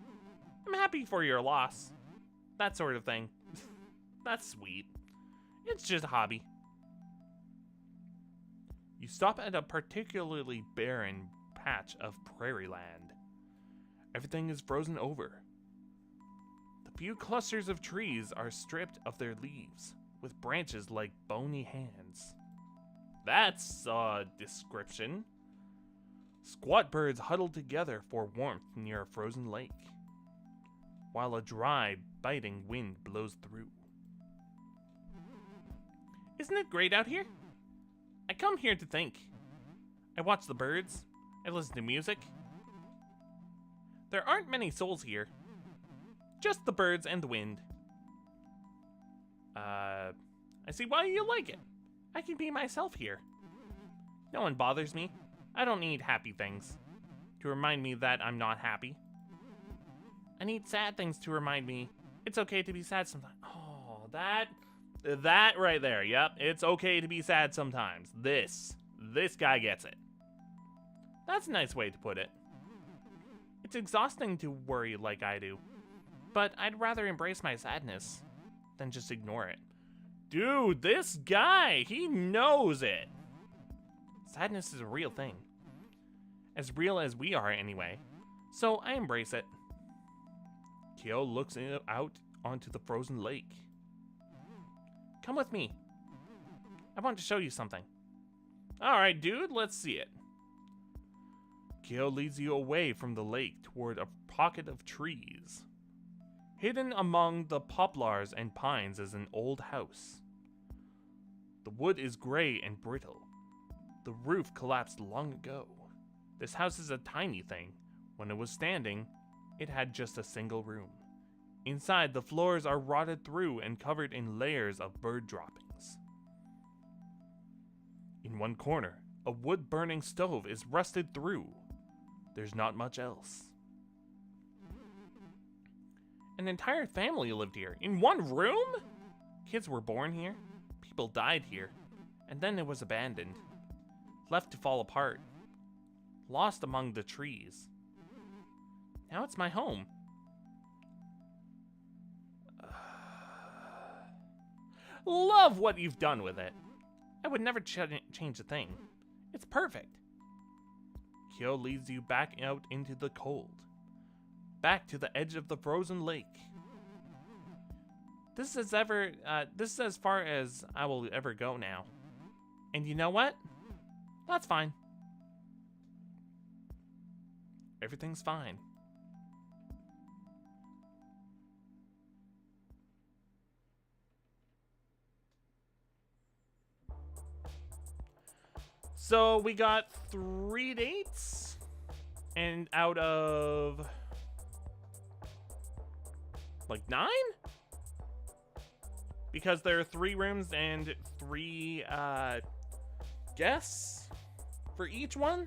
I'm happy for your loss. That sort of thing. That's sweet. It's just a hobby. You stop at a particularly barren patch of prairie land. Everything is frozen over. The few clusters of trees are stripped of their leaves, with branches like bony hands. That's a description. Squat birds huddle together for warmth near a frozen lake, while a dry, biting wind blows through. Isn't it great out here? I come here to think. I watch the birds. I listen to music. There aren't many souls here. Just the birds and the wind. I see why you like it. I can be myself here. No one bothers me. I don't need happy things to remind me that I'm not happy. I need sad things to remind me it's okay to be sad sometimes. Oh, that right there. Yep, it's okay to be sad sometimes. This guy gets it. That's a nice way to put it. It's exhausting to worry like I do, but I'd rather embrace my sadness than just ignore it. Dude, this guy, he knows it. Sadness is a real thing. As real as we are anyway. So I embrace it. Kyo looks out onto the frozen lake. Come with me. I want to show you something. Alright, dude, let's see it. Kyo leads you away from the lake toward a pocket of trees. Hidden among the poplars and pines is an old house. The wood is gray and brittle. The roof collapsed long ago. This house is a tiny thing. When it was standing, it had just a single room. Inside, the floors are rotted through and covered in layers of bird droppings. In one corner, a wood-burning stove is rusted through. There's not much else. An entire family lived here, in one room? Kids were born here, people died here, and then it was abandoned. Left to fall apart. Lost among the trees. Now it's my home. Love what you've done with it. I would never change a thing. It's perfect. Kyo leads you back out into the cold. Back to the edge of the frozen lake. This is as far as I will ever go now. And you know what? That's fine. Everything's fine. So we got 3 dates, and out of like 9? Because there are 3 rooms and 3 guests for each one.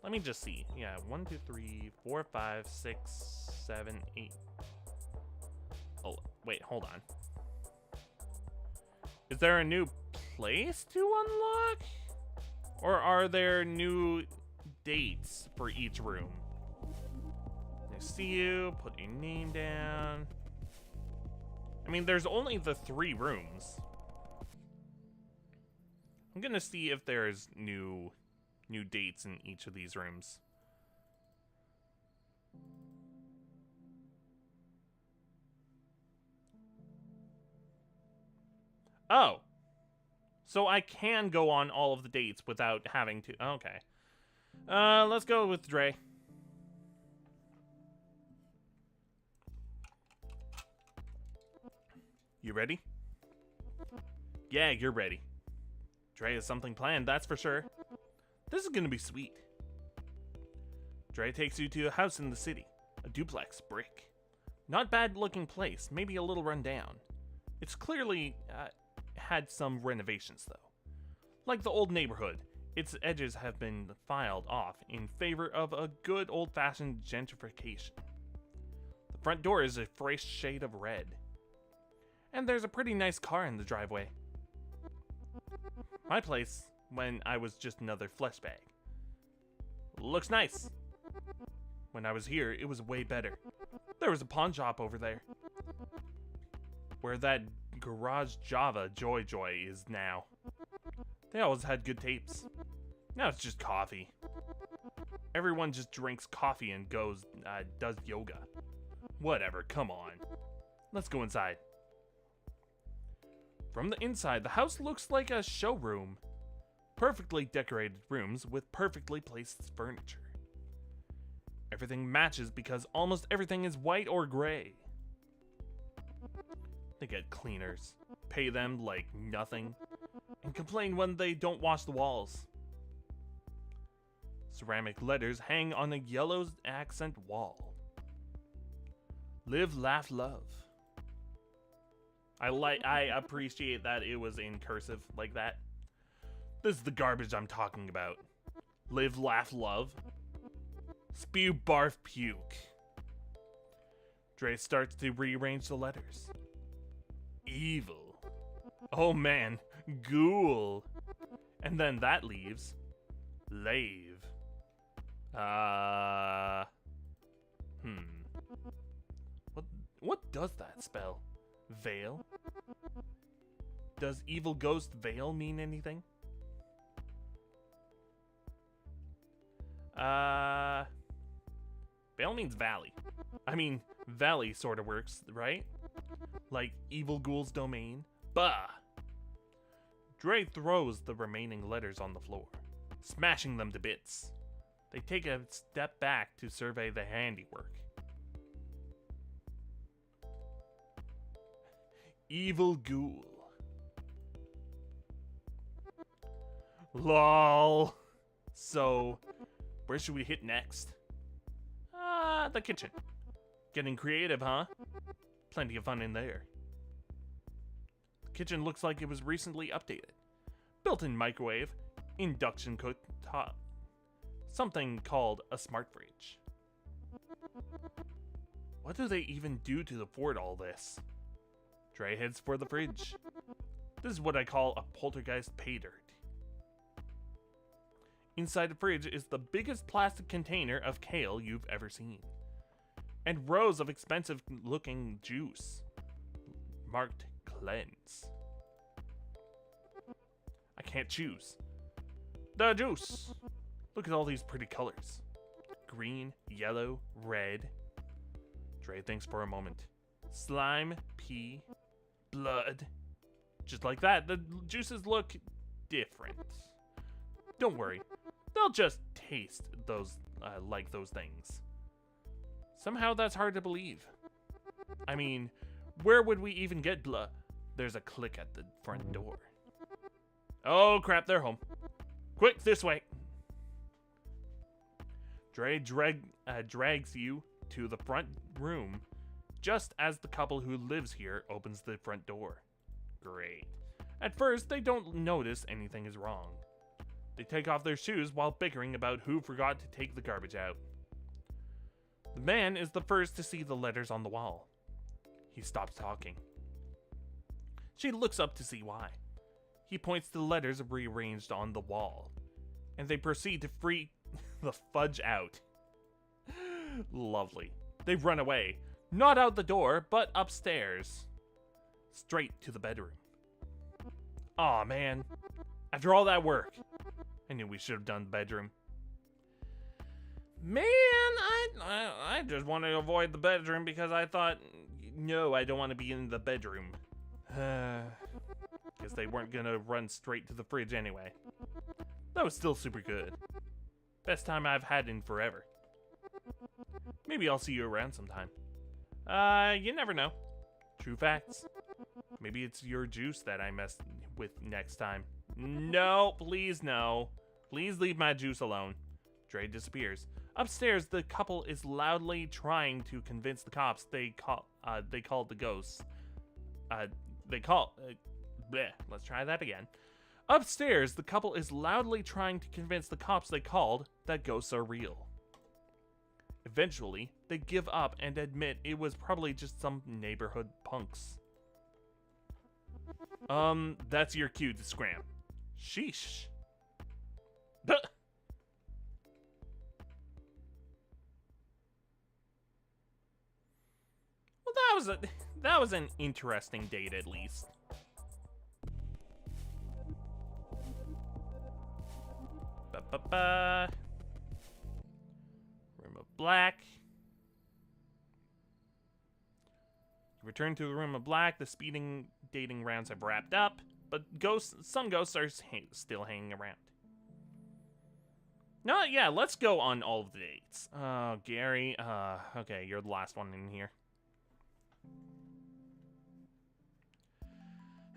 Let me just see. Yeah, 1, 2, 3, 4, 5, 6, 7, 8. Oh, wait, hold on. Is there a new place to unlock? Or are there new dates for each room? I see you. Put your name down. I mean, there's only the 3 rooms. I'm gonna see if there's new dates in each of these rooms. Oh. So I can go on all of the dates without having to... Okay. Let's go with Dre. You ready? Yeah, you're ready. Dre has something planned, that's for sure. This is gonna be sweet. Dre takes you to a house in the city. A duplex, brick. Not bad looking place, maybe a little run down. It's clearly had some renovations though. Like the old neighborhood, its edges have been filed off in favor of a good old-fashioned gentrification. The front door is a fresh shade of red. And there's a pretty nice car in the driveway. My place, when I was just another flesh bag. Looks nice. When I was here, it was way better. There was a pawn shop over there. Where that Garage Java Joy is now. They always had good tapes. Now it's just coffee. Everyone just drinks coffee and does yoga. Whatever, come on. Let's go inside. From the inside, the house looks like a showroom. Perfectly decorated rooms with perfectly placed furniture. Everything matches because almost everything is white or gray. They get cleaners, pay them like nothing, and complain when they don't wash the walls. Ceramic letters hang on a yellow accent wall. Live, laugh, love. I appreciate that it was in cursive like that. This is the garbage I'm talking about. Live, laugh, love. Spew, barf, puke. Dre starts to rearrange the letters. Evil. Oh man, ghoul. And then that leaves lave. What does that spell? Veil? Does evil ghost veil mean anything? Veil means valley. I mean, valley sort of works, right? Like evil ghoul's domain. Bah! Dre throws the remaining letters on the floor, smashing them to bits. They take a step back to survey the handiwork. Evil ghoul. LOL. So, where should we hit next? The kitchen. Getting creative, huh? Plenty of fun in there. The kitchen looks like it was recently updated. Built-in microwave, induction cooktop, something called a smart fridge. What do they even do to afford all this? Dre heads for the fridge. This is what I call a poltergeist pay dirt. Inside the fridge is the biggest plastic container of kale you've ever seen. And rows of expensive looking juice. Marked cleanse. I can't choose. The juice! Look at all these pretty colors. Green, yellow, red. Dre thinks for a moment. Slime, pee, blood. Just like that, the juices look different. Don't worry, they'll just taste those like those things. Somehow that's hard to believe. I mean, where would we even get blood? There's a click at the front door. Oh crap, they're home. Quick, this way. Dre drags you to the front room just as the couple who lives here opens the front door. Great. At first, they don't notice anything is wrong. They take off their shoes while bickering about who forgot to take the garbage out. The man is the first to see the letters on the wall. He stops talking. She looks up to see why. He points to the letters rearranged on the wall, and they proceed to freak the fudge out. Lovely. They run away, not out the door, but upstairs. Straight to the bedroom. Aw, man. After all that work, I knew we should have done the bedroom. Man, I just wanted to avoid the bedroom because I thought, no, I don't want to be in the bedroom. Guess they weren't gonna run straight to the fridge anyway. That was still super good. Best time I've had in forever. Maybe I'll see you around sometime. You never know. True facts. Maybe it's your juice that I messed with next time. No, please no. Please leave my juice alone. Dre disappears. Upstairs, the couple is loudly trying to convince the cops they called the ghosts. Let's try that again. Upstairs, the couple is loudly trying to convince the cops they called that ghosts are real. Eventually, they give up and admit it was probably just some neighborhood punks. That's your cue to scram. Sheesh. Duh. Well, that was an interesting date at least. black. You return to the room of black. The speeding dating rounds have wrapped up, but some ghosts are still hanging around. No, yeah, let's go on all of the dates. Oh, Gary. Okay, you're the last one in here.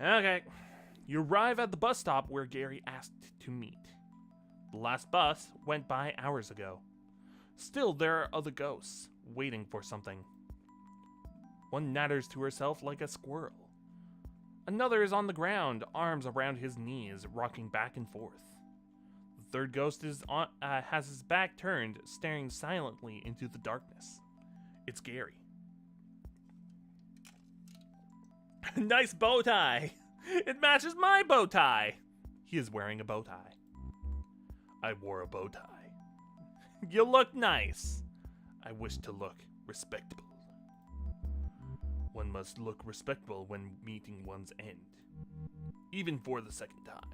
Okay. You arrive at the bus stop where Gary asked to meet. The last bus went by hours ago. Still, there are other ghosts waiting for something. One natters to herself like a squirrel. Another is on the ground, arms around his knees, rocking back and forth. The third ghost has his back turned, staring silently into the darkness. It's Gary. Nice bow tie! It matches my bow tie! He is wearing a bow tie. I wore a bow tie. You look nice. I wish to look respectable. One must look respectable when meeting one's end, even for the second time.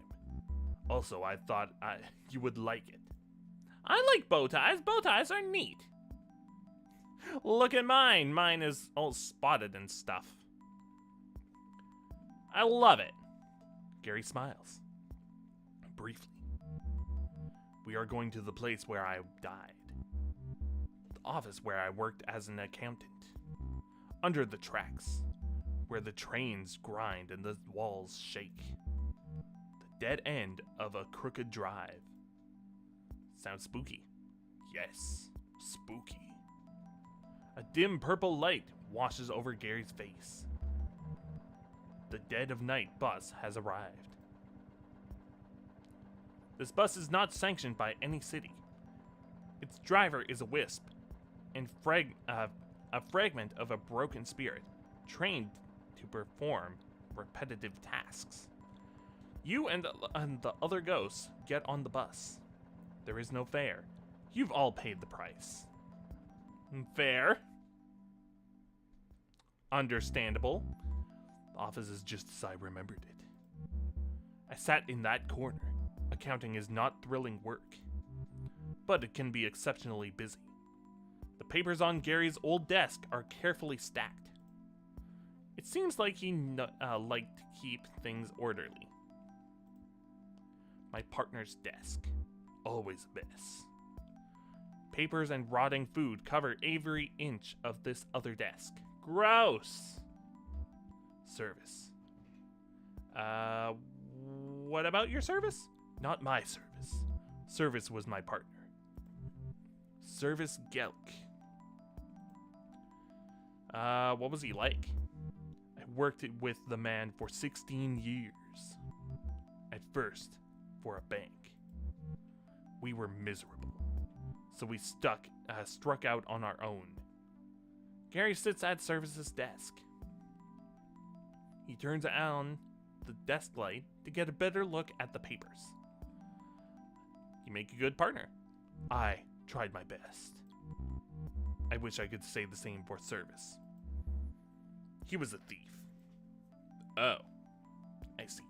Also, I thought you would like it. I like bow ties. Bow ties are neat. Look at mine. Mine is all spotted and stuff. I love it. Gary smiles. Briefly. We are going to the place where I died. The office where I worked as an accountant. Under the tracks, where the trains grind and the walls shake. The dead end of a crooked drive. Sounds spooky. Yes, spooky. A dim purple light washes over Gary's face. The dead of night bus has arrived. This bus is not sanctioned by any city. Its driver is a wisp, and a fragment of a broken spirit, trained to perform repetitive tasks. You and the other ghosts get on the bus. There is no fare. You've all paid the price. Fair. Understandable. The office is just as I remembered it. I sat in that corner. Accounting is not thrilling work, but it can be exceptionally busy. The papers on Gary's old desk are carefully stacked. It seems like he liked to keep things orderly. My partner's desk, always a mess. Papers and rotting food cover every inch of this other desk. Gross. Service. What about your service? Not my service. Service was my partner. Service Gelk. What was he like? I worked with the man for 16 years. At first, for a bank. We were miserable, so we struck out on our own. Gary sits at Service's desk. He turns on the desk light to get a better look at the papers. You make a good partner. I tried my best. I wish I could say the same for Service. He was a thief. Oh, I see.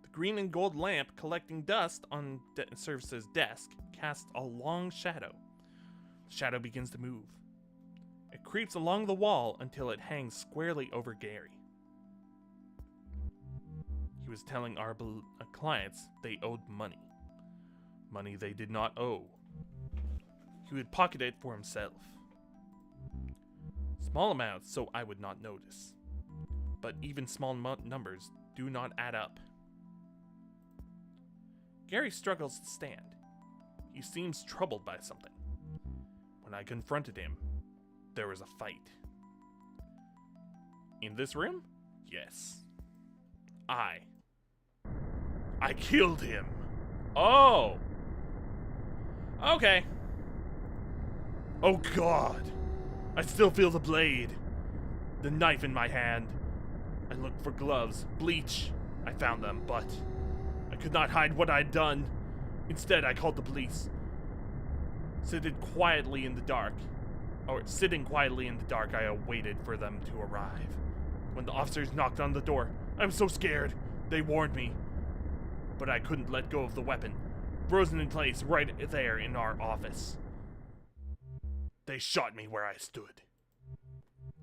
The green and gold lamp collecting dust on Service's desk casts a long shadow. The shadow begins to move. It creeps along the wall until it hangs squarely over Gary. He was telling our clients they owed money. Money they did not owe. He would pocket it for himself. Small amounts so I would not notice. But even small numbers do not add up. Gary struggles to stand. He seems troubled by something. When I confronted him, there was a fight. In this room? Yes. I killed him. Oh. Okay. Oh God. I still feel the blade. The knife in my hand. I looked for gloves, bleach. I found them, but I could not hide what I'd done. Instead, I called the police. Sitting quietly in the dark, I awaited for them to arrive. When the officers knocked on the door, I was so scared. They warned me. But I couldn't let go of the weapon, frozen in place right there in our office. They shot me where I stood.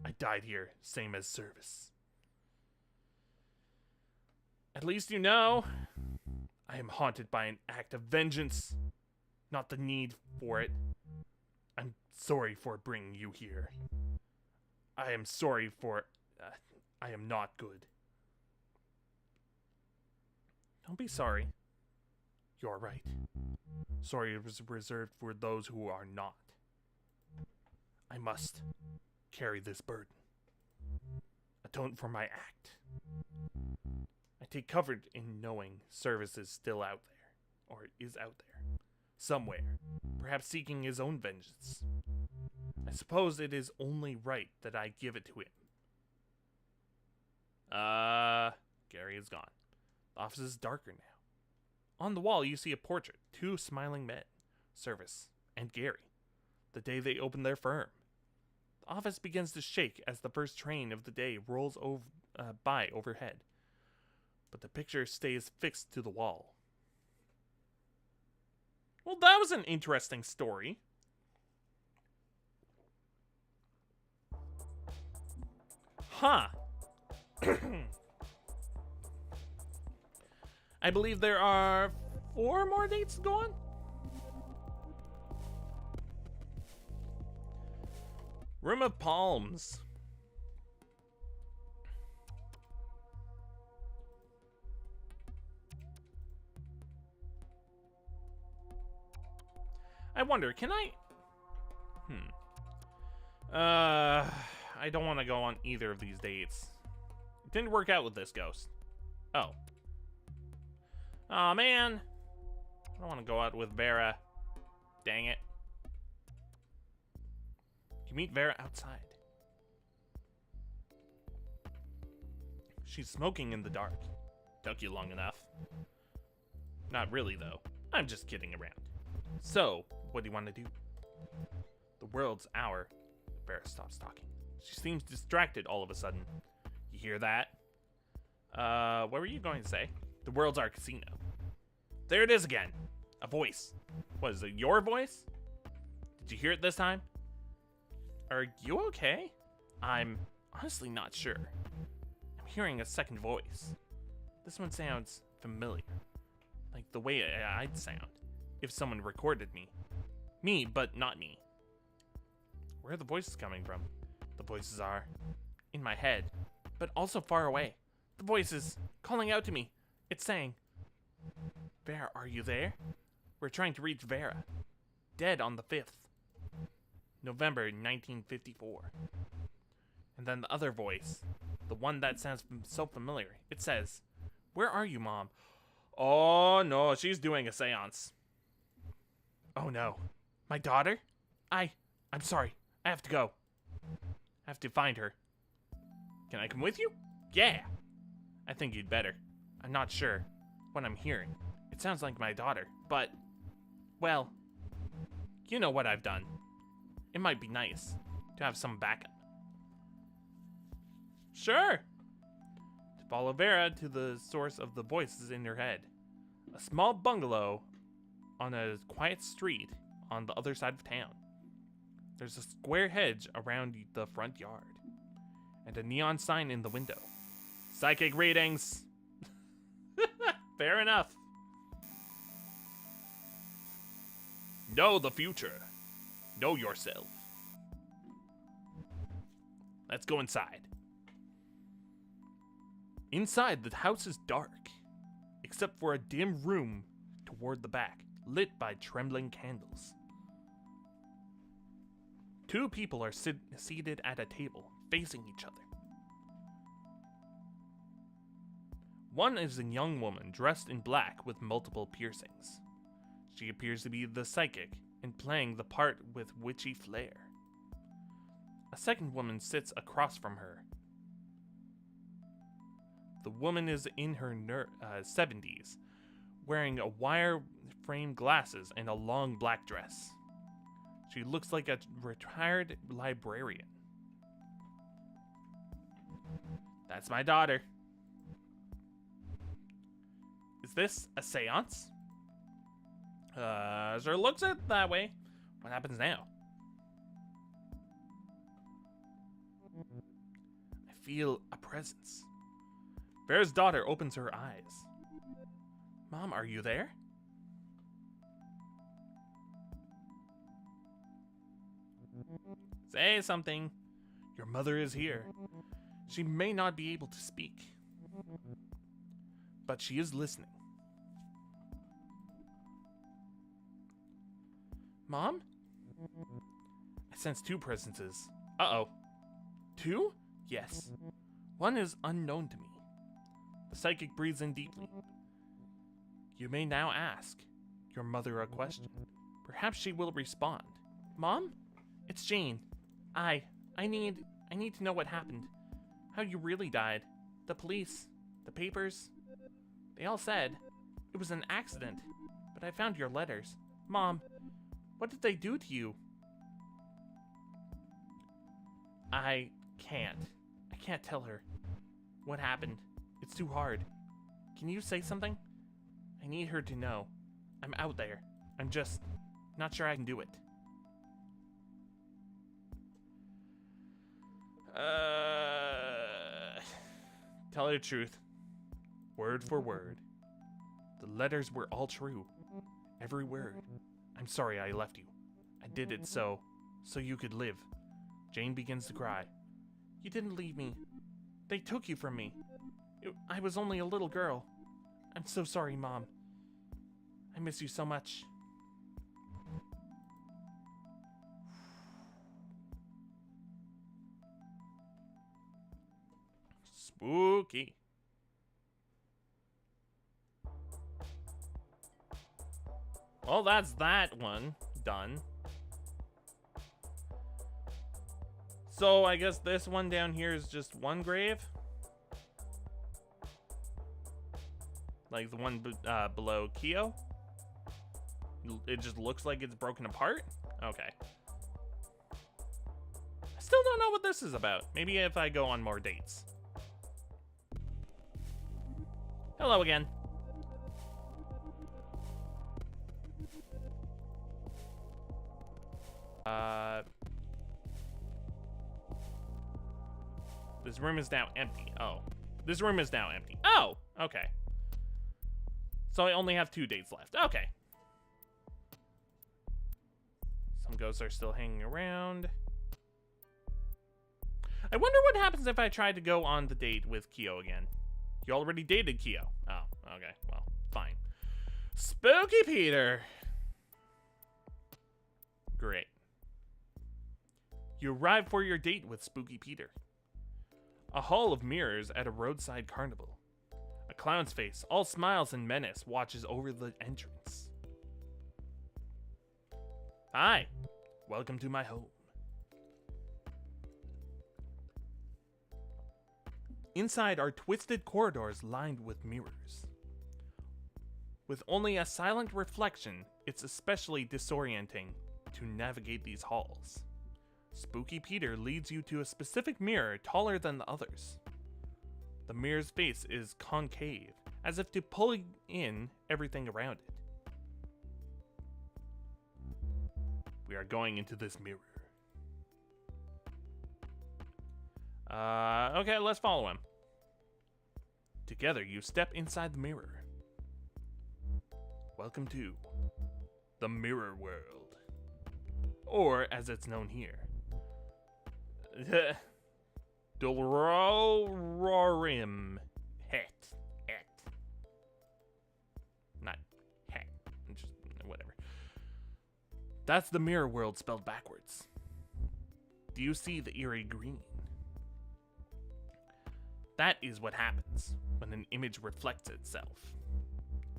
I died here, same as Service. At least you know. I am haunted by an act of vengeance, not the need for it. I'm sorry for bringing you here. I am sorry for... I am not good. Don't be sorry. You're right. Sorry was reserved for those who are not. I must carry this burden. Atone for my act. I take comfort in knowing Service is still out there, or is out there, somewhere, perhaps seeking his own vengeance. I suppose it is only right that I give it to him. Gary is gone. The office is darker now. On the wall, you see a portrait, 2 smiling men, Service and Gary, the day they opened their firm. The office begins to shake as the first train of the day rolls by overhead, but the picture stays fixed to the wall. Well, that was an interesting story. Huh. I believe there are 4 more dates to go on. Room of Palms. I wonder, can I... I don't want to go on either of these dates. It didn't work out with this ghost. Oh. Aw, man. I don't want to go out with Vera. Dang it. You meet Vera outside. She's smoking in the dark. Took you long enough. Not really, though. I'm just kidding around. So, what do you want to do? The world's hour. Vera stops talking. She seems distracted all of a sudden. You hear that? What were you going to say? The world's our casino. There it is again. A voice. What, is it your voice? Did you hear it this time? Are you okay? I'm honestly not sure. I'm hearing a second voice. This one sounds familiar. Like the way I'd sound if someone recorded me. Me, but not me. Where are the voices coming from? The voices are in my head, but also far away. The voice is calling out to me. It's saying, Vera, are you there? We're trying to reach Vera. Dead on the 5th. November 1954. And then the other voice, the one that sounds so familiar, it says, where are you, Mom? Oh no, she's doing a seance. Oh no. My daughter? I'm sorry. I have to go. I have to find her. Can I come with you? Yeah. I think you'd better. I'm not sure what I'm hearing. It sounds like my daughter, but, well, you know what I've done. It might be nice to have some backup. Sure. To follow Vera to the source of the voices in her head. A small bungalow on a quiet street on the other side of town. There's a square hedge around the front yard, and a neon sign in the window. Psychic readings! Fair enough. Know the future. Know yourself. Let's go inside. Inside, the house is dark, except for a dim room toward the back, lit by trembling candles. 2 people are seated at a table, facing each other. One is a young woman dressed in black with multiple piercings. She appears to be the psychic and playing the part with witchy flair. A second woman sits across from her. The woman is in her 70s, wearing a wire-framed glasses and a long black dress. She looks like a retired librarian. That's my daughter. Is this a seance? Sure looks it that way. What happens now? feel a presence. Bear's daughter opens her eyes. Mom, are you there? Say something. Your mother is here. She may not be able to speak, but she is listening. Mom? I sense two presences. Uh-oh. Two? Yes. One is unknown to me. The psychic breathes in deeply. You may now ask your mother a question. Perhaps she will respond. Mom? It's Jane. I need to know what happened. How you really died. The police. The papers. They all said it was an accident. But I found your letters. Mom, what did they do to you? I can't tell her what happened. It's too hard. Can you say something? I need her to know. I'm out there. I'm just not sure I can do it. Tell her the truth. Word for word. The letters were all true. Every word. I'm sorry I left you. I did it so you could live. Jane begins to cry. You didn't leave me. They took you from me. I was only a little girl. I'm so sorry, Mom. I miss you so much. Spooky. Well, that's that one done. So I guess this one down here is just one grave. Like the one below Kyo. It just looks like it's broken apart. Okay. I still don't know what this is about. Maybe if I go on more dates. Hello again. This room is now empty. Oh. This room is now empty. Oh! Okay. So I only have 2 dates left. Okay. Some ghosts are still hanging around. I wonder what happens if I try to go on the date with Kyo again. You already dated Kyo. Oh, okay. Well, fine. Spooky Peter. Great. You arrive for your date with Spooky Peter. A hall of mirrors at a roadside carnival. A clown's face, all smiles and menace, watches over the entrance. Hi. Welcome to my home. Inside are twisted corridors lined with mirrors. With only a silent reflection, it's especially disorienting to navigate these halls. Spooky Peter leads you to a specific mirror taller than the others. The mirror's face is concave, as if to pull in everything around it. We are going into this mirror. Okay, let's follow him. Together, you step inside the mirror. Welcome to the Mirror World. Or, as it's known here, Dolororim Het. Not Het. Just whatever. That's the Mirror World spelled backwards. Do you see the eerie green? That is what happens when an image reflects itself.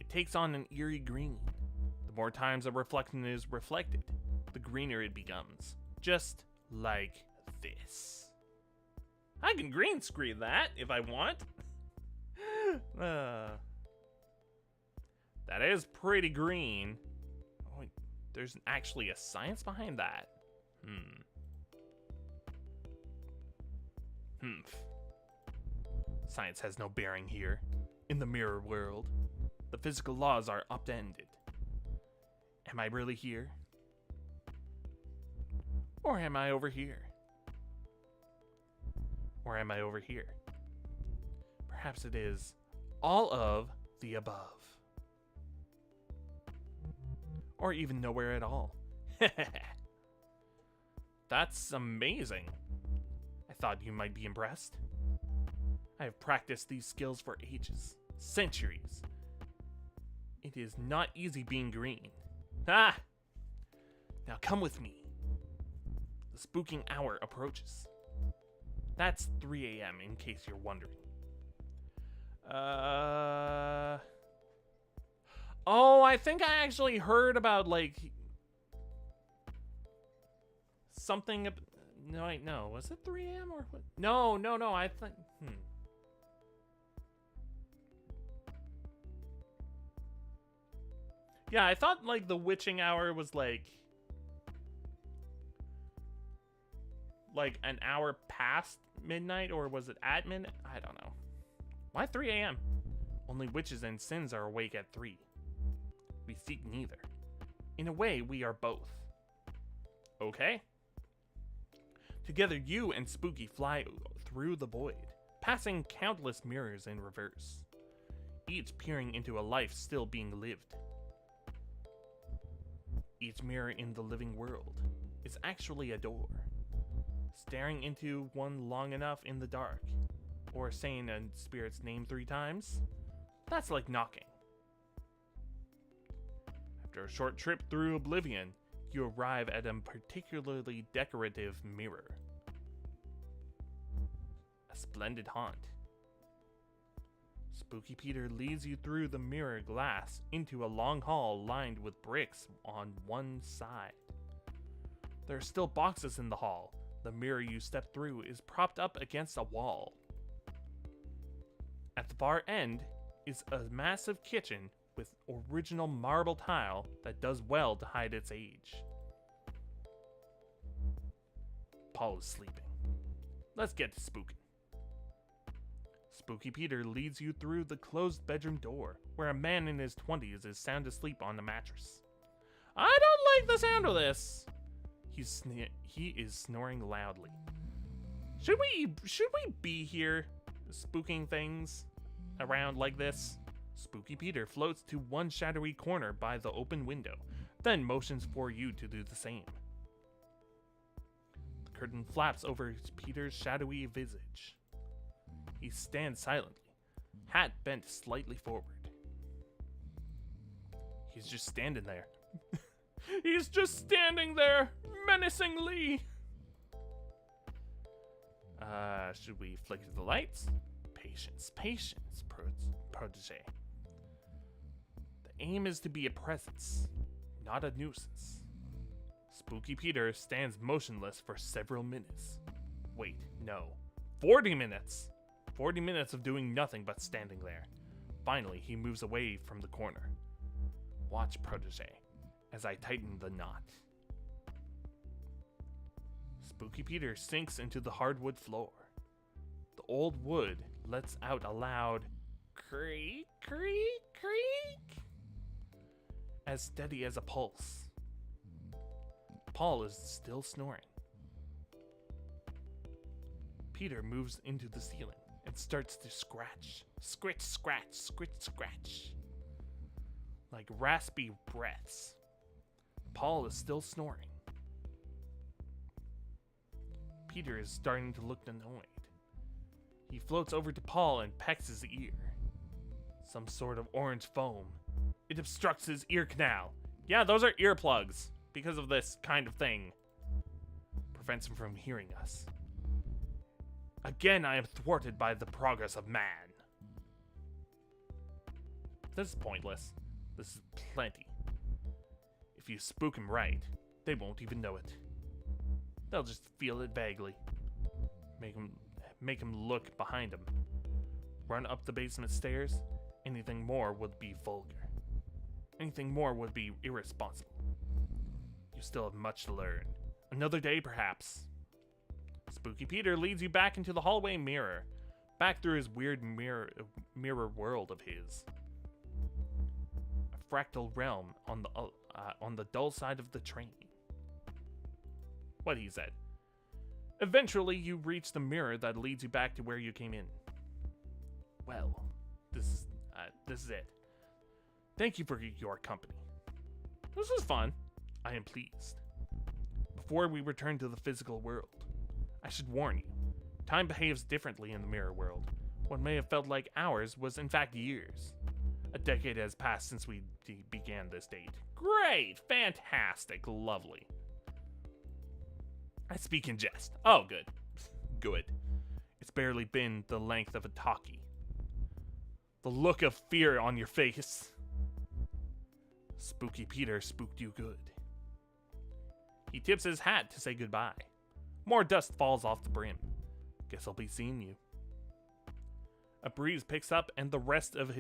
It takes on an eerie green. The more times a reflection is reflected, the greener it becomes. Just like this. I can green screen that if I want. That is pretty green. Oh, wait, there's actually a science behind that. Science has no bearing here. In the mirror world, the physical laws are upended. Am I really here? Or am I over here? Or am I over here? Perhaps it is all of the above. Or even nowhere at all. That's amazing. I thought you might be impressed. I have practiced these skills for ages, centuries. It is not easy being green. Ah! Now come with me. The spooking hour approaches. That's 3 a.m. in case you're wondering. Oh, I think I actually heard about, like, something. No, wait, no. Was it 3 a.m. or what? No. I think. Yeah, I thought, like, the witching hour was, like an hour past midnight, or was it at midnight? I don't know. Why 3 a.m.? Only witches and sins are awake at 3. We seek neither. In a way, we are both. Okay? Together, you and Spooky fly through the void, passing countless mirrors in reverse, each peering into a life still being lived. Each mirror in the living world is actually a door. Staring into one long enough in the dark, or saying a spirit's name 3 times, that's like knocking. After a short trip through oblivion, you arrive at a particularly decorative mirror. A splendid haunt. Spooky Peter leads you through the mirror glass into a long hall lined with bricks on one side. There are still boxes in the hall. The mirror you step through is propped up against a wall. At the far end is a massive kitchen with original marble tile that does well to hide its age. Paul is sleeping. Let's get to spooking. Spooky Peter leads you through the closed bedroom door, where a man in his 20s is sound asleep on the mattress. I don't like the sound of this. He is snoring loudly. Should we be here, spooking things around like this? Spooky Peter floats to one shadowy corner by the open window, then motions for you to do the same. The curtain flaps over Peter's shadowy visage. He stands silently, hat bent slightly forward. He's just standing there. He's just standing there, menacingly. Should we flicker the lights? Patience, protege. The aim is to be a presence, not a nuisance. Spooky Peter stands motionless for several minutes. Wait, no. 40 minutes! 40 minutes of doing nothing but standing there. Finally, he moves away from the corner. Watch, protege, as I tighten the knot. Spooky Peter sinks into the hardwood floor. The old wood lets out a loud creak, creak, creak, as steady as a pulse. Paul is still snoring. Peter moves into the ceiling and starts to scratch. Scritch, scratch, scritch, scratch. Like raspy breaths. Paul is still snoring. Peter is starting to look annoyed. He floats over to Paul and pecks his ear. Some sort of orange foam. It obstructs his ear canal. Yeah, those are earplugs because of this kind of thing. Prevents him from hearing us. Again, I am thwarted by the progress of man. This is pointless. This is plenty. If you spook him right, they won't even know it. They'll just feel it vaguely. Make him look behind him. Run up the basement stairs. Anything more would be vulgar. Anything more would be irresponsible. You still have much to learn. Another day, perhaps. Spooky Peter leads you back into the hallway mirror. Back through his weird mirror world of his. A fractal realm on the dull side of the train. What he said. Eventually, you reach the mirror that leads you back to where you came in. Well, this is it. Thank you for your company. This was fun. I am pleased. Before we return to the physical world, I should warn you, time behaves differently in the mirror world. What may have felt like hours was in fact years. A decade has passed since we began this date. Great! Fantastic! Lovely. I speak in jest. Oh, good. Good. It's barely been the length of a talkie. The look of fear on your face. Spooky Peter spooked you good. He tips his hat to say goodbye. More dust falls off the brim. Guess I'll be seeing you. A breeze picks up and the rest of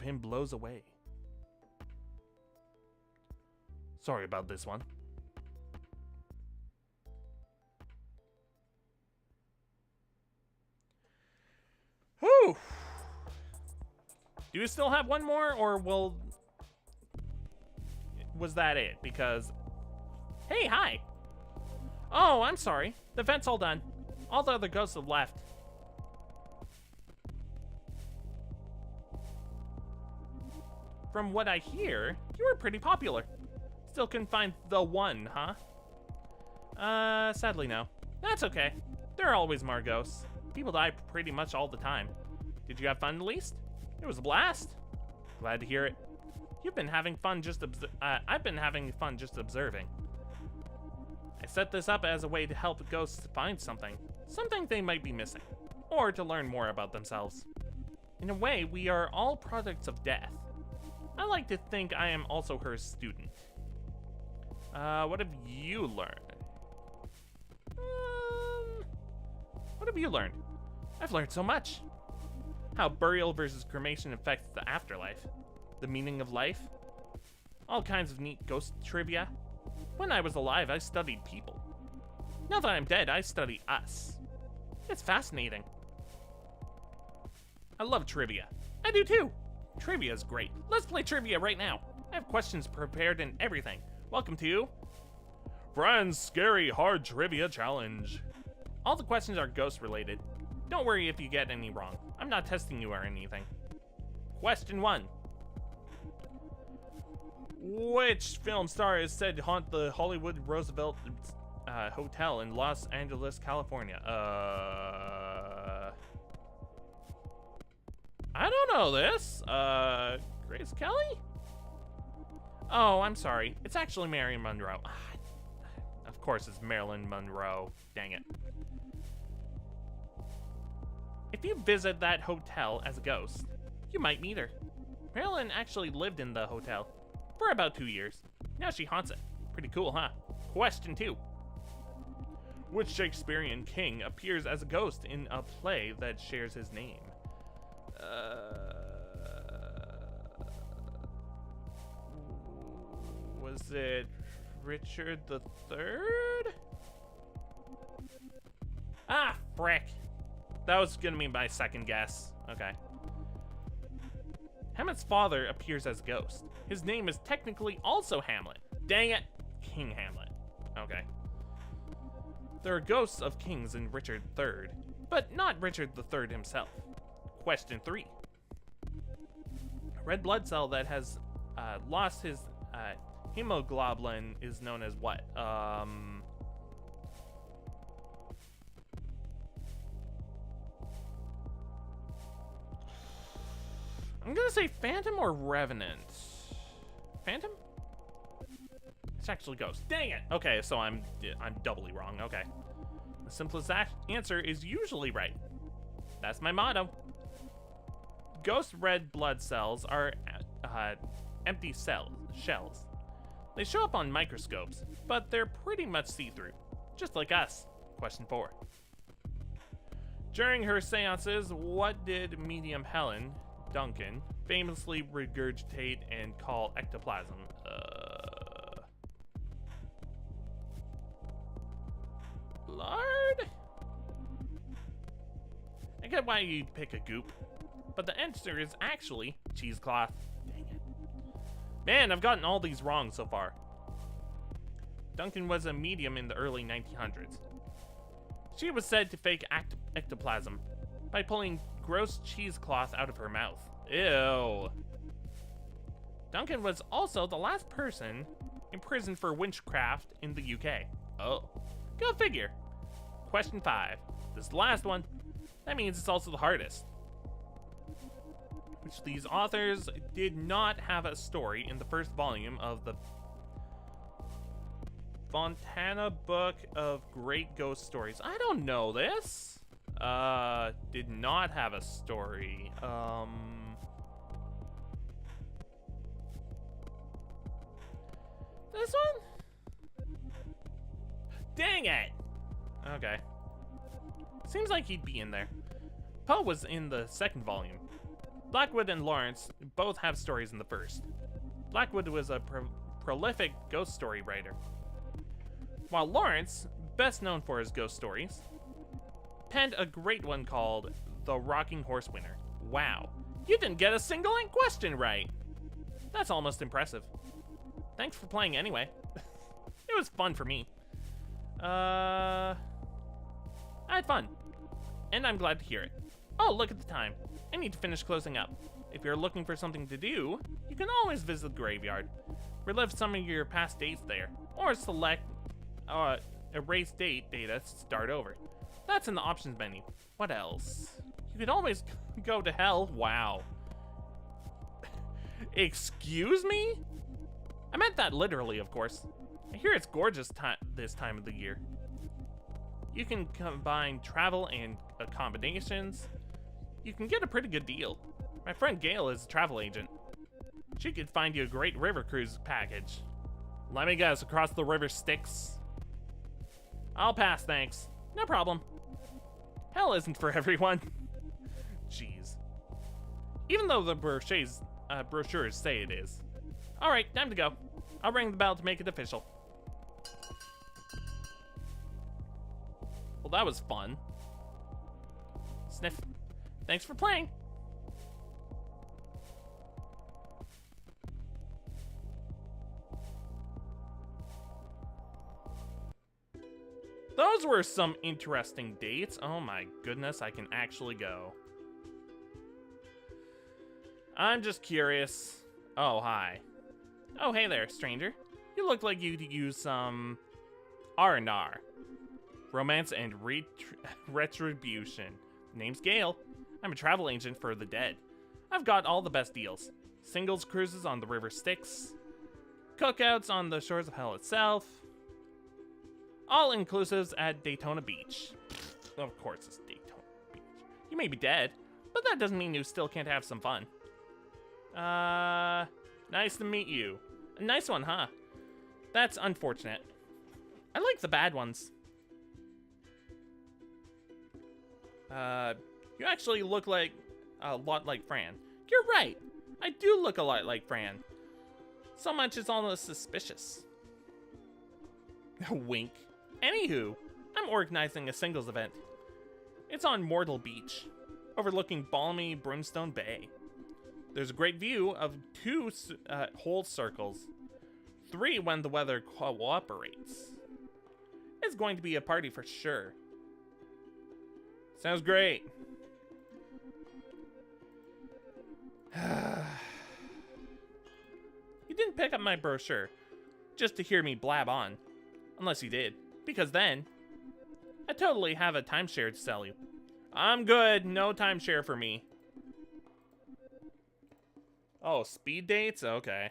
him blows away. Sorry about this one. Whew. Do you still have one more, or was that it? Because, hey, hi. Oh, I'm sorry. The vent's all done. All the other ghosts have left. From what I hear, you were pretty popular. Still couldn't find the one, huh? Sadly no. That's okay. There are always more ghosts. People die pretty much all the time. Did you have fun at least? It was a blast. Glad to hear it. You've been having fun just I've been having fun just observing. I set this up as a way to help ghosts find something they might be missing, or to learn more about themselves. In a way, we are all products of death. I like to think I am also her student. What have you learned? What have you learned? I've learned so much. How burial versus cremation affects the afterlife. The meaning of life. All kinds of neat ghost trivia. When I was alive, I studied people. Now that I'm dead, I study us. It's fascinating. I love trivia. I do too. Trivia is great. Let's play trivia right now. I have questions prepared and everything. Welcome to Fran's Scary Hard Trivia Challenge. All the questions are ghost related. Don't worry if you get any wrong. I'm not testing you or anything. Question 1. Which film star is said to haunt the Hollywood Roosevelt Hotel in Los Angeles, California? I don't know this. Grace Kelly? Oh, I'm sorry. It's actually Marilyn Monroe. Of course it's Marilyn Monroe. Dang it. If you visit that hotel as a ghost, you might meet her. Marilyn actually lived in the hotel for about 2 years. Now she haunts it. Pretty cool, huh? Question 2. Which Shakespearean king appears as a ghost in a play that shares his name? Was it Richard III? Ah, frick. That was gonna be my second guess. Okay. Hamlet's father appears as a ghost. His name is technically also Hamlet. Dang it. King Hamlet. Okay. There are ghosts of kings in Richard III, but not Richard III himself. Question 3. A red blood cell that has lost his hemoglobin is known as what? I'm gonna say Phantom or Revenant. Phantom? It's actually Ghost. Dang it! Okay, so I'm doubly wrong. Okay. The simplest answer is usually right. That's my motto. Ghost red blood cells are empty shells. They show up on microscopes, but they're pretty much see-through, just like us. Question 4. During her seances, what did medium Helen Duncan famously regurgitate and call ectoplasm? Lard? I get why you'd pick a goop, but the answer is actually cheesecloth. Dang it. Man, I've gotten all these wrong so far. Duncan was a medium in the early 1900s. She was said to fake ectoplasm by pulling gross cheesecloth out of her mouth. Ew. Duncan was also the last person imprisoned for witchcraft in the UK. Oh, go figure. Question 5. This is the last one. That means it's also the hardest. Which these authors did not have a story in the first volume of the Fontana Book of Great Ghost Stories. I don't know this. Did not have a story. This one? Dang it! Okay. Seems like he'd be in there. Poe was in the second volume. Blackwood and Lawrence both have stories in the first. Blackwood was a prolific ghost story writer, while Lawrence, best known for his ghost stories, penned a great one called The Rocking Horse Winner. Wow, you didn't get a single question right. That's almost impressive. Thanks for playing anyway. It was fun for me. I had fun, and I'm glad to hear it. Oh, look at the time. I need to finish closing up. If you're looking for something to do, you can always visit the graveyard. Relive some of your past dates there, or select erase date data to start over. That's in the options menu. What else? You could always go to hell. Wow. Excuse me? I meant that literally, of course. I hear it's gorgeous this time of the year. You can combine travel and accommodations. You can get a pretty good deal. My friend Gail is a travel agent. She could find you a great river cruise package. Let me guess, across the river Styx? I'll pass, thanks. No problem. Hell isn't for everyone. Jeez. Even though the brochures say it is. Alright, time to go. I'll ring the bell to make it official. Well, that was fun. Sniff. Thanks for playing. Those were some interesting dates. Oh my goodness, I can actually go. I'm just curious. Oh, hi. Oh, hey there, stranger. You look like you could use some R&R. Romance and retribution. Name's Gail. I'm a travel agent for the dead. I've got all the best deals. Singles cruises on the river Styx. Cookouts on the shores of hell itself. All inclusives at Daytona Beach. Of course it's Daytona Beach. You may be dead, but that doesn't mean you still can't have some fun. Nice to meet you. A nice one, huh? That's unfortunate. I like the bad ones. You actually look like a lot like Fran. You're right. I do look a lot like Fran. So much it's almost suspicious. Wink. Anywho, I'm organizing a singles event. It's on Mortal Beach, overlooking balmy Brimstone Bay. There's a great view of 2 whole circles, 3 when the weather cooperates. It's going to be a party for sure. Sounds great. You didn't pick up my brochure just to hear me blab on. Unless you did. Because then, I totally have a timeshare to sell you. I'm good. No timeshare for me. Oh, speed dates? Okay.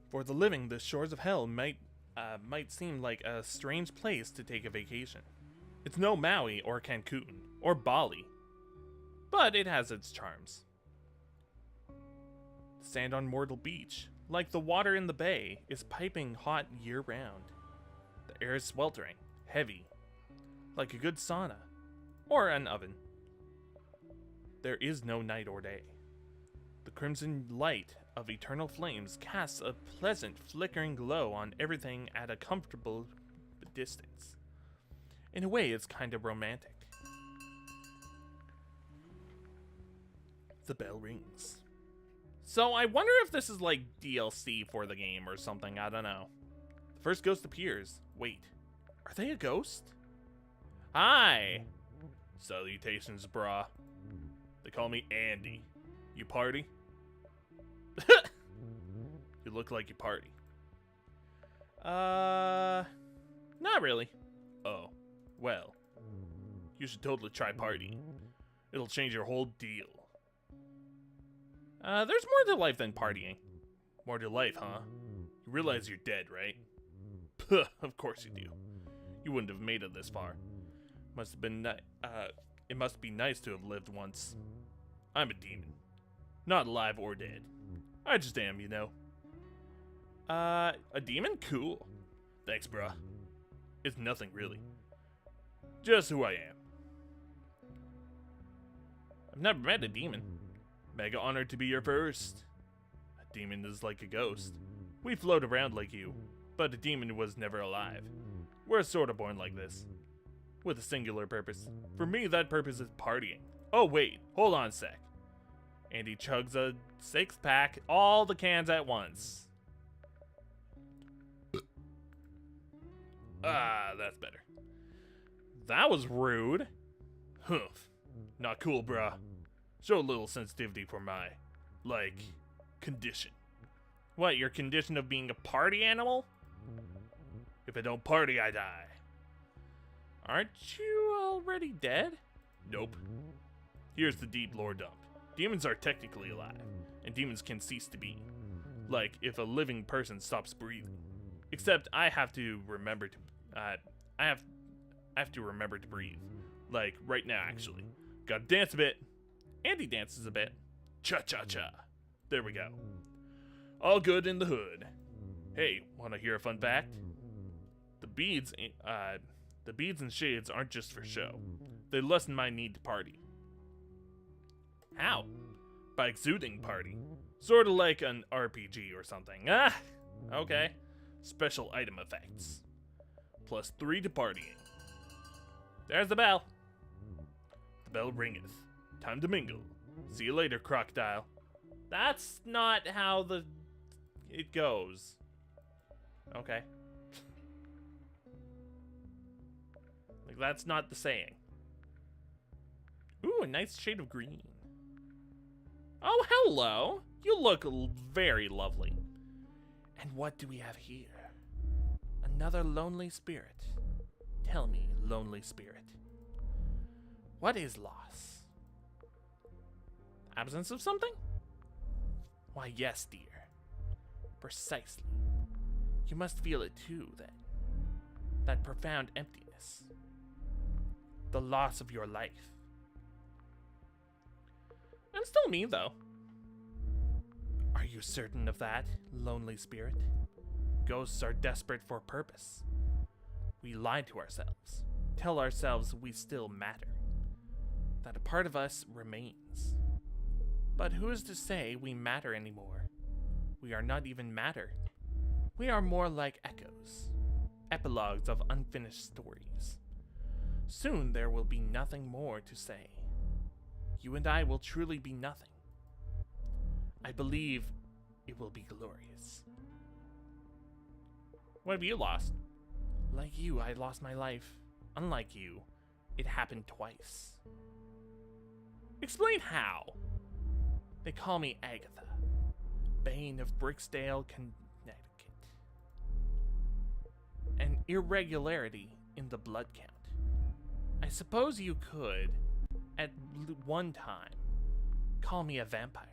For the living, the shores of hell might seem like a strange place to take a vacation. It's no Maui or Cancun or Bali, but it has its charms. The sand on Mortal Beach, like the water in the bay, is piping hot year-round. The air is sweltering, heavy, like a good sauna or an oven. There is no night or day. The crimson light of eternal flames casts a pleasant flickering glow on everything at a comfortable distance. In a way, it's kind of romantic. The bell rings. So I wonder if this is like DLC for the game or something. I don't know. The first ghost appears. Wait, are they a ghost? Hi. Salutations, brah. They call me Andy. You party? You look like you party. Not really. Oh, well. You should totally try partying. It'll change your whole deal. There's more to life than partying. More to life, huh? You realize you're dead, right? Puh, of course you do. You wouldn't have made it this far. It must be nice to have lived once. I'm a demon. Not alive or dead. I just am, you know. A demon? Cool. Thanks, bruh. It's nothing, really. Just who I am. I've never met a demon. Mega honored to be your first. A demon is like a ghost. We float around like you, but a demon was never alive. We're sort of born like this, with a singular purpose. For me, that purpose is partying. Oh wait, hold on a sec. Andy chugs a 6-pack, all the cans at once. Ah, that's better. That was rude. Humph. Not cool, bruh. Show a little sensitivity for my, condition. What, your condition of being a party animal? If I don't party, I die. Aren't you already dead? Nope. Here's the deep lore dump. Demons are technically alive, and demons can cease to be. Like, if a living person stops breathing. Except I have to remember to, I have to remember to breathe. Like, right now, actually. Gotta dance a bit. Andy dances a bit. Cha-cha-cha. There we go. All good in the hood. Hey, wanna hear a fun fact? The beads and shades aren't just for show. They lessen my need to party. How? By exuding party. Sorta like an RPG or something. Ah! Okay. Special item effects. +3 to partying. There's the bell. The bell ringeth. Time to mingle. See you later, crocodile. That's not how it goes. Okay. Like, that's not the saying. Ooh, a nice shade of green. Oh, hello. You look very lovely. And what do we have here? Another lonely spirit. Tell me, lonely spirit, what is loss? Absence of something? Why, yes, dear. Precisely. You must feel it too, then. That profound emptiness. The loss of your life. I'm still me, though. Are you certain of that, lonely spirit? Ghosts are desperate for purpose. We lie to ourselves, tell ourselves we still matter, that a part of us remains. But who is to say we matter anymore? We are not even matter. We are more like echoes, epilogues of unfinished stories. Soon there will be nothing more to say. You and I will truly be nothing. I believe it will be glorious. What have you lost? Like you, I lost my life. Unlike you, it happened twice. Explain how. They call me Agatha, Bane of Bricksdale, Connecticut. An irregularity in the blood count. I suppose you could, at one time, call me a vampire.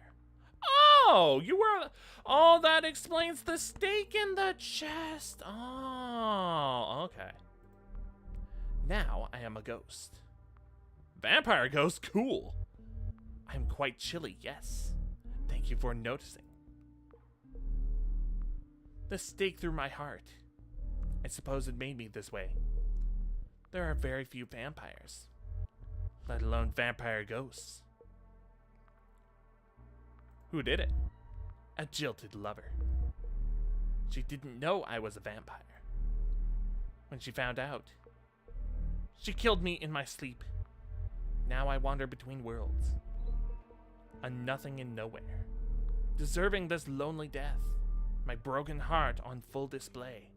Oh, you were... Oh, that explains the stake in the chest. Oh, okay. Now I am a ghost. Vampire ghost? Cool. I'm quite chilly, yes. Thank you for noticing. The stake through my heart. I suppose it made me this way. There are very few vampires, let alone vampire ghosts. Who did it? A jilted lover. She didn't know I was a vampire. When she found out, She killed me in my sleep. Now I wander between worlds. A nothing and nowhere. Deserving this lonely death. My broken heart on full display.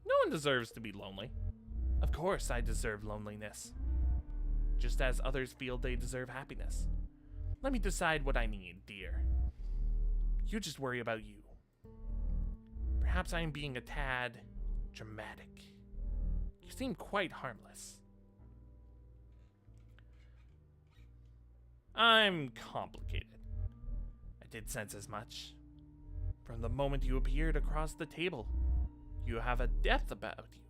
No one deserves to be lonely. Of course I deserve loneliness. Just as others feel they deserve happiness. Let me decide what I need, dear. You just worry about you. Perhaps I am being a tad dramatic. You seem quite harmless. I'm complicated. I did sense as much. From the moment you appeared across the table, you have a depth about you.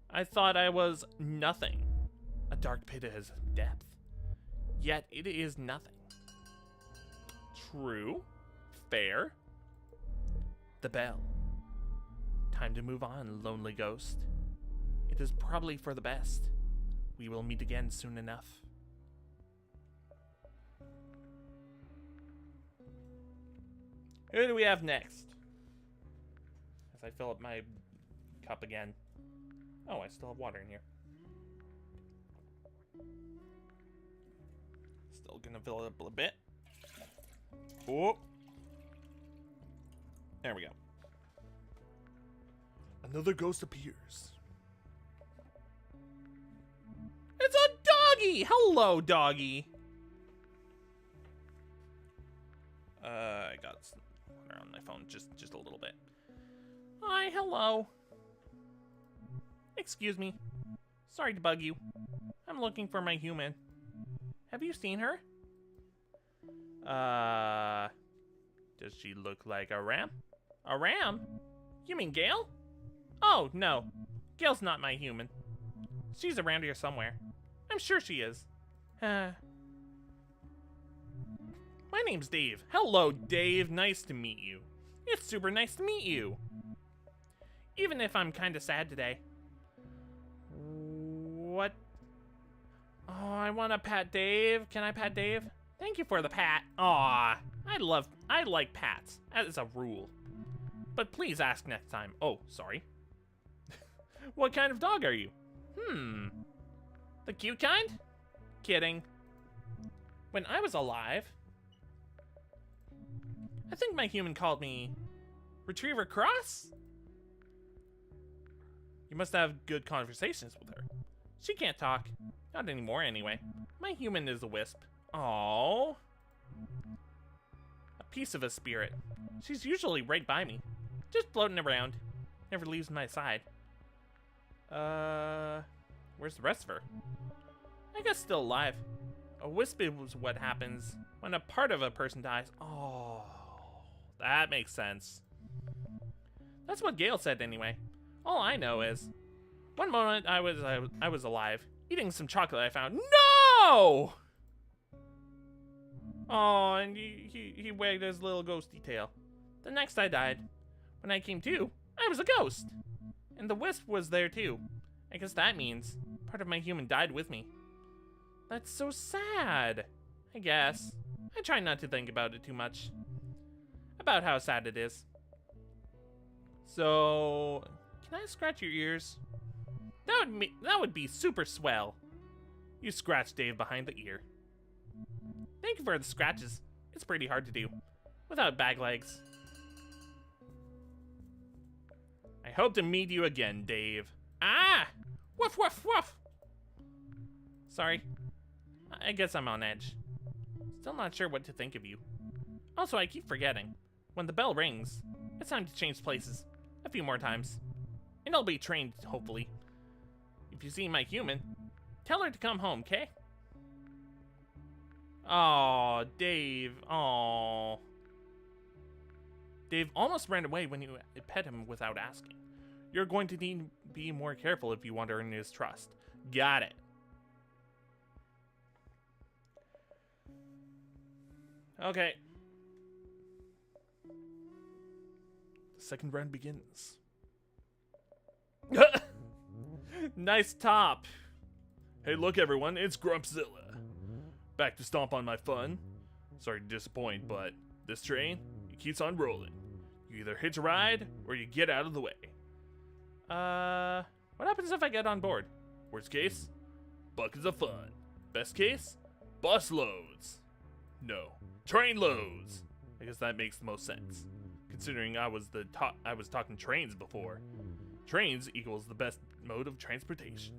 I thought I was nothing. A dark pit has depth. Yet it is nothing. True. Fair. The bell. Time to move on, lonely ghost. It is probably for the best. We will meet again soon enough. Who do we have next? As I fill up my cup again. Oh, I still have water in here. Still gonna fill it up a bit. Oh. There we go. Another ghost appears. It's a doggy! Hello, doggy. I got some water on my phone just a little bit. Hi, hello. Excuse me. Sorry to bug you. I'm looking for my human. Have you seen her? Does she look like a ram? A ram? You mean Gail? Oh, no. Gail's not my human. She's around here somewhere. I'm sure she is. My name's Dave. Hello, Dave. Nice to meet you. It's super nice to meet you. Even if I'm kinda sad today. What? Oh, I want to pat Dave. Can I pat Dave? Thank you for the pat. Aw, I like pats, as a rule. But please ask next time. Oh, sorry. What kind of dog are you? The cute kind? Kidding. When I was alive, I think my human called me Retriever Cross? You must have good conversations with her. She can't talk. Not anymore, anyway. My human is a wisp. Aww. A piece of a spirit. She's usually right by me. Just floating around. Never leaves my side. Where's the rest of her? I guess still alive. A wisp is what happens when a part of a person dies. Oh, that makes sense. That's what Gail said anyway. All I know is, one moment I was alive, eating some chocolate I found. No! Oh, and he wagged his little ghosty tail. The next I died. When I came to, I was a ghost. And the wisp was there too. I guess that means part of my human died with me. That's so sad. I guess. I try not to think about it too much. About how sad it is. So, can I scratch your ears? That would be super swell. You scratch Dave behind the ear. Thank you for the scratches. It's pretty hard to do without bag legs. I hope to meet you again, Dave. Ah! Woof, woof, woof! Sorry. I guess I'm on edge. Still not sure what to think of you. Also, I keep forgetting. When the bell rings, it's time to change places. A few more times. And I'll be trained, hopefully. If you see my human, tell her to come home, okay? Aw, Dave. Aw. Dave almost ran away when you pet him without asking. You're going to need to be more careful if you want to earn his trust. Got it. Okay. The second round begins. Nice top. Hey, look everyone, it's Grumpzilla. Back to stomp on my fun. Sorry to disappoint, but this train, it keeps on rolling. You either hitch a ride, or you get out of the way. What happens if I get on board? Worst case, buckets of fun. Best case, bus loads. No, train loads. I guess that makes the most sense, considering I was talking trains before. Trains equals the best mode of transportation.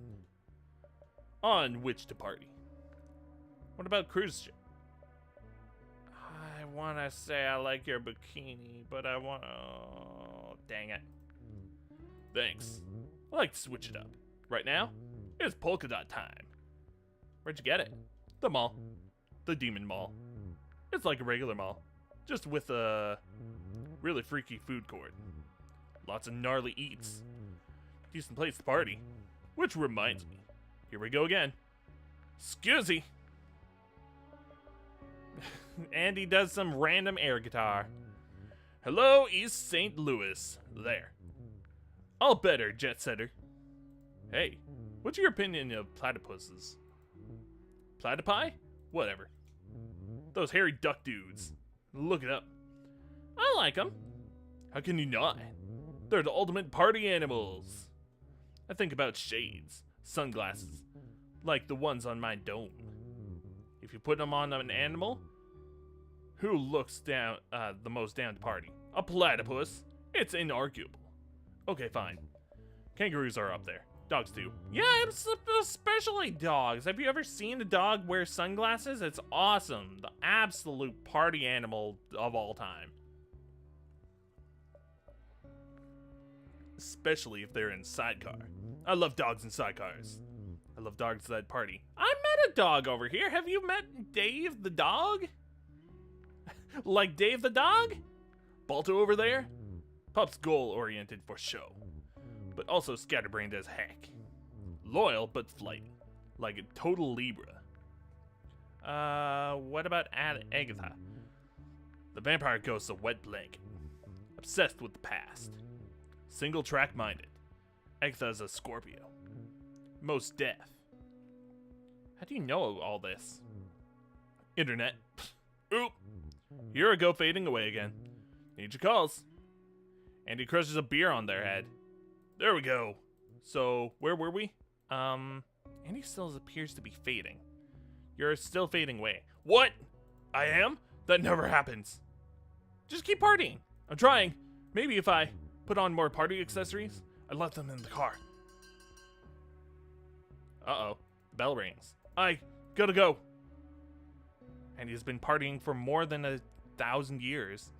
On which to party? What about cruise ship? I want to say I like your bikini, but I want... Oh, dang it. Thanks. I like to switch it up. Right now, it's polka dot time. Where'd you get it? The mall. The Demon Mall. It's like a regular mall, just with a really freaky food court. Lots of gnarly eats. Decent place to party. Which reminds me, here we go again. Excusey. Andy does some random air guitar. Hello, East St. Louis. There. All better, jet setter. Hey, what's your opinion of platypuses? Platypi? Whatever. Those hairy duck dudes. Look it up. I like them. How can you not? They're the ultimate party animals. I think about shades, sunglasses, like the ones on my dome. If you put them on an animal, who looks down the most down to party? A platypus? It's inarguable. Okay, fine. Kangaroos are up there. Dogs too. Yeah, especially dogs. Have you ever seen a dog wear sunglasses? It's awesome. The absolute party animal of all time. Especially if they're in sidecar. I love dogs in sidecars. I love dogs that party. I met a dog over here. Have you met Dave the dog? Like Dave the dog? Balto over there? Pup's goal-oriented for show, but also scatterbrained as heck. Loyal but flighty, like a total Libra. What about Agatha? The vampire ghost's a wet blanket. Obsessed with the past. Single track minded. Agatha's a Scorpio. Most deaf. How do you know all this? Internet. Oop. Here I go fading away again. Need your calls. Andy crushes a beer on their head. There we go. So, where were we? Andy still appears to be fading. You're still fading away. What? I am? That never happens. Just keep partying. I'm trying. Maybe if I put on more party accessories. I left them in the car. Uh-oh. Bell rings. I gotta go. And he's been partying for more than 1,000 years.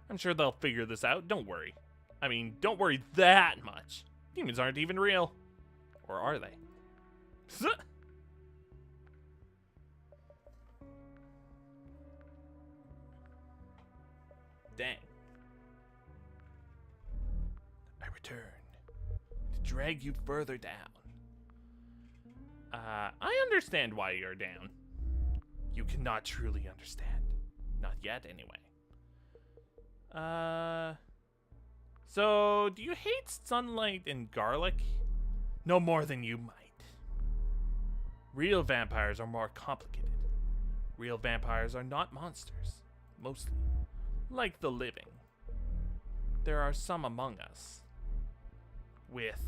I'm sure they'll figure this out. Don't worry. I mean, don't worry that much. Demons aren't even real. Or are they? Dang. I return to drag you further down. I understand why you're down. You cannot truly understand. Not yet, anyway. So, do you hate sunlight and garlic? No more than you might. Real vampires are more complicated. Real vampires are not monsters, mostly. Like the living. There are some among us with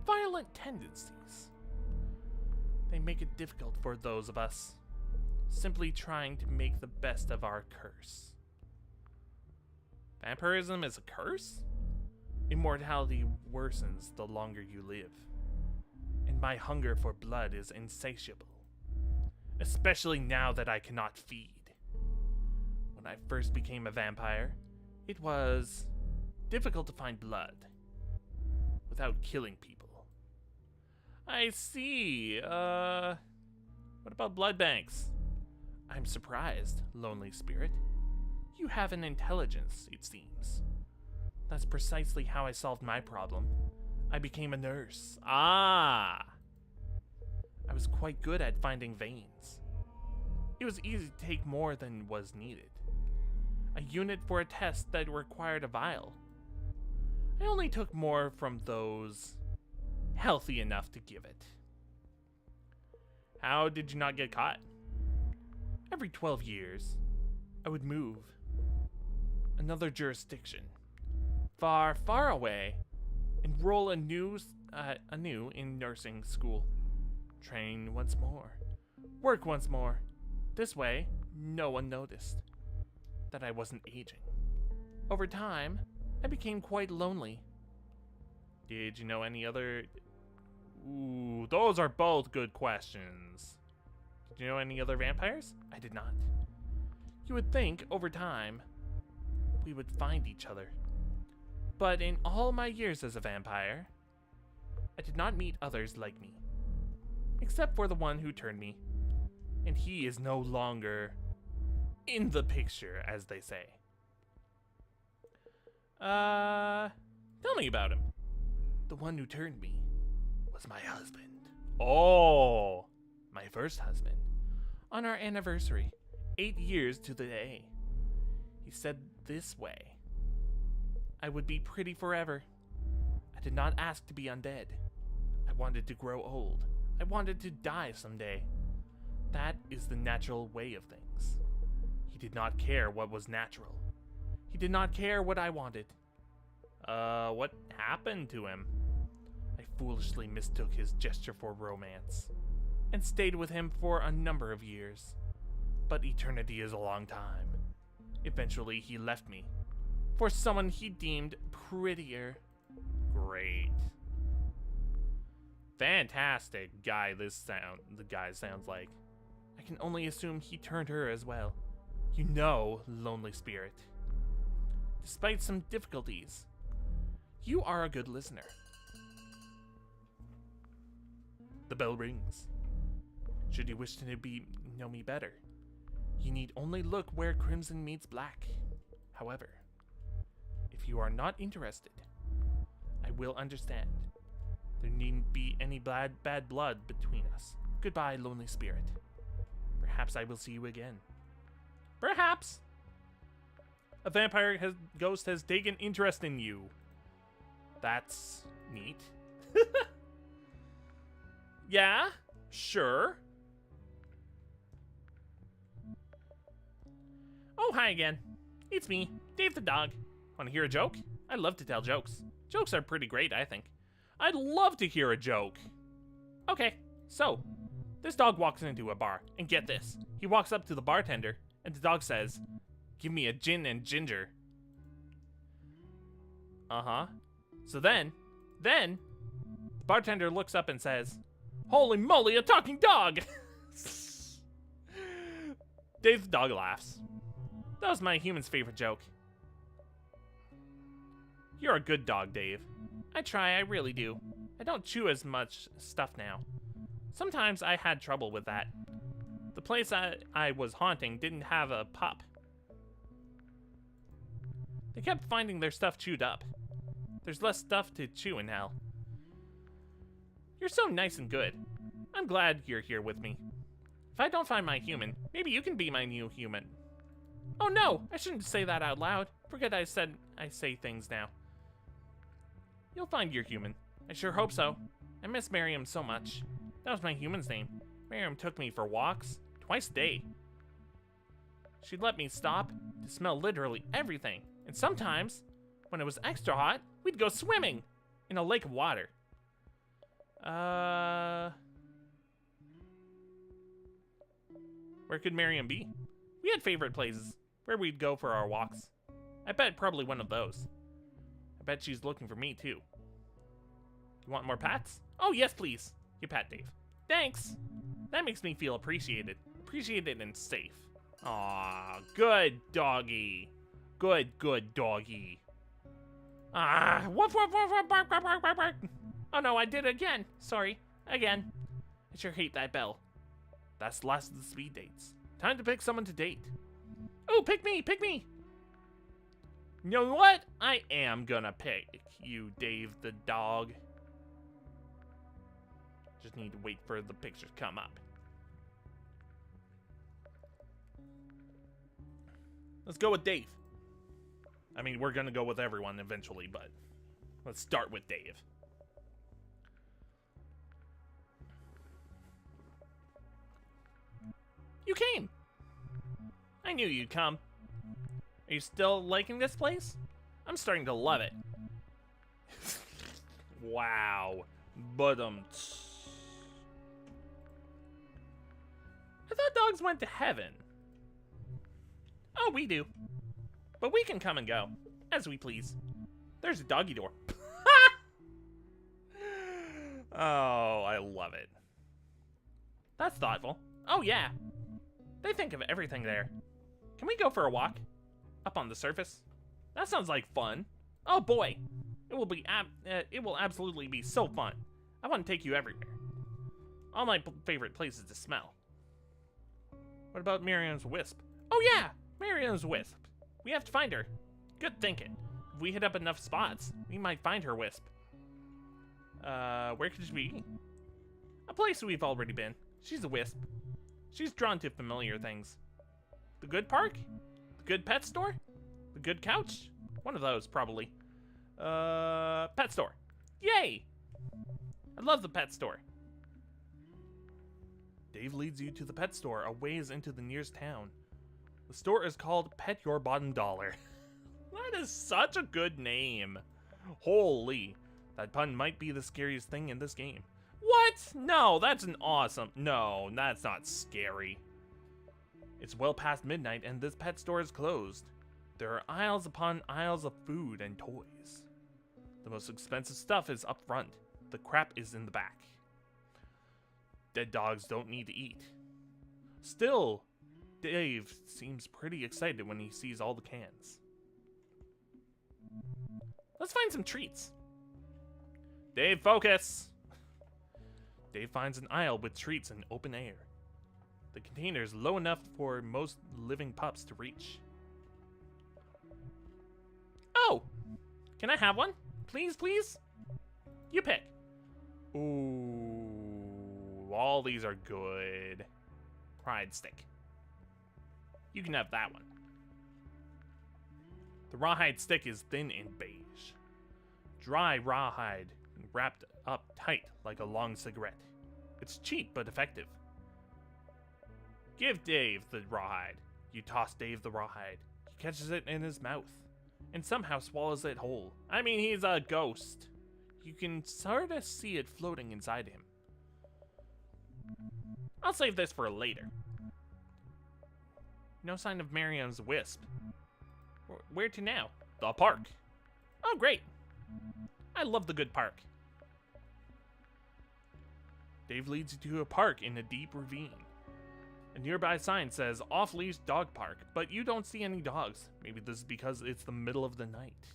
violent tendencies. They make it difficult for those of us simply trying to make the best of our curse. Vampirism is a curse? Immortality worsens the longer you live, and my hunger for blood is insatiable, especially now that I cannot feed. When I first became a vampire, it was difficult to find blood without killing people. I see. What about blood banks? I'm surprised, lonely spirit. You have an intelligence, it seems. That's precisely how I solved my problem. I became a nurse. Ah! I was quite good at finding veins. It was easy to take more than was needed. A unit for a test that required a vial. I only took more from those healthy enough to give it. How did you not get caught? Every 12 years, I would move. Another jurisdiction. Far, far away, enroll anew in nursing school, train once more, work once more. This way, no one noticed that I wasn't aging. Over time, I became quite lonely. Did you know any other... Ooh, those are both good questions. Did you know any other vampires? I did not. You would think, over time, we would find each other. But in all my years as a vampire, I did not meet others like me. Except for the one who turned me. And he is no longer in the picture, as they say. Tell me about him. The one who turned me was my husband. Oh! My first husband. On our anniversary, 8 years to the day. He said this way. I would be pretty forever. I did not ask to be undead. I wanted to grow old. I wanted to die someday. That is the natural way of things. He did not care what was natural. He did not care what I wanted. What happened to him? I foolishly mistook his gesture for romance, and stayed with him for a number of years. But eternity is a long time. Eventually he left me, for someone he deemed prettier. Great. Fantastic guy the guy sounds like. I can only assume he turned her as well. You know, lonely spirit. Despite some difficulties, you are a good listener. The bell rings. Should you wish to know me better, you need only look where crimson meets black. However, if you are not interested, I will understand. There needn't be any bad blood between us. Goodbye, lonely spirit. Perhaps I will see you again. Perhaps. A vampire ghost has taken interest in you. That's neat. Yeah, sure. Oh, hi again. It's me, Dave the dog. Want to hear a joke? I love to tell jokes. Jokes are pretty great, I think. I'd love to hear a joke. Okay, so, this dog walks into a bar, and get this. He walks up to the bartender, and the dog says, "Give me a gin and ginger." Uh-huh. So then, the bartender looks up and says, "Holy moly, a talking dog!" Dave the dog laughs. That was my human's favorite joke. You're a good dog, Dave. I try, I really do. I don't chew as much stuff now. Sometimes I had trouble with that. The place I was haunting didn't have a pup. They kept finding their stuff chewed up. There's less stuff to chew in hell. You're so nice and good. I'm glad you're here with me. If I don't find my human, maybe you can be my new human. Oh no, I shouldn't say that out loud. Forget I say things now. You'll find your human. I sure hope so. I miss Miriam so much. That was my human's name. Miriam took me for walks twice a day. She'd let me stop to smell literally everything. And sometimes, when it was extra hot, we'd go swimming in a lake of water. Where could Miriam be? We had favorite places where we'd go for our walks. I bet probably one of those. I bet she's looking for me too. You want more pats? Oh yes, please. You pat Dave. Thanks. That makes me feel appreciated. Appreciated and safe. Aw, good doggy. Good doggy. Ah, woof, woof, woof, woof, bark, bark, bark, bark, bark. Oh no, I did it again. Sorry, again. I sure hate that bell. That's the last of the speed dates. Time to pick someone to date. Oh, pick me, pick me. You know what? I am gonna pick you, Dave the dog. Just need to wait for the pictures to come up. Let's go with Dave. I mean, we're gonna go with everyone eventually, but let's start with Dave. You came. I knew you'd come. Are you still liking this place? I'm starting to love it. Wow. But I thought dogs went to heaven. Oh, we do. But we can come and go, as we please. There's a doggy door. Oh, I love it. That's thoughtful. Oh, yeah. They think of everything there. Can we go for a walk? Up on the surface? That sounds like fun. Oh, boy. It will absolutely be so fun. I want to take you everywhere. All my favorite places to smell. What about Miriam's wisp? Oh, yeah. Miriam's wisp. We have to find her. Good thinking. If we hit up enough spots, we might find her wisp. Where could she be? A place we've already been. She's a wisp. She's drawn to familiar things. The good park? The good pet store? The good couch? One of those, probably. Pet store. Yay! I love the pet store. Dave leads you to the pet store a ways into the nearest town. The store is called Pet Your Bottom Dollar. That is such a good name. Holy. That pun might be the scariest thing in this game. What? No, that's an awesome... No, that's not scary. It's well past midnight and this pet store is closed. There are aisles upon aisles of food and toys. The most expensive stuff is up front. The crap is in the back. Dead dogs don't need to eat. Still, Dave seems pretty excited when he sees all the cans. Let's find some treats. Dave, focus! Dave finds an aisle with treats in open air. The container is low enough for most living pups to reach. Oh! Can I have one? Please, please? You pick. Ooh, all these are good. Pride stick. You can have that one. The rawhide stick is thin and beige. Dry rawhide wrapped up tight like a long cigarette. It's cheap but effective. Give Dave the rawhide. You toss Dave the rawhide. He catches it in his mouth and somehow swallows it whole. I mean, he's a ghost. You can sort of see it floating inside him. I'll save this for later. No sign of Miriam's wisp. Where to now? The park. Oh, great. I love the good park. Dave leads you to a park in a deep ravine. A nearby sign says off-leash dog park, but you don't see any dogs. Maybe this is because it's the middle of the night.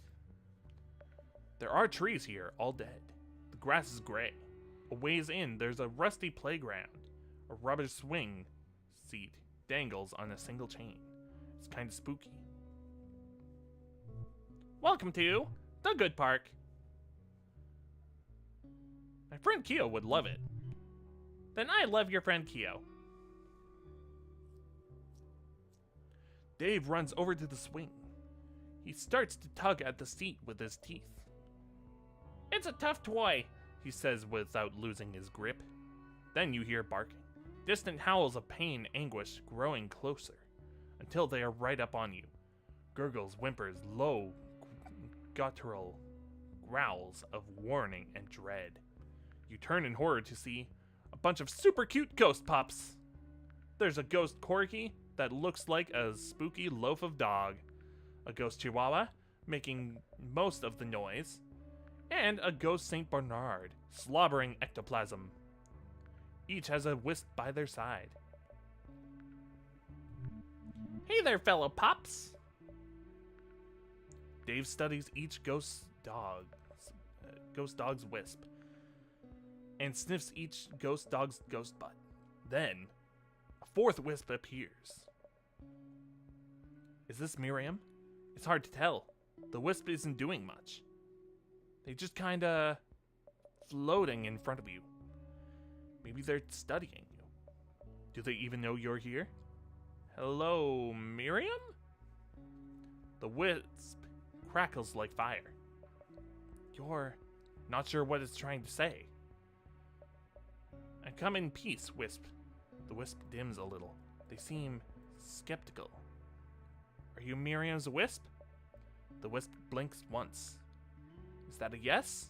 There are trees here, all dead. The grass is gray. A ways in, there's a rusty playground. A rubber swing seat dangles on a single chain. It's kind of spooky. Welcome to the good park. My friend Keo would love it. Then I love your friend Keo. Dave runs over to the swing. He starts to tug at the seat with his teeth. It's a tough toy, he says without losing his grip. Then you hear barking. Distant howls of pain, anguish growing closer until they are right up on you. Gurgles, whimpers, low, guttural growls of warning and dread. You turn in horror to see a bunch of super cute ghost pups. There's a ghost corgi that looks like a spooky loaf of dog, a ghost chihuahua making most of the noise, and a ghost Saint Bernard slobbering ectoplasm. Each has a wisp by their side. Hey there, fellow pups. Dave studies each ghost dog's wisp, and sniffs each ghost dog's ghost butt. Then, a fourth wisp appears. Is this Miriam? It's hard to tell. The wisp isn't doing much. They just kinda floating in front of you. Maybe they're studying you. Do they even know you're here? Hello, Miriam? The wisp crackles like fire. You're not sure what it's trying to say. I come in peace, Wisp. The wisp dims a little. They seem skeptical. Are you Miriam's wisp? The wisp blinks once. Is that a yes?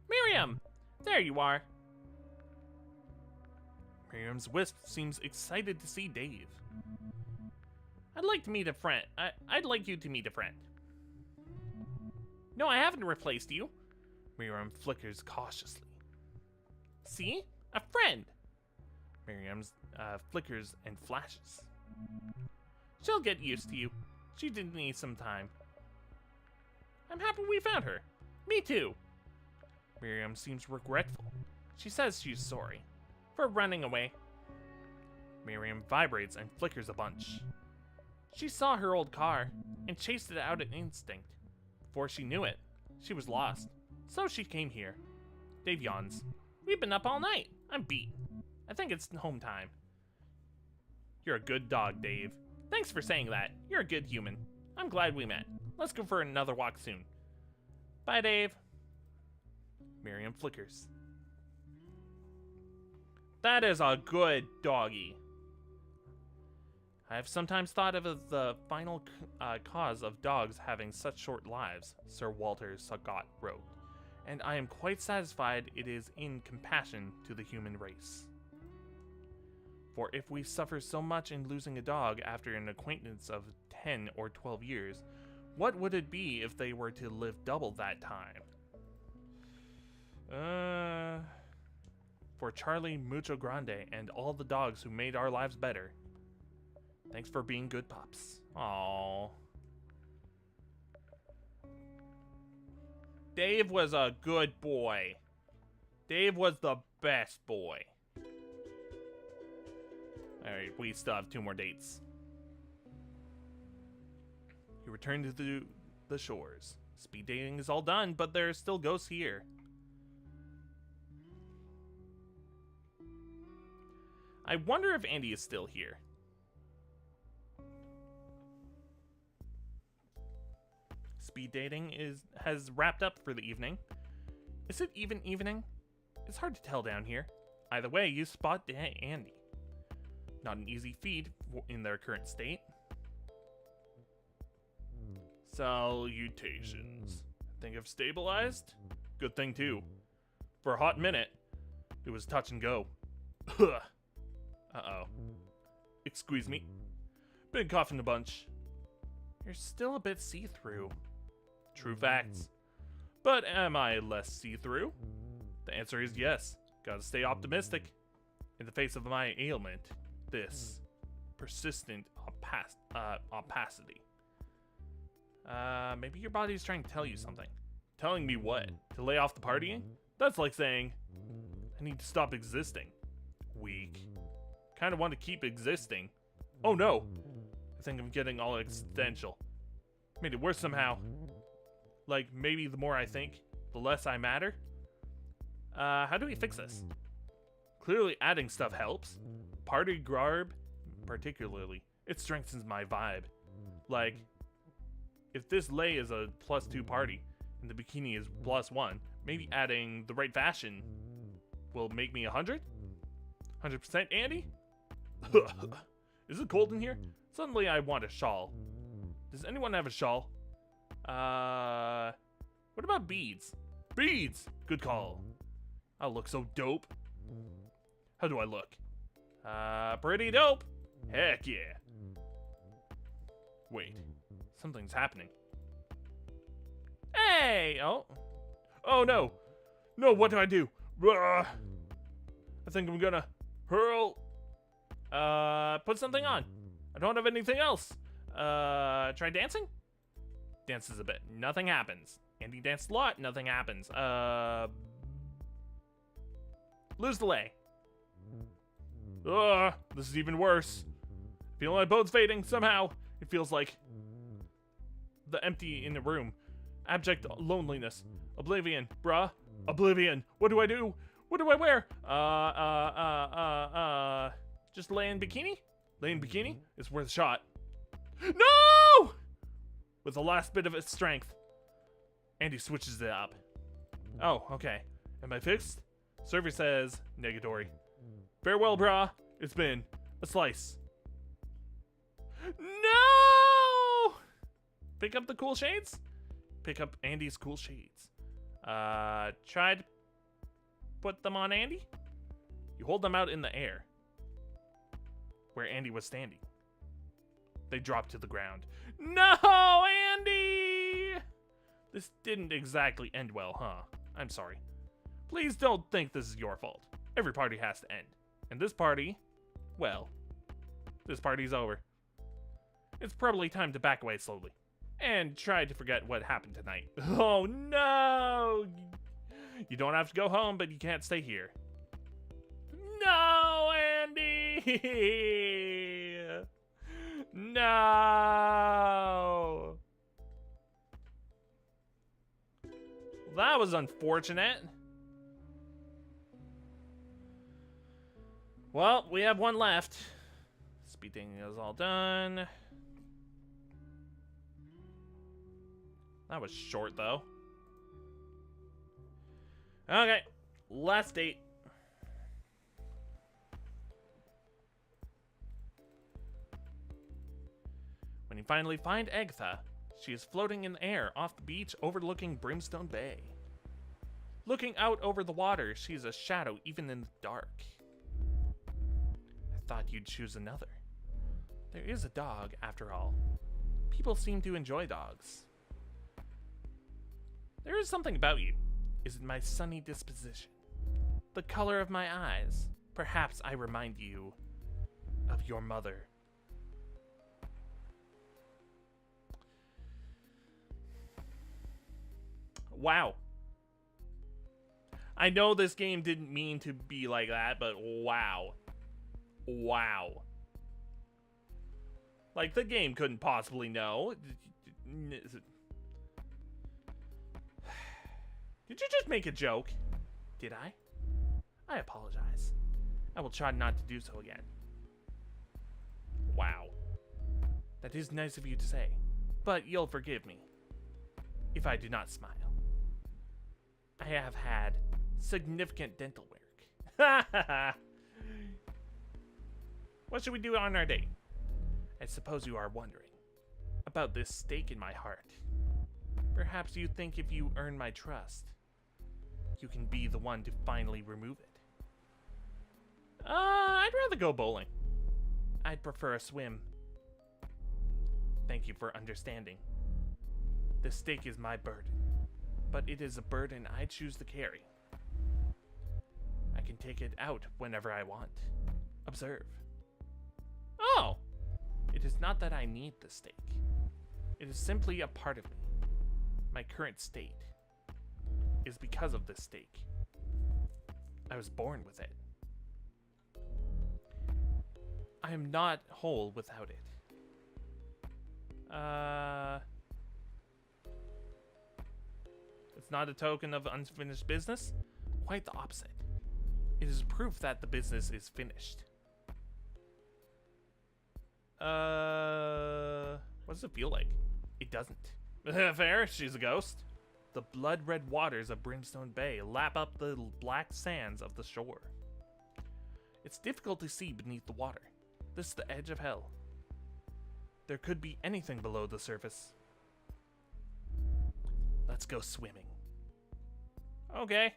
Miriam! There you are. Miriam's wisp seems excited to see Dave. I'd like to meet a friend. I'd like you to meet a friend. No, I haven't replaced you. Miriam flickers cautiously. See? A friend. Miriam's flickers and flashes. She'll get used to you. She did need some time. I'm happy we found her. Me too. Miriam seems regretful. She says she's sorry for running away. Miriam vibrates and flickers a bunch. She saw her old car and chased it out in instinct. Before she knew it, she was lost. So she came here. Dave yawns. We've been up all night. I'm beat. I think it's home time. You're a good dog, Dave. Thanks for saying that. You're a good human. I'm glad we met. Let's go for another walk soon. Bye, Dave. Miriam flickers. That is a good doggy. I have sometimes thought of as the final cause of dogs having such short lives, Sir Walter Scott wrote, and I am quite satisfied it is in compassion to the human race. For if we suffer so much in losing a dog after an acquaintance of 10 or 12 years, what would it be if they were to live double that time? For Charlie Mucho Grande and all the dogs who made our lives better. Thanks for being good pups. Aww. Dave was a good boy. Dave was the best boy. Alright, we still have 2 more dates. You return to the shores. Speed dating is all done, but there are still ghosts here. I wonder if Andy is still here. Speed dating has wrapped up for the evening. Is it even evening? It's hard to tell down here. Either way, you spot Andy. Not an easy feat in their current state. Salutations. Think I've stabilized? Good thing too. For a hot minute, it was touch and go. Uh-oh. Excuse me. Been coughing a bunch. You're still a bit see-through. True facts. But am I less see-through? The answer is yes. Gotta stay optimistic. In the face of my ailment, this persistent opacity. Maybe your body's trying to tell you something. Telling me what? To lay off the partying? That's like saying, I need to stop existing. Weak. Kinda want to keep existing. Oh no! I think I'm getting all existential. Made it worse somehow. Like, maybe the more I think, the less I matter? How do we fix this? Clearly adding stuff helps. Party garb, particularly. It strengthens my vibe. Like, if this lay is a +2 party, and the bikini is +1, maybe adding the right fashion will make me 100? 100% Andy? Is it cold in here? Suddenly I want a shawl. Does anyone have a shawl? What about beads? Beads! Good call. I'll look so dope. How do I look? Pretty dope. Heck yeah. Wait, something's happening. Hey! Oh. Oh no! No, what do I do? I think I'm gonna hurl. Put something on. I don't have anything else. Try dancing? Dances a bit. Nothing happens. Andy danced a lot. Nothing happens. Lose the lay. This is even worse. Feel my bones fading somehow. It feels like the empty in the room. Abject loneliness. Oblivion, bruh. Oblivion. What do I do? What do I wear? Just lay in bikini? Lay in bikini? It's worth a shot. No! With the last bit of its strength, Andy switches it up. Oh, okay. Am I fixed? Server says negatory. Farewell, brah. It's been a slice. No! Pick up the cool shades? Pick up Andy's cool shades. Try to put them on Andy? You hold them out in the air, where Andy was standing. They drop to the ground. No, Andy! This didn't exactly end well, huh? I'm sorry. Please don't think this is your fault. Every party has to end. And this party, well, this party's over. It's probably time to back away slowly. And try to forget what happened tonight. Oh no! You don't have to go home, but you can't stay here. No, Andy! No! That was unfortunate. Well, we have one left. Speed dating is all done. That was short, though. Okay, last date. When you finally find Agatha, she is floating in the air off the beach overlooking Brimstone Bay. Looking out over the water, she is a shadow even in the dark. I thought you'd choose another. There is a dog, after all. People seem to enjoy dogs. There is something about you. Is it my sunny disposition? The color of my eyes? Perhaps I remind you of your mother. Wow. I know this game didn't mean to be like that, but wow. Wow. Like, the game couldn't possibly know. Did you just make a joke? Did I? I apologize. I will try not to do so again. Wow. That is nice of you to say, but you'll forgive me if I do not smile. I have had significant dental work. What should we do on our date? I suppose you are wondering about this stake in my heart. Perhaps you think if you earn my trust, you can be the one to finally remove it. I'd rather go bowling. I'd prefer a swim. Thank you for understanding. This stake is my burden, but it is a burden I choose to carry. I can take it out whenever I want. Observe. Oh! It is not that I need the stake. It is simply a part of me. My current state is because of this stake. I was born with it. I am not whole without it. It's not a token of unfinished business. Quite the opposite. It is proof that the business is finished. What does it feel like? It doesn't. Fair, she's a ghost. The blood-red waters of Brimstone Bay lap up the black sands of the shore. It's difficult to see beneath the water. This is the edge of hell. There could be anything below the surface. Let's go swimming. Okay.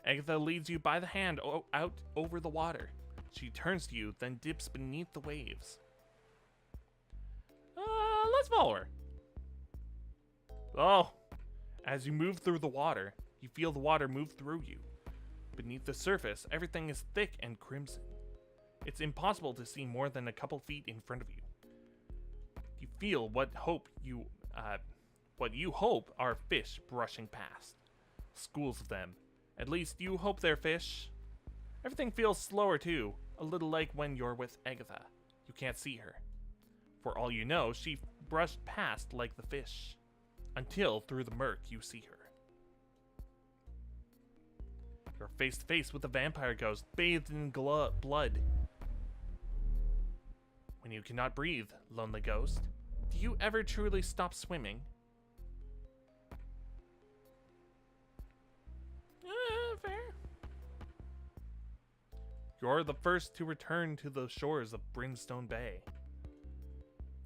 Agatha leads you by the hand out over the water. She turns to you, then dips beneath the waves. Let's follow her. Oh, as you move through the water, you feel the water move through you. Beneath the surface, everything is thick and crimson. It's impossible to see more than a couple feet in front of you. You feel what you hope are fish brushing past. Schools of them. At least you hope they're fish. Everything feels slower too, a little like when you're with Agatha. You can't see her. For all you know, she brushed past like the fish. Until, through the murk, you see her. You're face to face with a vampire ghost, bathed in blood. When you cannot breathe, lonely ghost, do you ever truly stop swimming? Fair. You're the first to return to the shores of Brimstone Bay.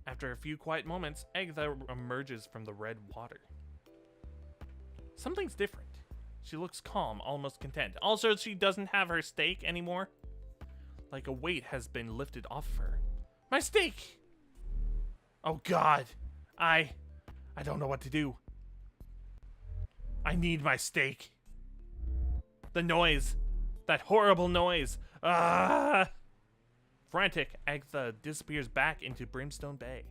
After a few quiet moments, Agatha emerges from the red water. Something's different. She looks calm, almost content. Also, she doesn't have her steak anymore. Like a weight has been lifted off of her. My steak! Oh God, I don't know what to do. I need my steak. The noise, that horrible noise. Ah! Frantic, Agatha disappears back into Brimstone Bay.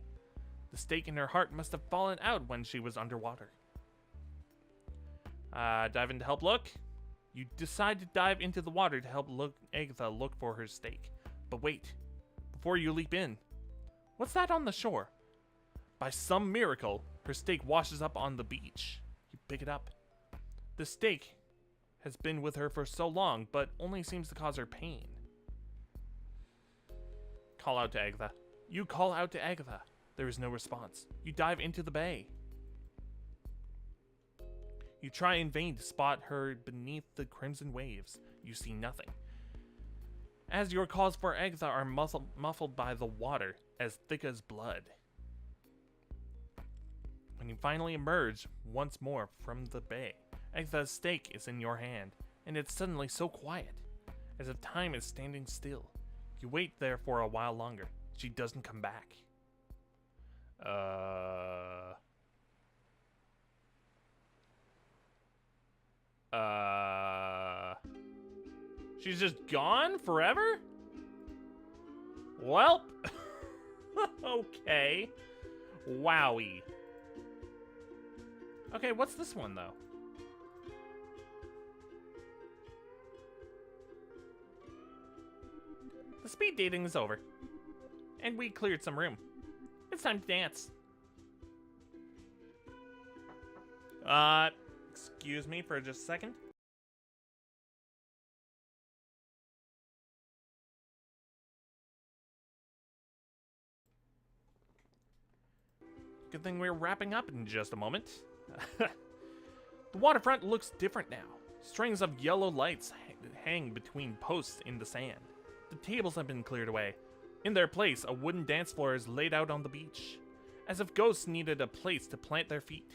The steak in her heart must have fallen out when she was underwater. Dive in to help look. You decide to dive into the water to help Agatha look for her steak. But wait, before you leap in, what's that on the shore? By some miracle, her steak washes up on the beach. You pick it up. The steak has been with her for so long, but only seems to cause her pain. Call out to Agatha. You call out to Agatha. There is no response. You dive into the bay. You try in vain to spot her beneath the crimson waves. You see nothing. As your calls for Agatha are muffled by the water, as thick as blood. When you finally emerge once more from the bay, Agatha's steak is in your hand, and it's suddenly so quiet, as if time is standing still. You wait there for a while longer. She doesn't come back. She's just gone forever? Welp. Okay. Wowie. Okay, what's this one, though? The speed dating is over. And we cleared some room. It's time to dance. Excuse me for just a second. Good thing we're wrapping up in just a moment. The waterfront looks different now. Strings of yellow lights hang between posts in the sand. The tables have been cleared away. In their place, a wooden dance floor is laid out on the beach, as if ghosts needed a place to plant their feet.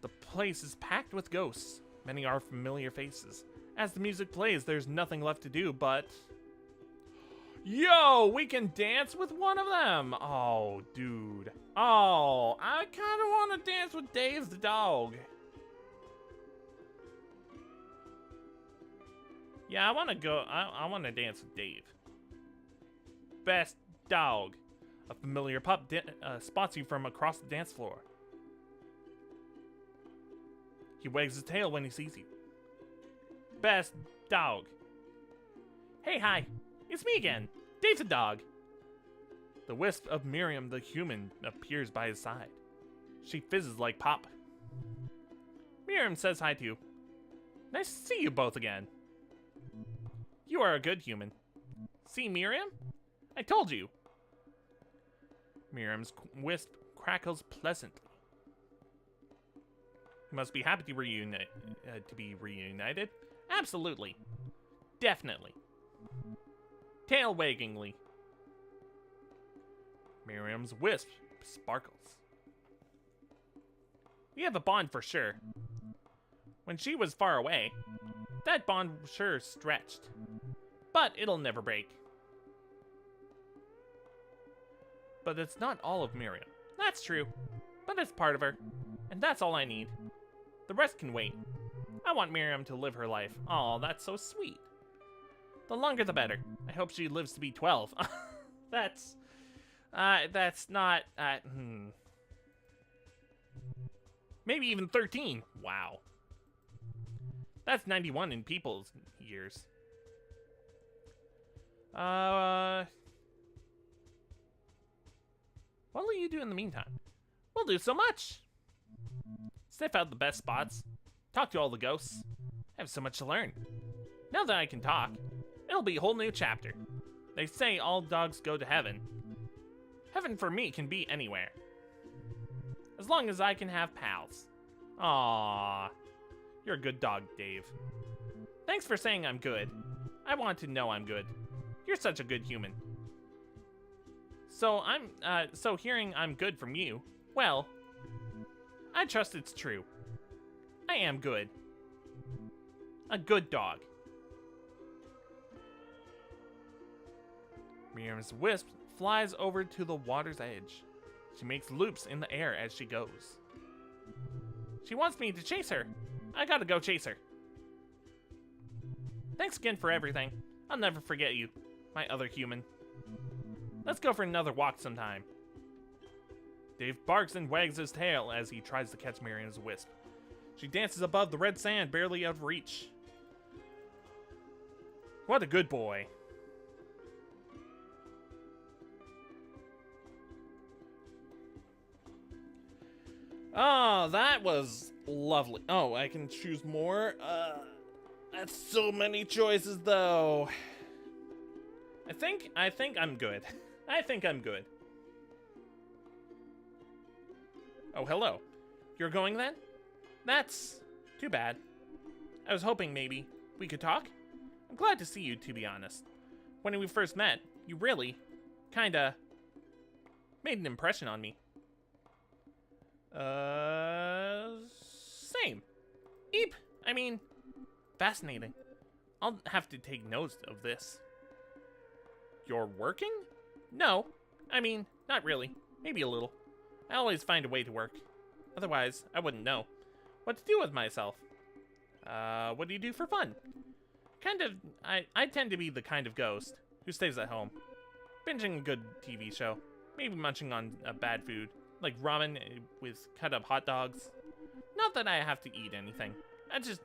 The place is packed with ghosts. Many are familiar faces. As the music plays, there's nothing left to do but... Yo, we can dance with one of them! Oh, dude. Oh, I kind of want to dance with Dave the dog. Yeah, I want to go... I want to dance with Dave. Best dog. A familiar pup spots you from across the dance floor. He wags his tail when he sees you. Best dog. Hey, hi. It's me again, Dave the dog. The wisp of Miriam the human appears by his side. She fizzes like pop. Miriam says hi to you. Nice to see you both again. You are a good human. See, Miriam? I told you. Miriam's wisp crackles pleasantly. You must be happy to be reunited. Absolutely. Definitely. Tail waggingly. Miriam's wisp sparkles. We have a bond for sure. When she was far away, that bond sure stretched. But it'll never break. But it's not all of Miriam. That's true. But it's part of her. And that's all I need. The rest can wait. I want Miriam to live her life. Aw, that's so sweet. The longer the better. I hope she lives to be 12. That's not, Maybe even 13. Wow. That's 91 in people's years. What will you do in the meantime? We'll do so much. Sniff out the best spots. Talk to all the ghosts. I have so much to learn. Now that I can talk, it'll be a whole new chapter. They say all dogs go to heaven. Heaven for me can be anywhere. As long as I can have pals. Aww. You're a good dog, Dave. Thanks for saying I'm good. I want to know I'm good. You're such a good human. So hearing I'm good from you, well, I trust it's true. I am good. A good dog. Miriam's wisp flies over to the water's edge. She makes loops in the air as she goes. She wants me to chase her. I gotta go chase her. Thanks again for everything. I'll never forget you, my other human. Let's go for another walk sometime. Dave barks and wags his tail as he tries to catch Miriam's wisp. She dances above the red sand, barely out of reach. What a good boy. Oh, that was lovely. Oh, I can choose more? That's so many choices, though. I think I'm good. I think I'm good. Oh, hello. You're going then? That's too bad. I was hoping maybe we could talk. I'm glad to see you, to be honest. When we first met, you really, kinda, made an impression on me. Same. Eep. I mean, fascinating. I'll have to take notes of this. You're working? No. I mean, not really. Maybe a little. I always find a way to work. Otherwise, I wouldn't know what to do with myself. What do you do for fun? I tend to be the kind of ghost who stays at home, binging a good TV show, maybe munching on bad food, like ramen with cut-up hot dogs. Not that I have to eat anything. I just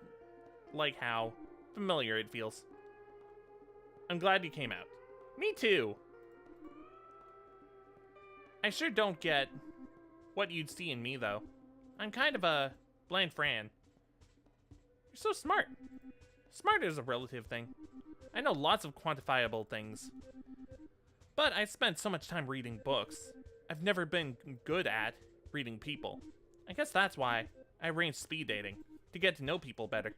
like how familiar it feels. I'm glad you came out. Me too. I sure don't get what you'd see in me, though. I'm kind of a bland Fran. You're so smart. Smart is a relative thing. I know lots of quantifiable things. But I spent so much time reading books. I've never been good at reading people. I guess that's why I arranged speed dating, to get to know people better.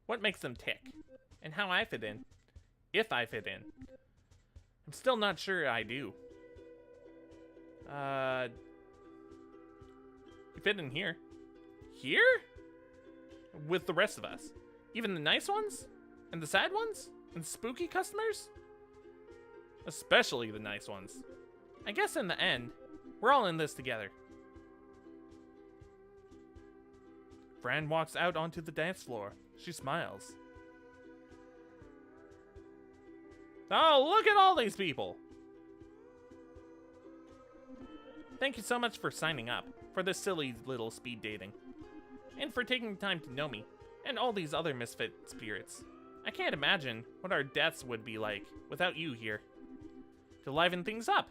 What makes them tick, and how I fit in, if I fit in. I'm still not sure I do. You fit in here. Here? With the rest of us. Even the nice ones? And the sad ones? And spooky customers? Especially the nice ones. I guess in the end, we're all in this together. Fran walks out onto the dance floor. She smiles. Oh, look at all these people! Thank you so much for signing up for this silly little speed dating. And for taking the time to know me, and all these other misfit spirits. I can't imagine what our deaths would be like without you here. To liven things up.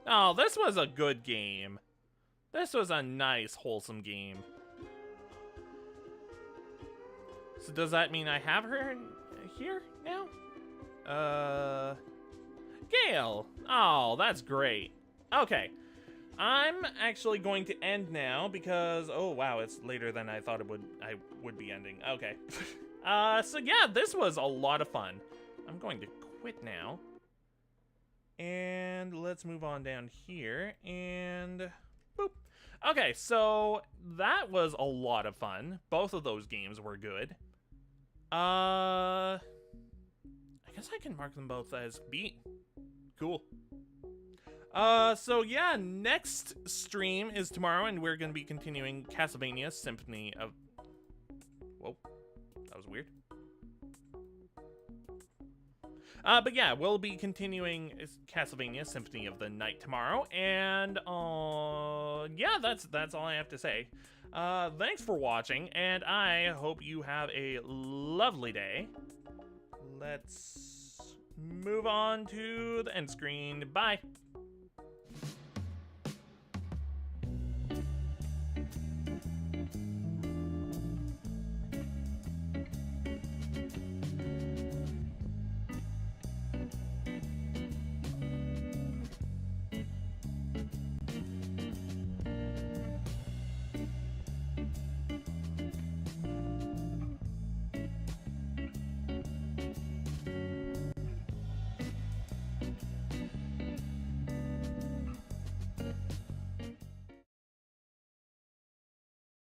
Oh, this was a good game. This was a nice, wholesome game. So does that mean I have her here now? Gail. Oh, that's great. Okay. I'm actually going to end now because, oh wow, it's later than I thought I would be ending. Okay. So yeah, this was a lot of fun. I'm going to quit now. And let's move on down here and boop. Okay, so that was a lot of fun. Both of those games were good. I guess I can mark them both as beat. Cool. So yeah, next stream is tomorrow, and we're gonna be continuing Castlevania Symphony of... Whoa, that was weird. But yeah, we'll be continuing Castlevania Symphony of the Night tomorrow, and yeah, that's all I have to say. Thanks for watching, and I hope you have a lovely day. Let's move on to the end screen. Bye.